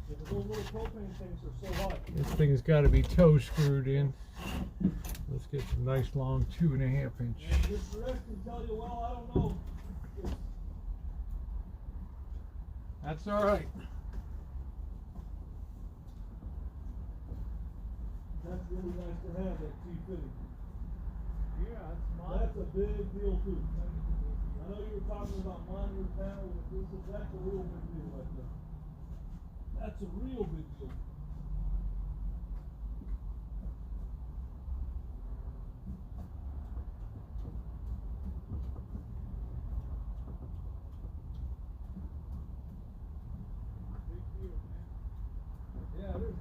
Because those little propane tanks are so hot. This thing's got to be toe screwed in. Let's get some nice long 2.5 inch. And Mr. X can tell you, well, I don't know. That's all right. That's really nice to have, that T-fitting. Yeah, that's a big deal too. I know you were talking about monitor panel, but that's a real big deal right there. That's a real big deal. Yeah, it is.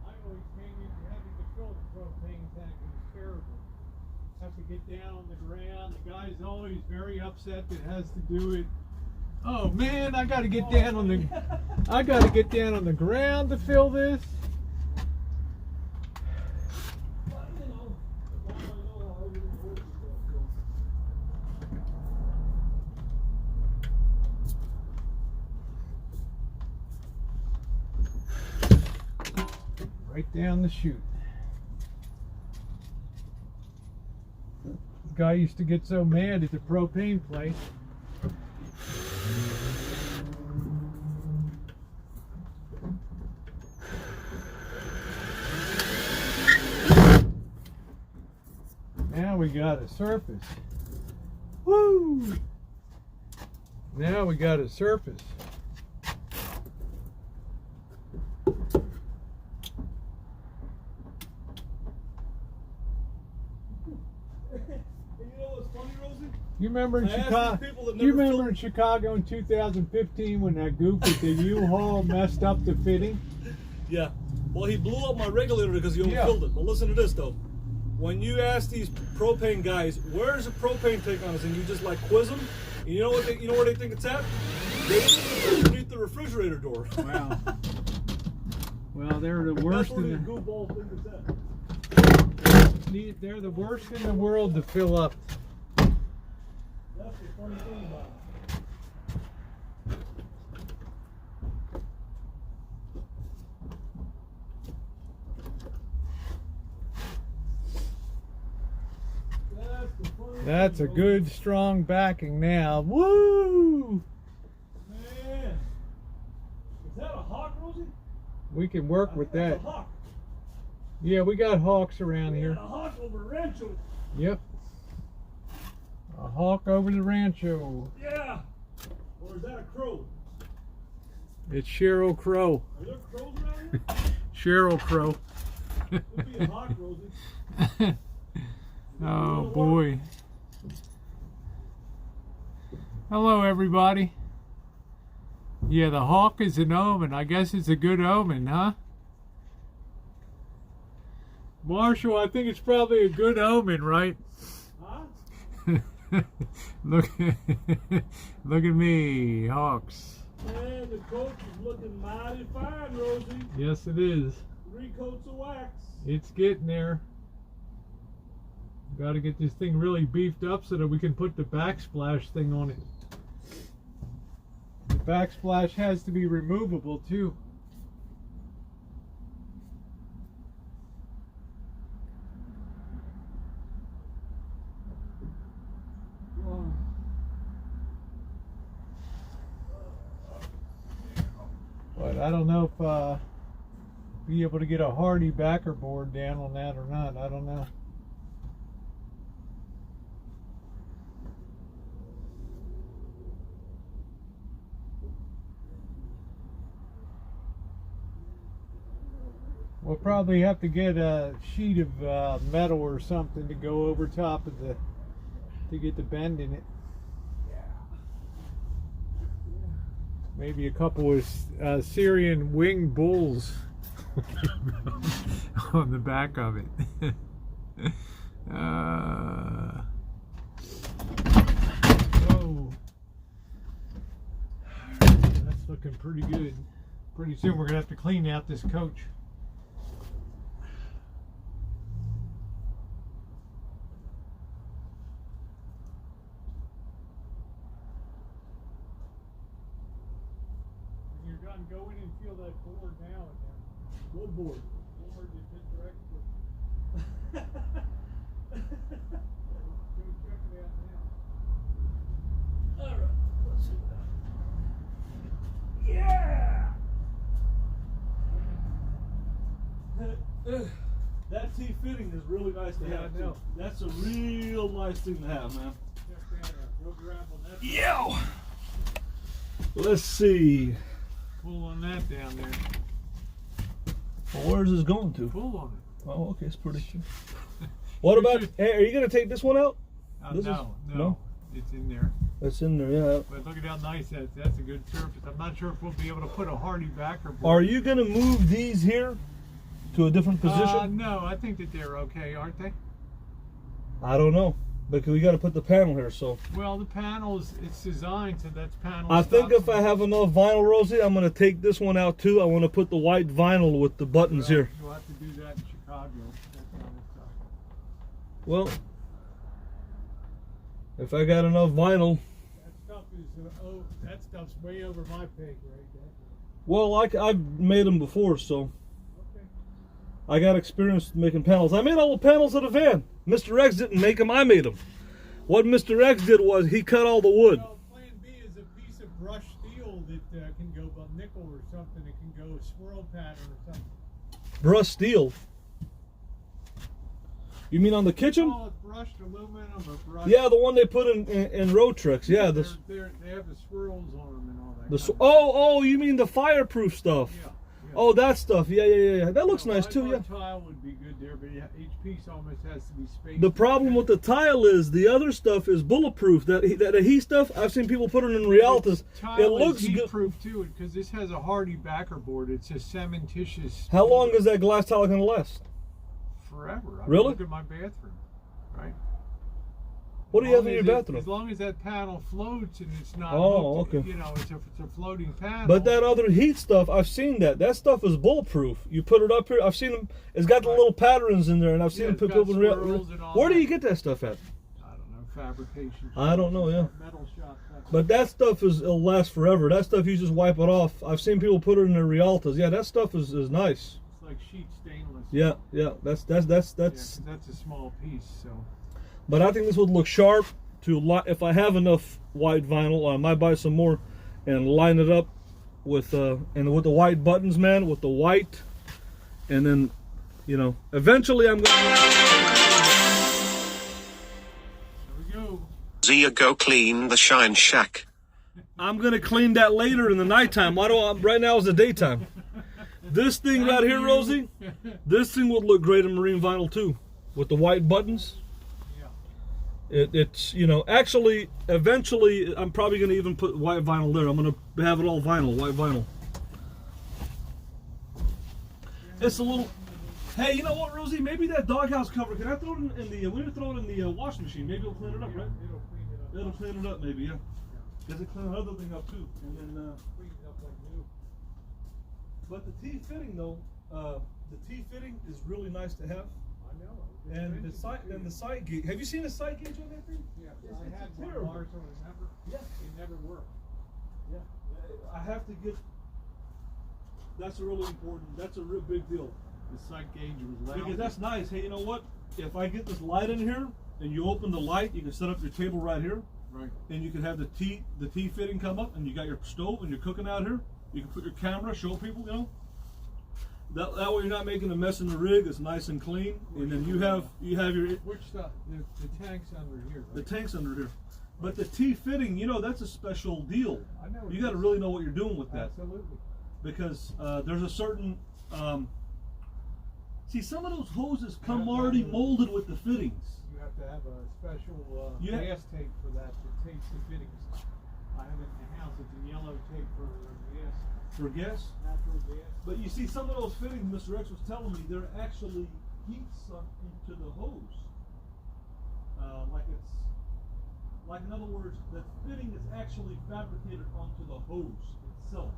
I always came into having to fill the propane tank. It was terrible. Have to get down on the ground. The guy's always very upset that has to do it. Oh man, I got to get down on the. I got to get down on the ground to fill this. Right down the chute. The guy used to get so mad at the propane place. Now we got a surface. Woo! Now we got a surface. You remember in Chicago? You remember in Chicago in 2015 when that goof with the U-Haul messed up the fitting? Yeah. Well, he blew up my regulator because he overfilled it. But listen to this though. When you ask these propane guys, where's the propane tank on us, and you just like quiz them, and you know what? You know where they think it's at? They think it's underneath the refrigerator door. Wow. Well, they're the worst in the goofball thing it's at. They're the worst in the world to fill up. That's the funny thing about it. That's a good strong backing now. Woo! Man, is that a hawk, Rosie? We can work with that. A hawk. Yeah, we got hawks around here. A hawk over Rancho. Yep. A hawk over the Rancho. Yeah. Or is that a crow? It's Cheryl Crow. Are there crows around here? Cheryl Crow. Could be a hawk, Rosie. Oh boy. Hello everybody. Yeah, the hawk is an omen. I guess it's a good omen, huh? Marshall, I think it's probably a good omen, right? Huh? Look at me, hawks. Man, the coach is looking mighty fine, Rosie. Yes, it is. 3 coats of wax. It's getting there. Got to get this thing really beefed up so that we can put the backsplash thing on it. The backsplash has to be removable too. I don't know if be able to get a hardy backer board down on that or not. I don't know. We'll probably have to get a sheet of metal or something to go over top of the to get the bend in it. Maybe a couple of Syrian winged bulls on the back of it. Whoa. That's looking pretty good. Pretty soon we're going to have to clean out this coach. Go in and feel that board now and then. What board? Board that's incorrect. Go check it out now. Alright, let's see that. Yeah! That T-fitting is really nice to have. I know. That's a real nice thing to have, man. Check that out. We'll grab on that. Yo! Let's see. Pull on that down there. Well, where's this going to? Pull on it. Oh, okay, it's pretty cool. What about, hey, are you going to take this one out? No, it's in there. It's in there, yeah. But look at how nice that is. That's a good surface. I'm not sure if we'll be able to put a hardy backer board. Are you going to move these here to a different position? No, I think that they're okay, aren't they? I don't know. Because we got to put the panel here, so. Well, the panels, it's designed so that's panel. I think if I have enough vinyl, Rosie, I'm going to take this one out too. I want to put the white vinyl with the buttons here. You'll have to do that in Chicago. That kind of stuff. Well, if I got enough vinyl. That stuff is, that stuff's way over my pay grade. Well, I've made them before, so. Okay. I got experience making panels. I made all the panels of the van. Mr. X didn't make them, I made them. What Mr. X did was he cut all the wood. Well, plan B is a piece of brushed steel that can go a nickel or something. It can go a swirl pattern or something. Brushed steel? You mean on the kitchen? Oh, it's brushed aluminum or brushed. Yeah, the one they put in road trucks. Yeah, they have the swirls on them and all that. Oh, you mean the fireproof stuff? Yeah. Oh, that stuff. Yeah. That looks nice too. Yeah. Tile would be good there, but each piece almost has to be spaced. The problem with the tile is the other stuff is bulletproof. That heat stuff, I've seen people put it in Rialtas. It looks good. Heat-proof too, because this has a hardy backer board. It's a cementitious. How long is that glass tile gonna last? Forever. Really? Look at my bathroom, right? What do you have in your bathroom? As long as that panel floats and it's not. Oh, hooked, okay. You know, it's a floating panel. But that other heat stuff, I've seen that. That stuff is bulletproof. You put it up here. I've seen them. It's got the little patterns in there, and I've seen them put people in real. Where do you get that stuff at? I don't know. Fabrication. I don't know. Yeah. Metal shop. But that stuff it'll last forever. That stuff you just wipe it off. I've seen people put it in their Rialtas. Yeah, that stuff is nice. It's like sheet stainless. Yeah. That's. Yeah, 'cause that's a small piece. So. But I think this would look sharp. If I have enough white vinyl, I might buy some more and line it up with the white buttons, man, with the white, and then, eventually I'm gonna. There we go. Zia, go clean the shine shack. I'm gonna clean that later in the nighttime. Right now is the daytime. This thing right here, Rosie, this thing would look great in marine vinyl too, with the white buttons. It's actually eventually I'm probably going to even put white vinyl there. I'm going to have it all vinyl, white vinyl. It's a little. Hey, you know what, Rosie? Maybe that doghouse cover. Can I throw it in the? We need to throw it in the washing machine. Maybe it'll clean it up, right? It'll clean it up. It'll clean it up, maybe. Yeah. Does it clean another thing up too? And then. Clean it up like new. But the T fitting though, the T fitting is really nice to have. I know. And the side gauge. Have you seen the side gauge on that thing? Yeah, It's I had one terrible. Mars on it. It never worked. Yeah, I have to get. That's a really important. That's a real big deal. The sight gauge was loud. Because that's nice. Hey, you know what? If I get this light in here and you open the light, you can set up your table right here, Right. and you can have the T fitting come up, and you got your stove and you're cooking out here. You can put your camera, show people, you know. That way you're not making a mess in the rig. It's nice and clean. And then you have your Which stuff? The tank's under here, right? the tank's under here. But the T fitting, you know, that's a special deal. I know. You got to really know what you're doing with that. Absolutely. Because there's a certain see, some of those hoses come already molded with the fittings. You have to have a special Yeah. gas tape for that to tape the fittings. I have it in the house. It's a yellow tape for gas, For gas. natural gas. But you see, some of those fittings, Mr. X was telling me, they're actually heat sunk into the hose. Like in other words, the fitting is actually fabricated onto the hose itself.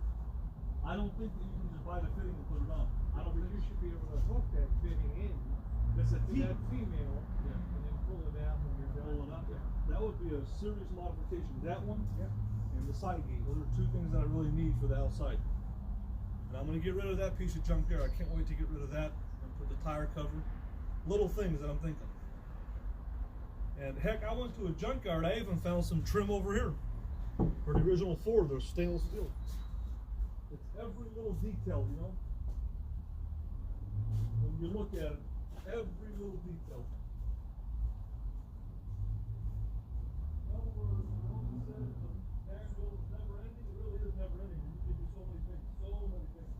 I don't think that you can just buy the fitting and put it on. I don't think You should be able to hook that fitting in It's a to T. that female, Yeah. and then pull it out when you're done. Pull it up. That would be a serious modification. That one and the side gate. Those are two things that I really need for the outside. And I'm going to get rid of that piece of junk there. I can't wait to get rid of that and put the tire cover. Little things that I'm thinking. And heck, I went to a junkyard. I even found some trim over here for the original Ford. They're stainless steel. It's every little detail, you know. When you look at it, every little detail. In other words, Roman says the tire bill is never ending. It really is never ending. You can do so many things, so many things.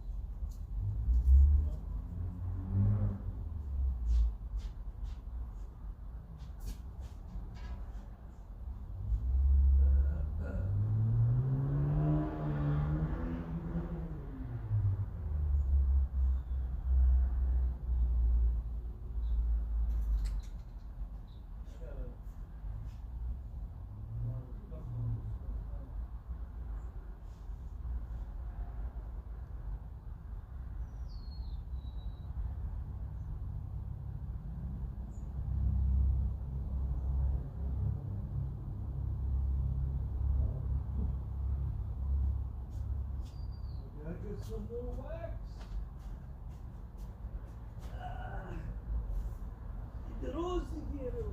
You know? Gotta get some more wax. Poderoso quiero.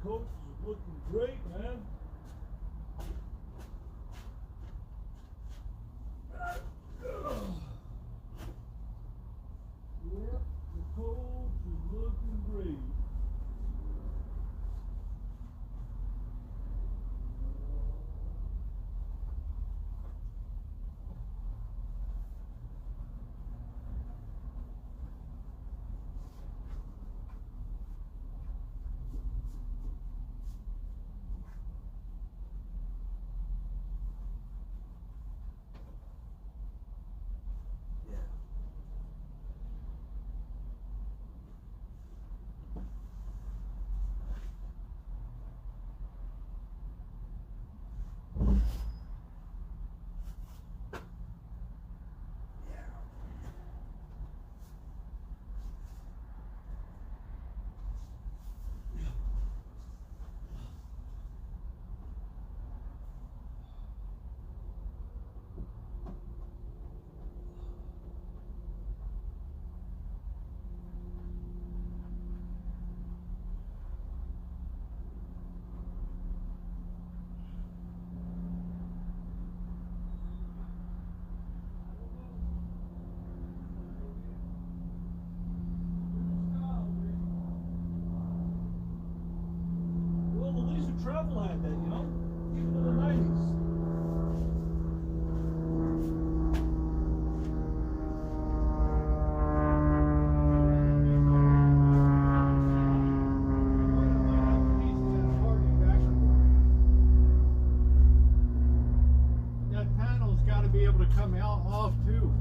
Coach is looking great, man. Yep, the coach is looking great. off too.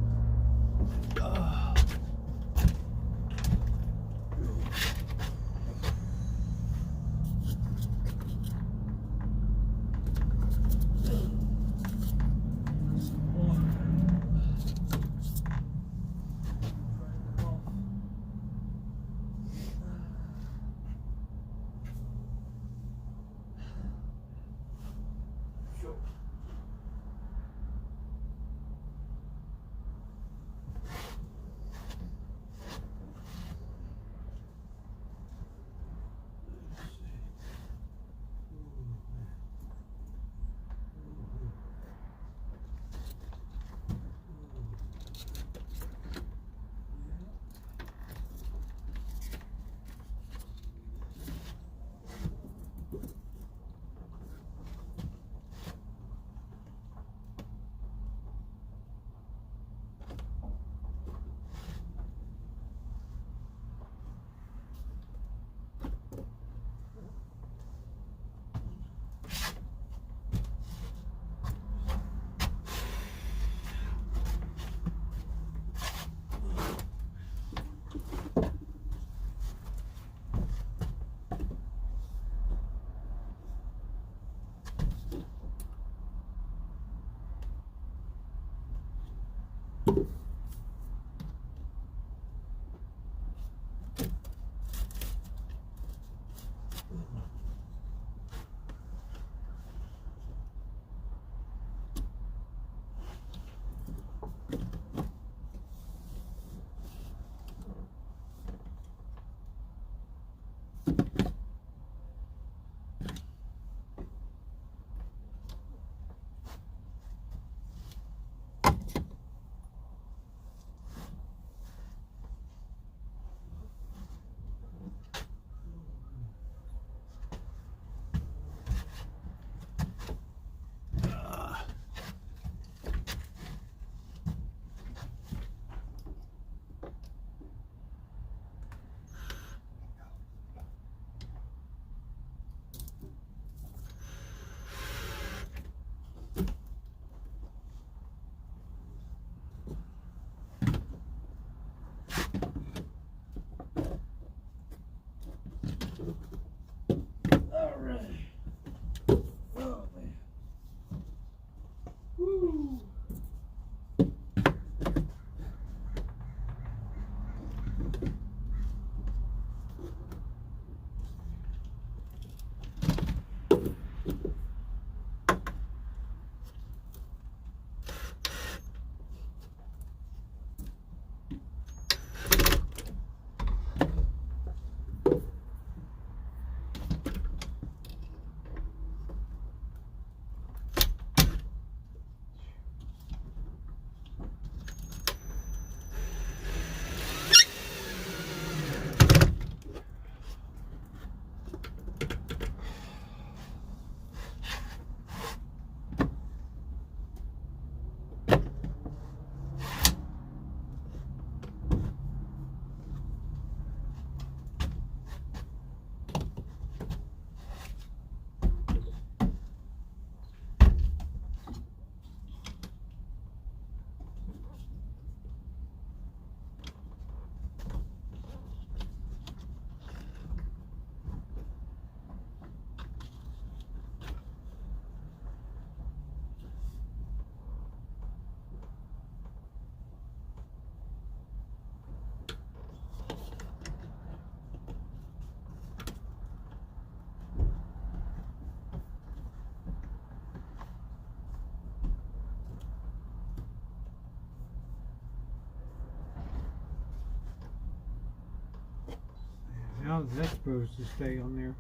How's that supposed to stay on there?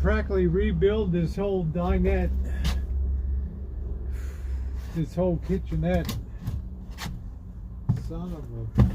Practically rebuild this whole dinette, this whole kitchenette. Son of a...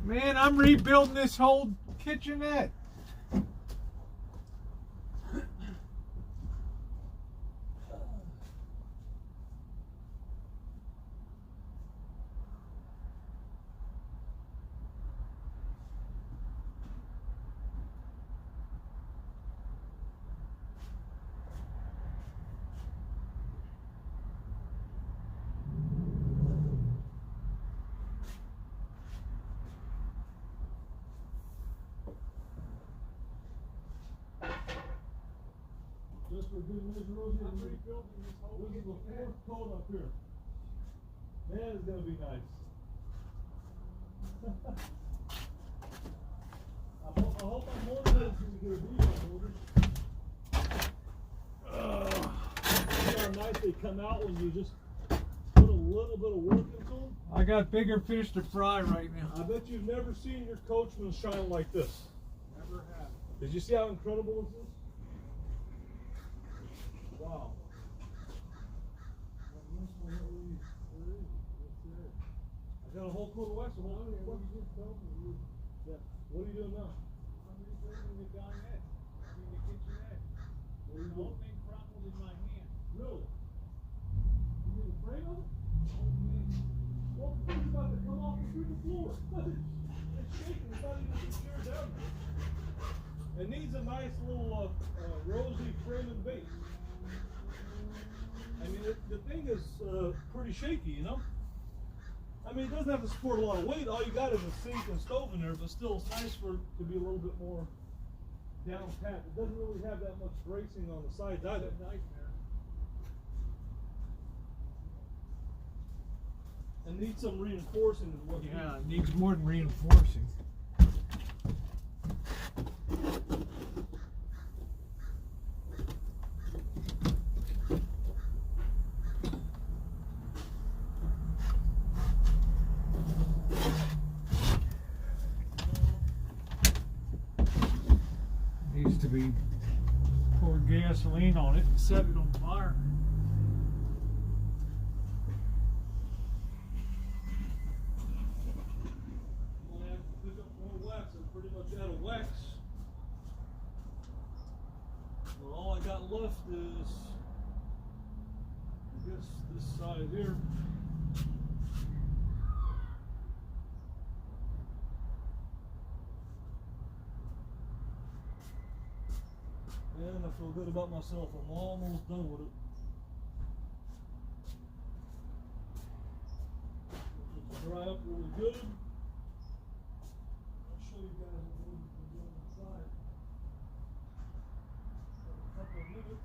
Man, I'm rebuilding this whole kitchenette. Just for good news, Rosie, I'm rebuilding this whole thing. This is the fourth coat up here. Man, it's gonna be nice. I hope I'm holding this when we get a video holder. See how nice they come out when you just put a little bit of work into them? I got bigger fish to fry right now. I bet you've never seen your coachman shine like this. Never have. Did you see how incredible this is? Wow. I got a whole coat of wax. Yeah. What are you doing now? I'm rebuilding the dinette. I mean the kitchenette. The whole thing crumbled in my hand. Really? You need a frame of it? Oh man. Well, it's about to come off the freaking floor. It's shaking. It's not even secure down there. It needs a nice little rosy frame and base. I mean, the thing is pretty shaky, you know? I mean, it doesn't have to support a lot of weight. All you got is a sink and stove in there, but still it's nice for it to be a little bit more down pat. It doesn't really have that much bracing on the sides either. Nightmare. It needs some reinforcing. Is what Yeah, it needs more than reinforcing. Needs to be poured gasoline on it and set it on fire. Pick up more wax. I'm pretty much out of wax. Well, all I got left is, I guess, this side here. And I feel good about myself. I'm almost done with it. It'll dry up really good. I'll show you guys what we've been doing inside. For a couple of minutes.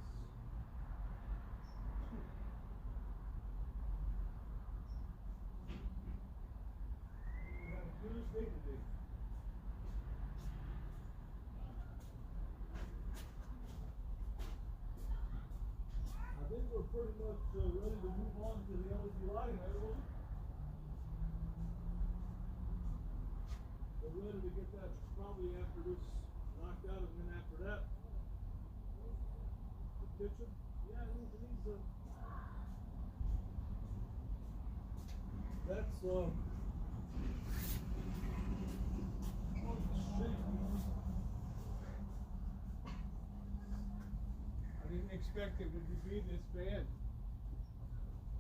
We have a Tuesday today. I think we're pretty much ready to move on to the LED lighting, everyone. We're ready to get that probably after this knocked out, and then after that, the kitchen. Yeah, it needs a. That's I didn't expect it would be this bad.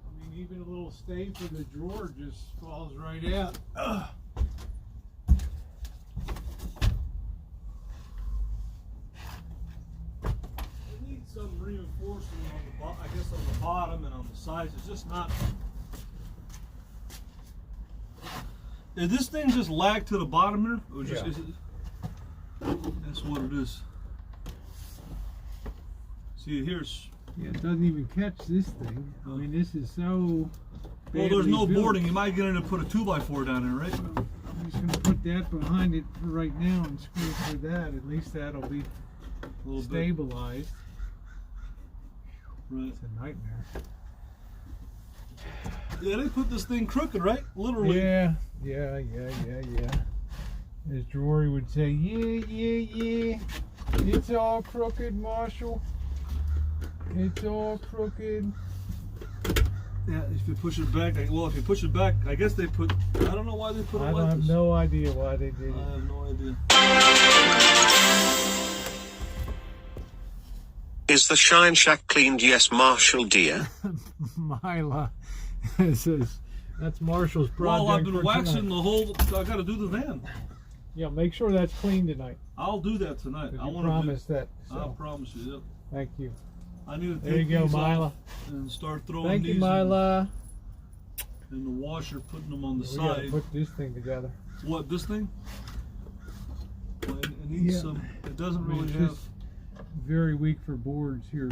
I mean, even a little stain for the drawer just falls right out. Ugh. It needs some reinforcement on the I guess on the bottom and on the sides. It's just not. Is this thing just lag to the bottom here? Or just, Yeah. is it, that's what it is. See, here's. Yeah, it doesn't even catch this thing. I mean, this is so. Well, there's no badly built. boarding. You might get in and put a 2x4 down there, right? I'm just gonna put that behind it for right now and screw it for that. At least that'll be A little bit. stabilized. Right. It's a nightmare. Yeah, they put this thing crooked, right? Literally. Yeah. As Jory would say, yeah. It's all crooked, Marshall. It's all crooked. Yeah, if you push it back, well, if you push it back, I guess they put. I don't know why they put it I like have this. no idea why they did I it. have no idea. Is the Shine Shack cleaned? Yes, Marshall dear. Mila says that's Marshall's project. Well, I've been for waxing tonight. the whole. I got to do the van. Yeah, make sure that's clean tonight. I'll do that tonight. I You want promised that. I So. promise you. Yep. Thank you. I need to There take you go, these Mila. off and start throwing Thank these you, Mila. in the washer, putting them on the We gotta side. put this thing together. What, this thing? Well, it needs Yeah. some. It doesn't I mean, really it's have. just very weak for boards here.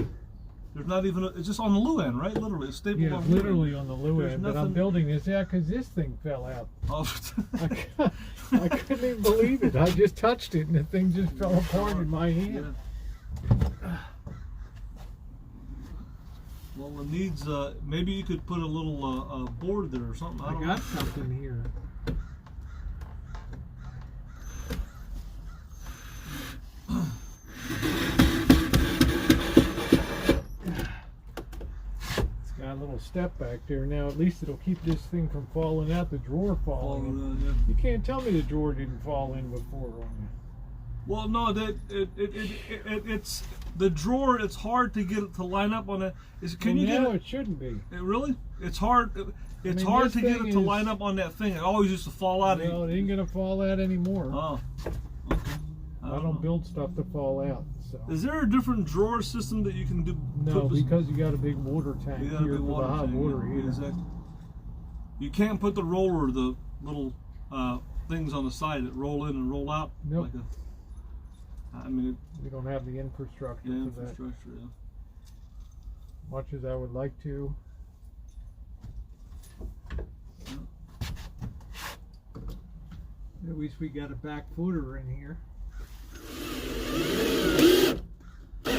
There's not even. It's just on the loo end, right? Literally, it's stapled Yeah, on the literally on the loo There's end. But I'm nothing- building this out because this thing fell out. Oh. I couldn't even believe it. I just touched it and the thing just fell apart in my hand. Yeah. Well, it needs. Maybe you could put a little board there or something. I I don't got know. something here. It's got a little step back there. Now at least it'll keep this thing from falling out, the drawer falling in. Yeah. You can't tell me the drawer didn't fall in before on you. Well, no, that it's the drawer. It's hard to get it to line up on that. Can you get now it? it shouldn't be. Really? It's hard. It's mean, hard this to get thing it to is- line up on that thing. It always used to fall out. Well, it ain't gonna fall out anymore. Oh. Okay. I know. don't build stuff to fall out. So. Is there a different drawer system that you can do? No, put this- because you got a big water tank you got a here big for the hot tank, water yeah, heater. exactly. You can't put the roller, the little things on the side that roll in and roll out. Nope. Like I mean, We don't have the infrastructure yeah, for that. infrastructure. Yeah. Much as I would like to. Yeah. At least we got a back footer in here.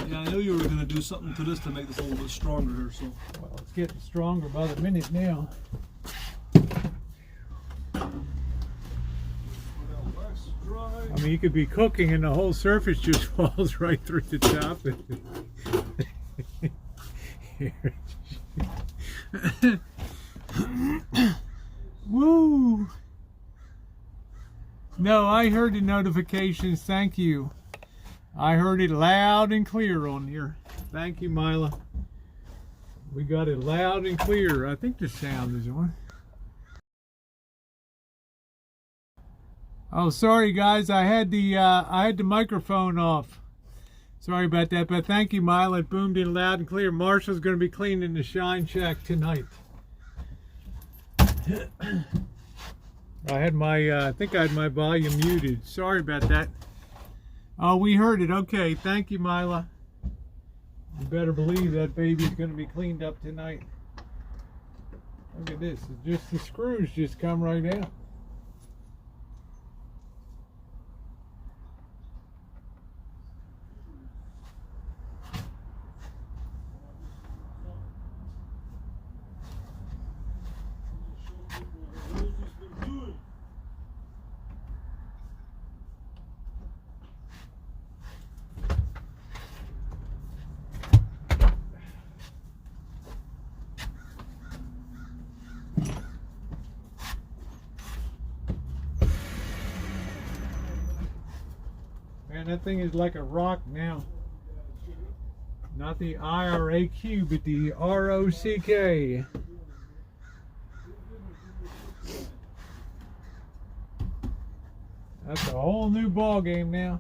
Yeah, I knew you were gonna do something to this to make this a little bit stronger here, so. Well, it's getting stronger by the minute now. I mean, you could be cooking and the whole surface just falls right through the top. Woo! No, I heard the notifications. Thank you. I heard it loud and clear on here. Thank you, Mila. We got it loud and clear. I think the sound is on. Oh, sorry guys, I had the microphone off. Sorry about that, but thank you, Mila. It boomed in loud and clear. Marshall's going to be cleaning the shine shack tonight. I think I had my volume muted. Sorry about that. Oh, we heard it. Okay, thank you, Mila. You better believe that baby's going to be cleaned up tonight. Look at this. It's just the screws just come right out. Man, that thing is like a rock now. Not the IRAQ, but the ROCK. That's a whole new ball game now.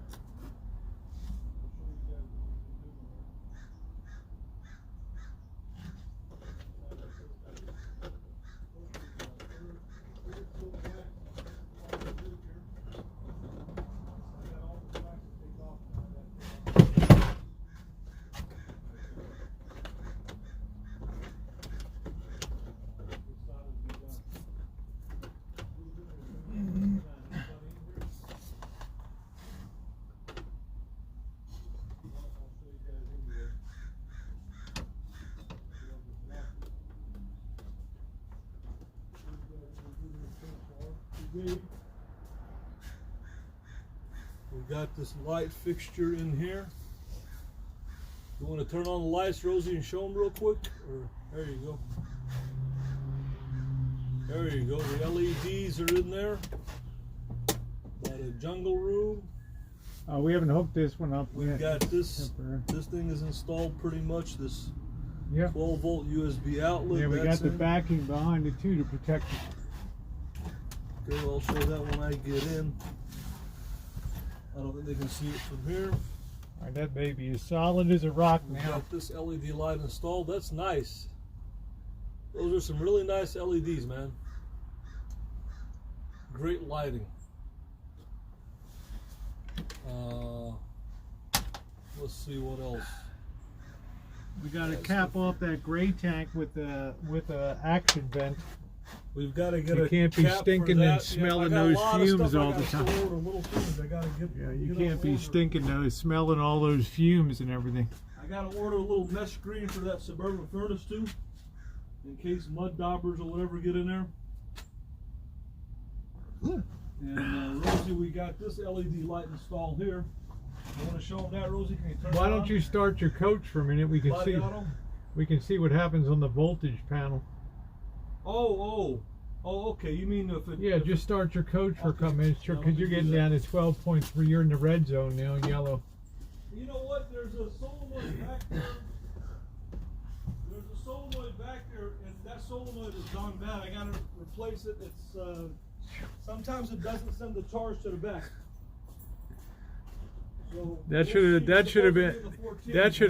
We got this light fixture in here. You want to turn on the lights, Rosie, and show them real quick? Or there you go. There you go. The LEDs are in there. Got a jungle room. We haven't hooked this one up We've yet. got this. This thing is installed pretty much. This 12 volt USB outlet. Yeah, we got the in. backing behind it too to protect it. Okay, I'll show that when I get in. I don't think they can see it from here. All right, that baby is solid as a rock We've now. got this LED light installed. That's nice. Those are some really nice LEDs, man. Great lighting. Let's see what else. We got to cap off that gray tank with the action vent. We've got to get You a can't be cap for stinking that. and smelling Yeah, I got a those lot of fumes stuff I all the gotta time. still order, little things I gotta get. Yeah, you get can't on be order. stinking those, smelling all those fumes and everything. I gotta order a little mesh screen for that Suburban furnace too, in case mud daubers or whatever get in there. And Rosie, we got this LED light installed here. You want to show them that, Rosie? Can you turn Why it don't on? you start your coach for a minute? We can Light see. it on? We can see what happens on the voltage panel. Oh, okay. You mean if it? Yeah, if just start your coach for a couple minutes, Yeah, because you're getting down to 12.3. You're in the red zone now, yellow. You know what? There's a solenoid back there. There's a solenoid back there, and that solenoid has gone bad. I gotta replace it. It's sometimes it doesn't send the charge to the back. So That should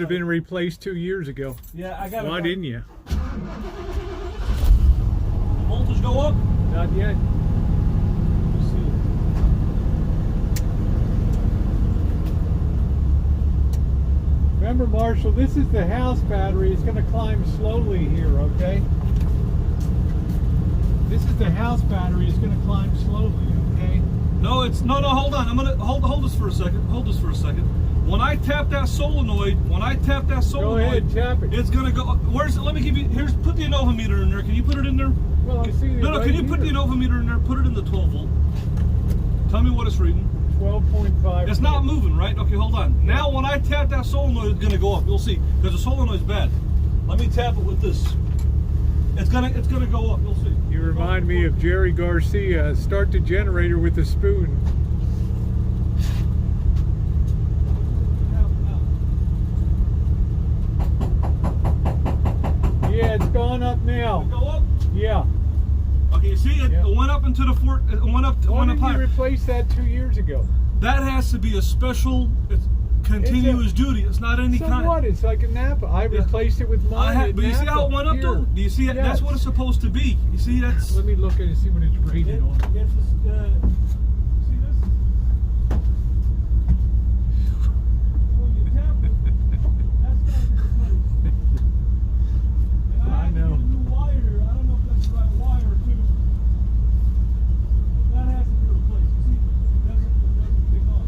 have been replaced 2 years ago. Yeah, I got. Why didn't you? Voltage go up? Not yet. Let's see. Remember, Marshall, this is the house battery. It's going to climb slowly here, okay? This is the house battery. It's going to climb slowly, okay? No, it's no. Hold on. I'm gonna hold this for a second. Hold this for a second. When I tap that solenoid, Go ahead, tap it. it's gonna go. Where's it? Let me give you. Here's put the innovameter in there. Can you put it in there? Well, I'm seeing it No, right can you put the here. innovameter in there? Put it in the 12 volt. Tell me what it's reading. 12.5. It's not moving, right? Okay, hold on. Now, when I tap that solenoid, it's gonna go up. You'll see, because the solenoid's bad. Let me tap it with this. It's gonna go up. You'll see. You remind me of Jerry Garcia. Start the generator with a spoon. Yeah, it's gone up now. Go up. Yeah. Okay, you see, it Yeah. went up into the fort. It went up. Why Went up didn't you higher. replace that 2 years ago? That has to be a special. It's continuous duty. It's not any So kind. what? It's like a Napa. I replaced it with mine. at But you see how it Napa. went up Here. though? Do you see it? Yes. That's what it's supposed to be. You see, that's. Let me look at it and see what it's rated on. See this? When you tap it, that's gotta be replaced. And I had to know. get a new wire. I don't know if that's the right wire too. That has to be replaced. You see, it doesn't take on.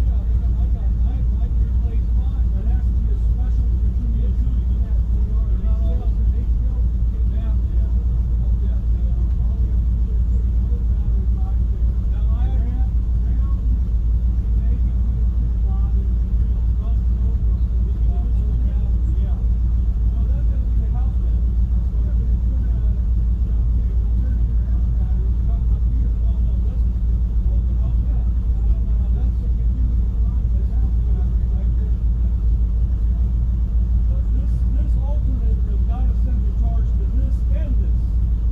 Yeah, I can replace mine. That has to be a special continuous duty. Not all of them. Yeah. This alternator has got to send the charge to this and this.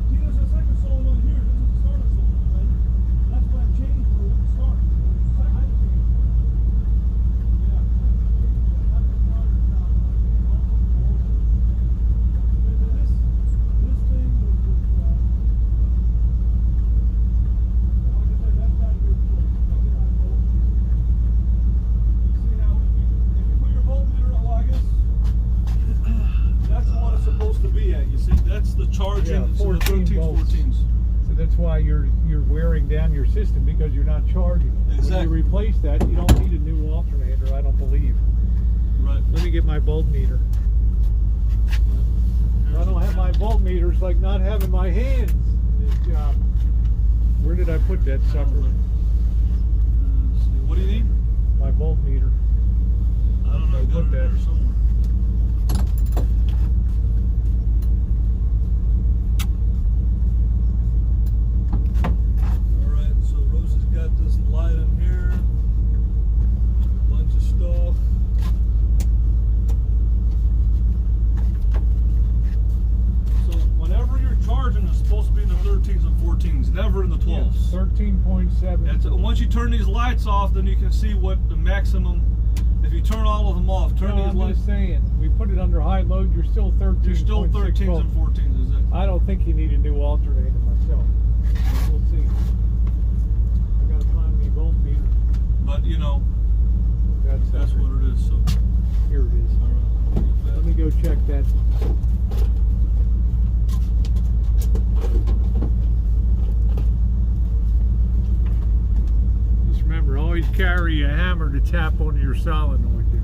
See, there's a second solenoid here. This is the starter solenoid, right? That's what I changed for it to start. I changed it. Yeah. That's the starter sound. This thing was like I said, that's got to be replaced. See how if you put your voltmeter, well, I guess. That's what it's supposed to be at. You see, that's the charging. Yeah, It's the 14 13s, volts. 14s. So that's why you're wearing down your system, because you're not charging. Exactly. When you replace that, you don't need a new alternator, I don't believe. Right. Let me get my voltmeter. If I don't have my voltmeter, it's like not having my hands in this job. Where did I put that sucker? Let's see. What do you need? My voltmeter. I don't know. I I got put it in there that. somewhere. All right. So Rosie's got this light in here. A bunch of stuff. So whenever you're charging, it's supposed to be in the 13s and 14s, never in the 12s. 13.7. That's once you turn these lights off, then you can see what the maximum. If you turn all of them off, turn No, these I'm lights. just saying, we put it under high load, you're still 13.6 You're still 13s volts. and 14s, is it? I don't think you need a new alternator myself. We'll see. I gotta find me a voltmeter. But you know, that's what it is. So, Here it is. all right. Let me go check that. Just remember, always carry a hammer to tap on your solenoid there.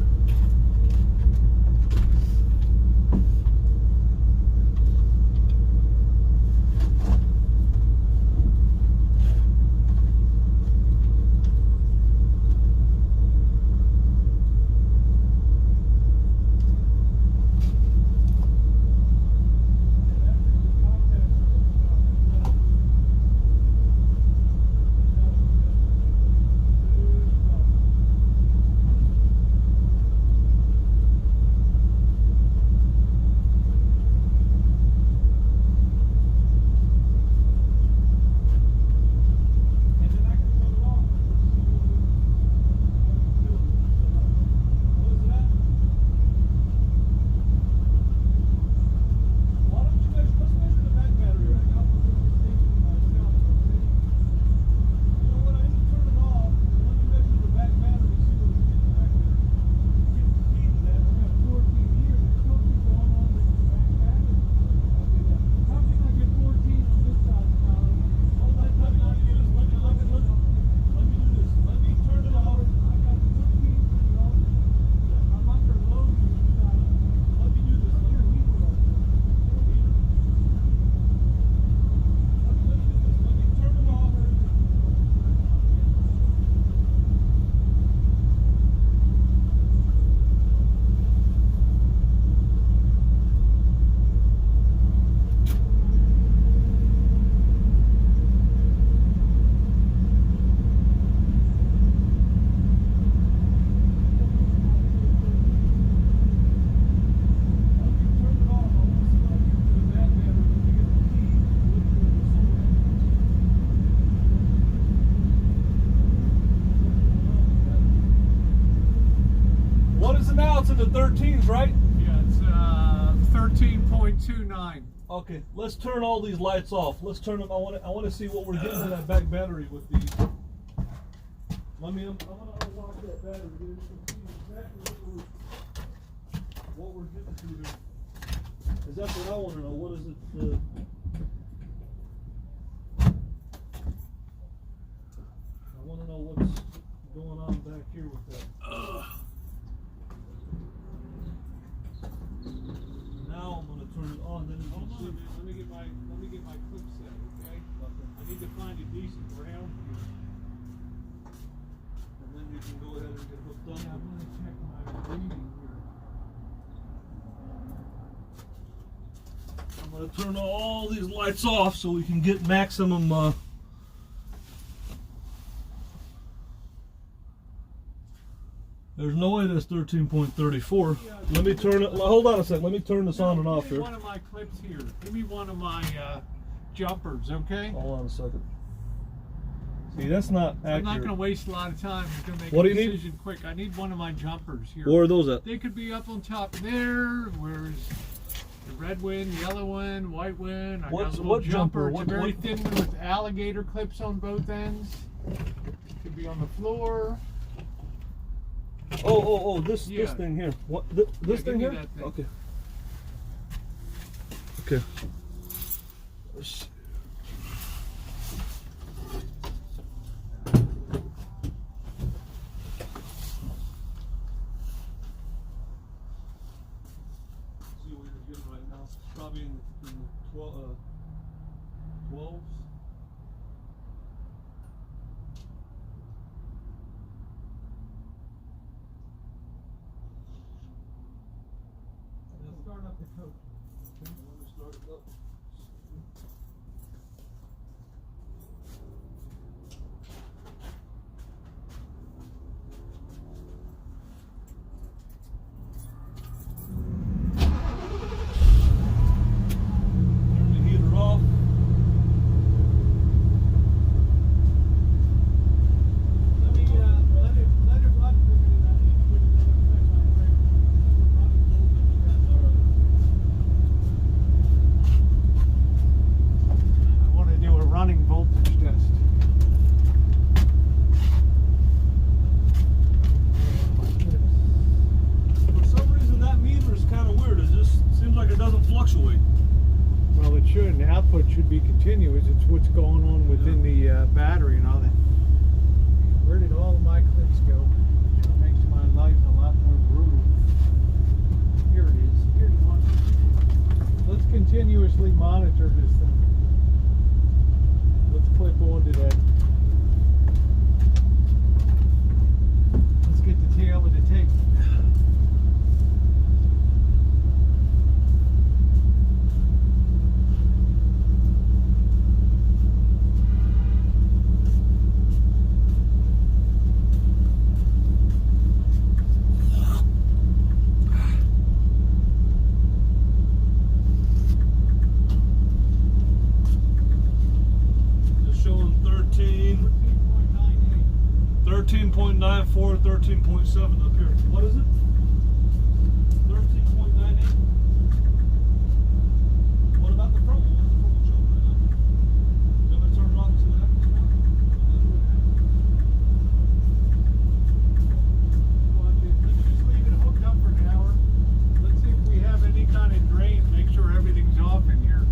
now it's in the 13s, right? Yeah, it's 13.29. Okay, let's turn all these lights off. Let's turn them. I want to see what we're getting in that back battery with these. Let me. I'm gonna unlock that battery. You can see exactly what we're getting to here. Is that what I want to know? What is it? I want to know what's going on back here with that. Now I'm gonna turn it on. Then Hold on a minute. Let me get my clip set. Okay. I need to find a decent ground here. And then you can go ahead and get hooked up. Yeah, I'm gonna check my reading here. I'm gonna turn all these lights off so we can get maximum. There's no way that's 13.34. Yeah, Let me turn it. Hold on a second. Let me turn this on and off Give me here. one of my clips here. Give me one of my jumpers, okay? Hold on a second. See, that's not accurate. I'm not going to waste a lot of time. I'm going to make What a do you need? decision quick. I need one of my jumpers here. Where are those at? They could be up on top there. Where's the red one, yellow one, white one? I got a little what jumper. jumper? It's a very What- thin one with alligator clips on both ends. Could be on the floor. Oh, this Yeah. thing here. What? This give thing me here? that thing. Okay. Okay. Let's see. See what you're getting right now. Probably in the 12s. Let's start up the coach. Let me start it up. Turn the heater off. Let it run for a minute. I need to put another clip on there. We're running voltage test. I want to do a running voltage test. For some reason, that meter is kind of weird. It just seems like it doesn't fluctuate. Well, it should. The output should be continuous. It's what's going on within the battery and all that. Where did all of my clips go? It makes my life a lot more brutal. Here it is. Here's one. Let's continuously monitor this thing. Let's clip onto that. Let's get the tail of the tape. It's showing 13.94, 13.7 up here. What is it? 13.98. What about the front one? What's the front one showing right now? You want me to turn it on and see what happens now? Let's just leave it hooked up for an hour. Let's see if we have any kind of drain. Make sure everything's off in here.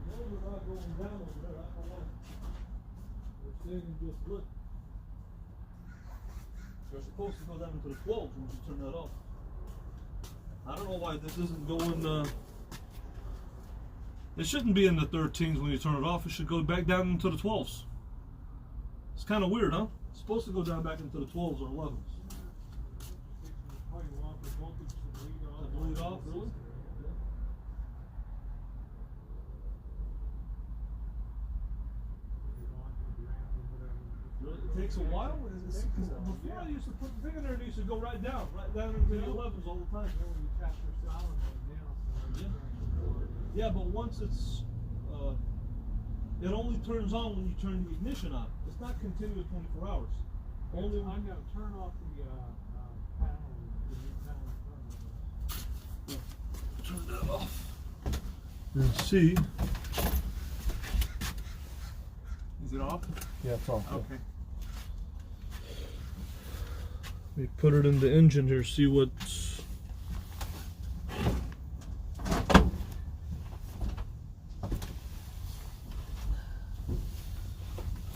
Those are not going down over there. I don't know. They're staying just lit. They're supposed to go down into the 12s when you turn that off. I don't know why this isn't going. It shouldn't be in the 13s when you turn it off. It should go back down into the 12s. It's kind of weird, huh? It's supposed to go down back into the 12s or 11s. To bleed off, really? It takes a while. Before I used to put the finger there, and it used to go right down into the 11s all the time. Yeah, but once it's it only turns on when you turn the ignition on. It's not continuous 24 hours. Only when I'm gonna turn off the panel, the new panel. turn that off. And see. Is it off? Yeah, it's off. Okay. Let me put it in the engine here, see what's.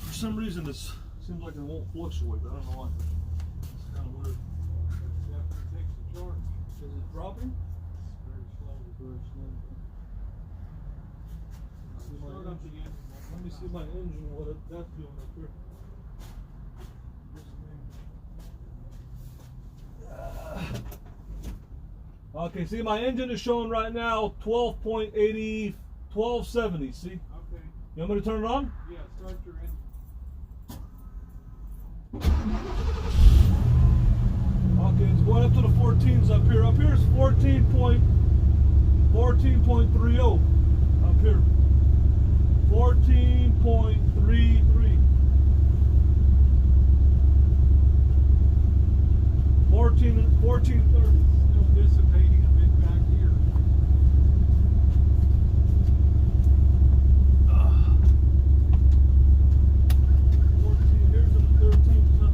For some reason, this seems like it won't fluctuate. I don't know why. It's kind of weird. After it takes the charge. Is it dropping? Very slowly. Very slow. Start up the engine. Let me see my engine, what that's doing up here. Okay, see my engine is showing right now 12.80, 1270, see? Okay. You want me to turn it on? Yeah, start your engine. Okay, it's going up to the 14s up here. Up here is 14.30 up here. 14.33. 1430. Still dissipating a bit back here. 14, here's the 13th, huh?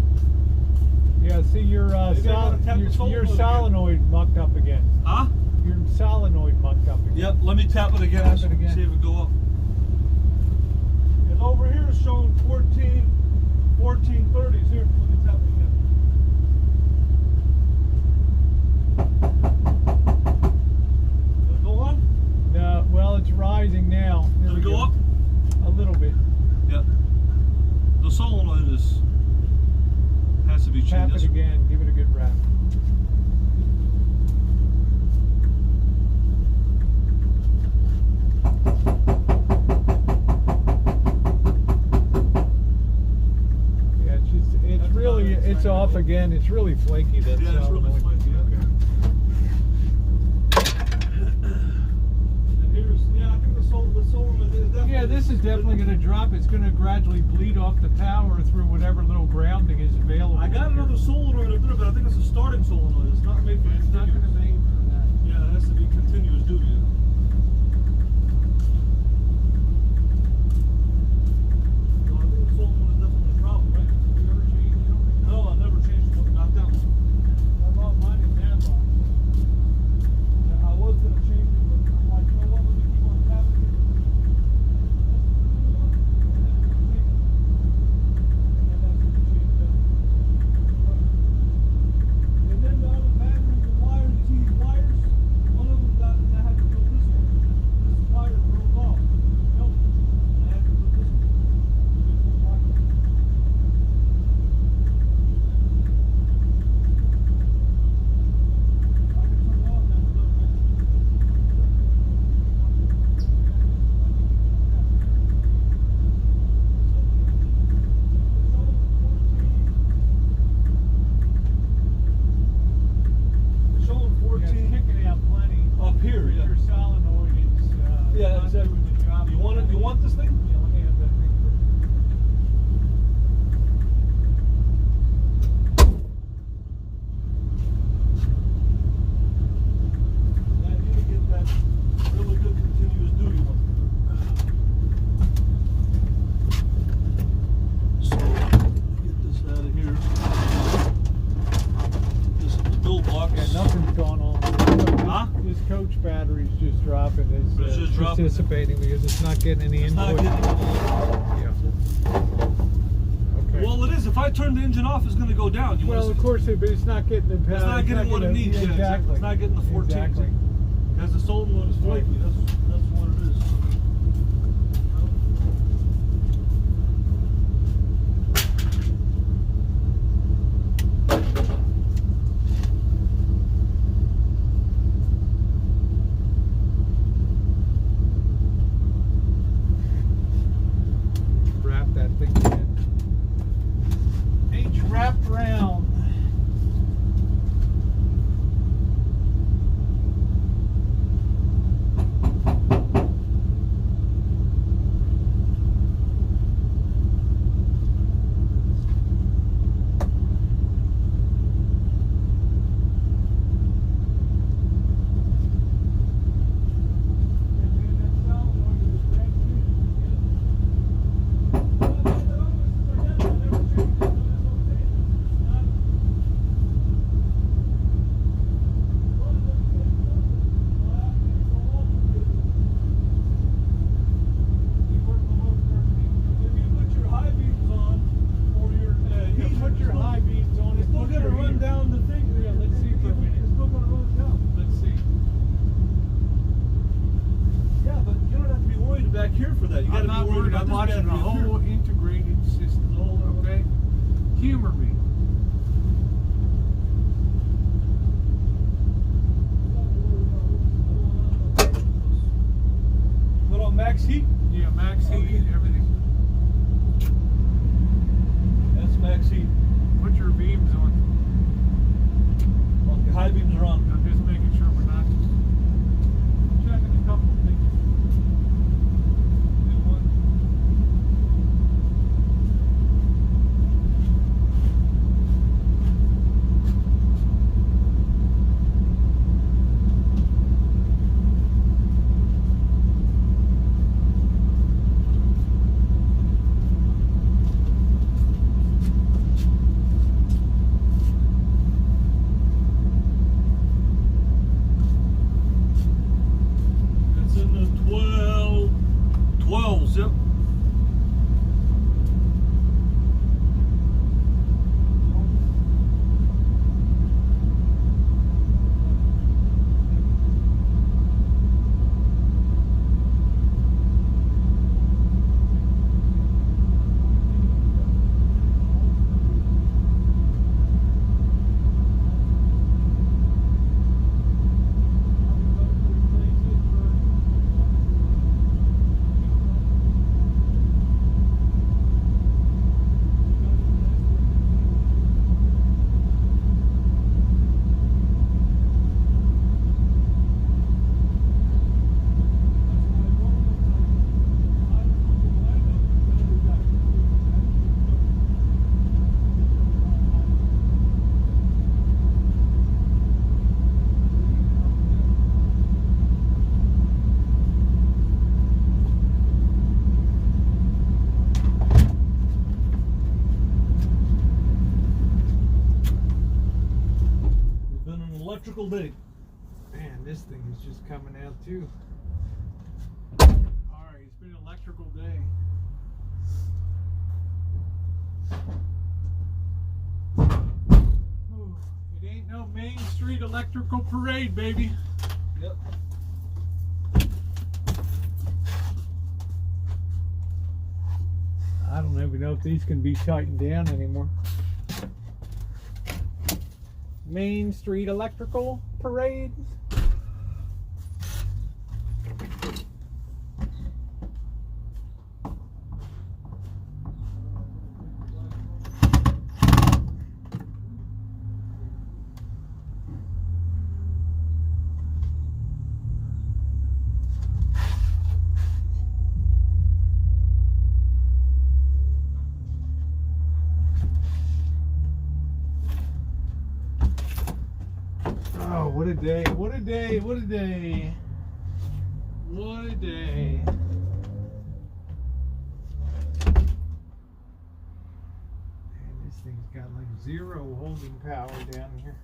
Yeah, see your Maybe I gotta tap the your solenoid solenoid mucked up again. Huh? Your solenoid mucked up again. Yep, let me tap it again. Tap it again. See if it go up. Because over here is showing 1430s. Here, let me tap it again. Did it go on? No, well, it's rising now. There Did we it go up? A little bit. Yep. The solenoid has to be changed. Tap it That's- again. Give it a good wrap. Yeah, it's really, it's off again. It's really flaky. That Yeah, it's really solenoid. flaky. Okay. And here's, yeah, I think the solenoid is definitely. Yeah, this is definitely going to drop. It's going to gradually bleed off the power through whatever little grounding is available. I got another solenoid up there, but I think it's a starting solenoid. It's not made for It's not going to continuous. make for that. Yeah, it has to be continuous duty. So I think the solenoid is definitely a problem, right? You ever change it? No, I never changed it. Not that one. I bought mine in Napa. Yeah, I was gonna change it, but I'm like, you know what? Let me keep on tapping it. And then the other batteries, the wires, you see these wires? One of them got, I had to put this one. This wire broke off. Nope. I had to put this one. I can turn it off now, but look, it's showing Yeah, 14 it's kicking out plenty. up here, yeah. Your solenoid is Yeah, not exactly. doing the job. You want it? You want this thing? Yeah, let me have that thing Now you need to get that really good continuous duty one. So, get this out of here. This is the bill box. Yeah, nothing's gone on. Huh? This coach battery's just dropping. It's just dropping. dissipating because it's not getting any It's not input. getting Yeah. Okay. Well, it is. If I turn the engine off, it's going to go down. You Well, want of to course, but it's not getting the power. It's not getting what it needs. Yeah, exactly. It's not getting the 14. Exactly. Because the solenoid is flaky. That's what it is. Wrap that thing in. H wrapped round. dude. I'm watching the whole integrated system. Okay? Humor me. Put on max heat? Yeah, max heat, everything. That's max heat. Put your beams on. Okay, high beams are on. I'm just making sure we're not checking a couple of things. It's in the 12s, yep. It's been an electrical day. Man, this thing is just coming out too. Alright, it's been an electrical day. Ooh, it ain't no Main Street electrical parade, baby. Yep. I don't even know if these can be tightened down anymore. Main Street electrical parade. Oh, what a day, what a day, what a day. What a day. Man, this thing's got like zero holding power down here.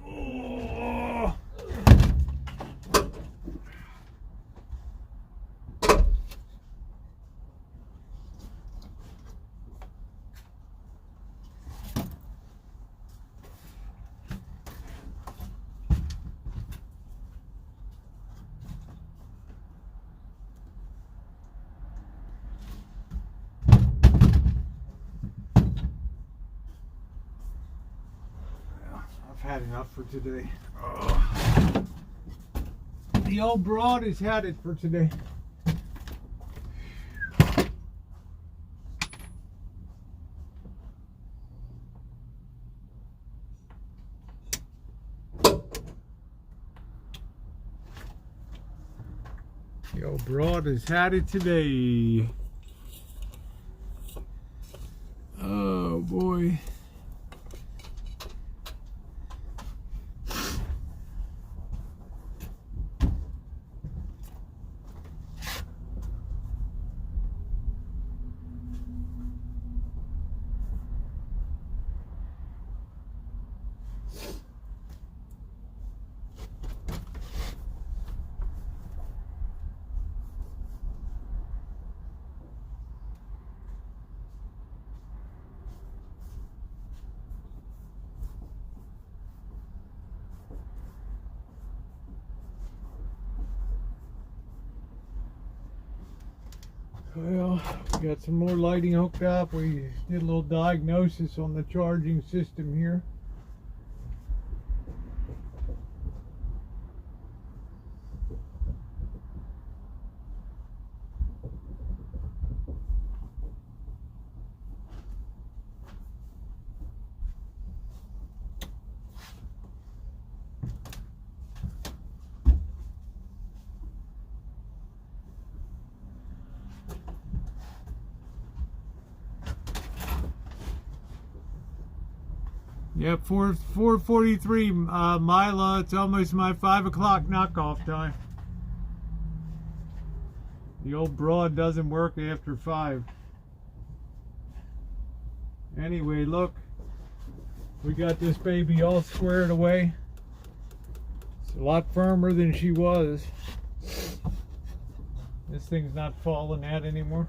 Oh. I've had enough for today. Oh. The old broad has had it for today. The old broad has had it today. Oh boy. Well, we got some more lighting hooked up. We did a little diagnosis on the charging system here. Yep, 4:43 Mila. It's almost my 5 o'clock knockoff time. The old broad doesn't work after 5. Anyway, look, we got this baby all squared away. It's a lot firmer than she was. This thing's not falling out anymore.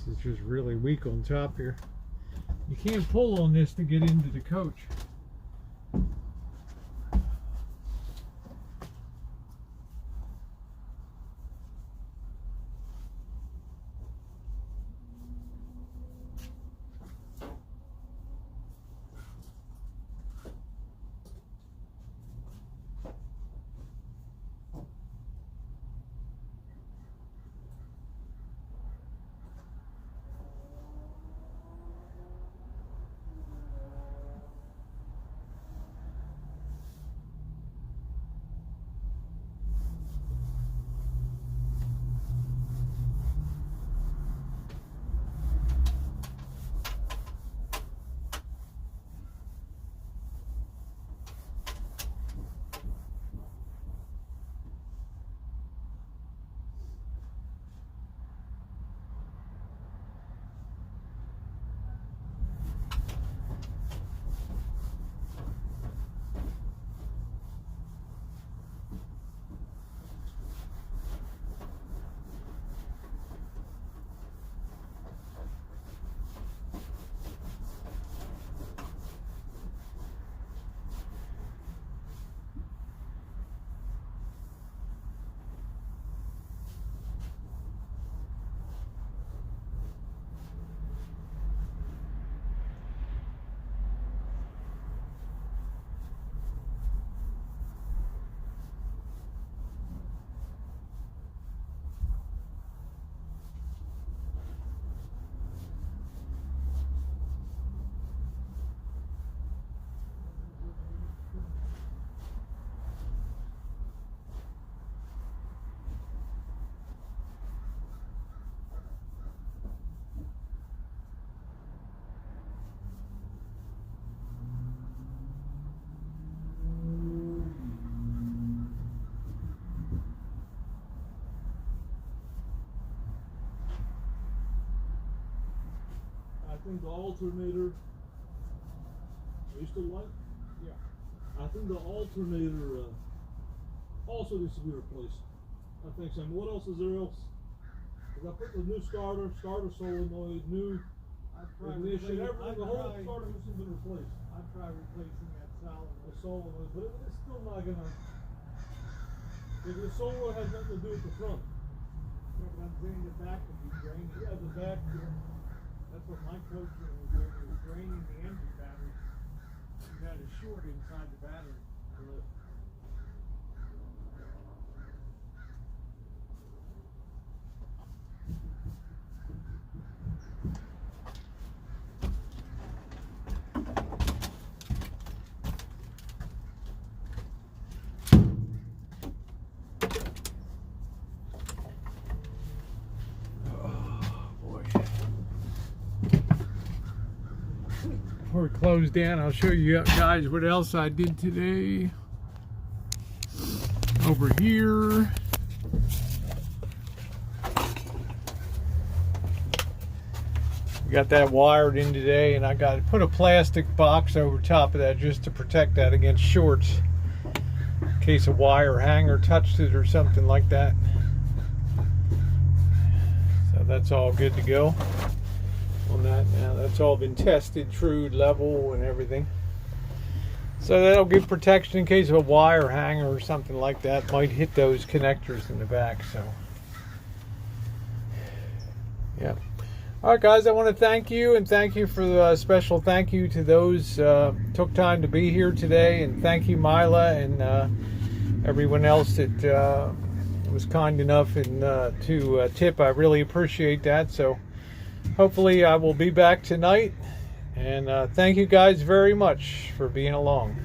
It's just really weak on top here. You can't pull on this to get into the coach. I think the alternator. Are you still light? Yeah. I think the alternator also needs to be replaced. I think so. And what else is there else? Because I put the new starter solenoid, new ignition, everything. The whole starter has been replaced. I'll try replacing that The solenoid, but it's still not gonna. The solenoid has nothing to do with the front. Yeah, but I'm saying the back would be drained. Yeah, the back. That's what my coach was doing. He was draining the engine battery. He had a short inside the battery. Before we close down, I'll show you guys what else I did today. Over here. We got that wired in today, and I got to put a plastic box over top of that just to protect that against shorts. In case a wire hanger touched it or something like that. So that's all good to go on that now. That's all been tested, true, level, and everything. So that'll give protection in case of a wire hanger or something like that might hit those connectors in the back. So yeah. All right, guys, I want to thank you, and thank you for the special thank you to those took time to be here today, and thank you, Mila, and everyone else that was kind enough and to tip. I really appreciate that. So hopefully I will be back tonight, and thank you guys very much for being along.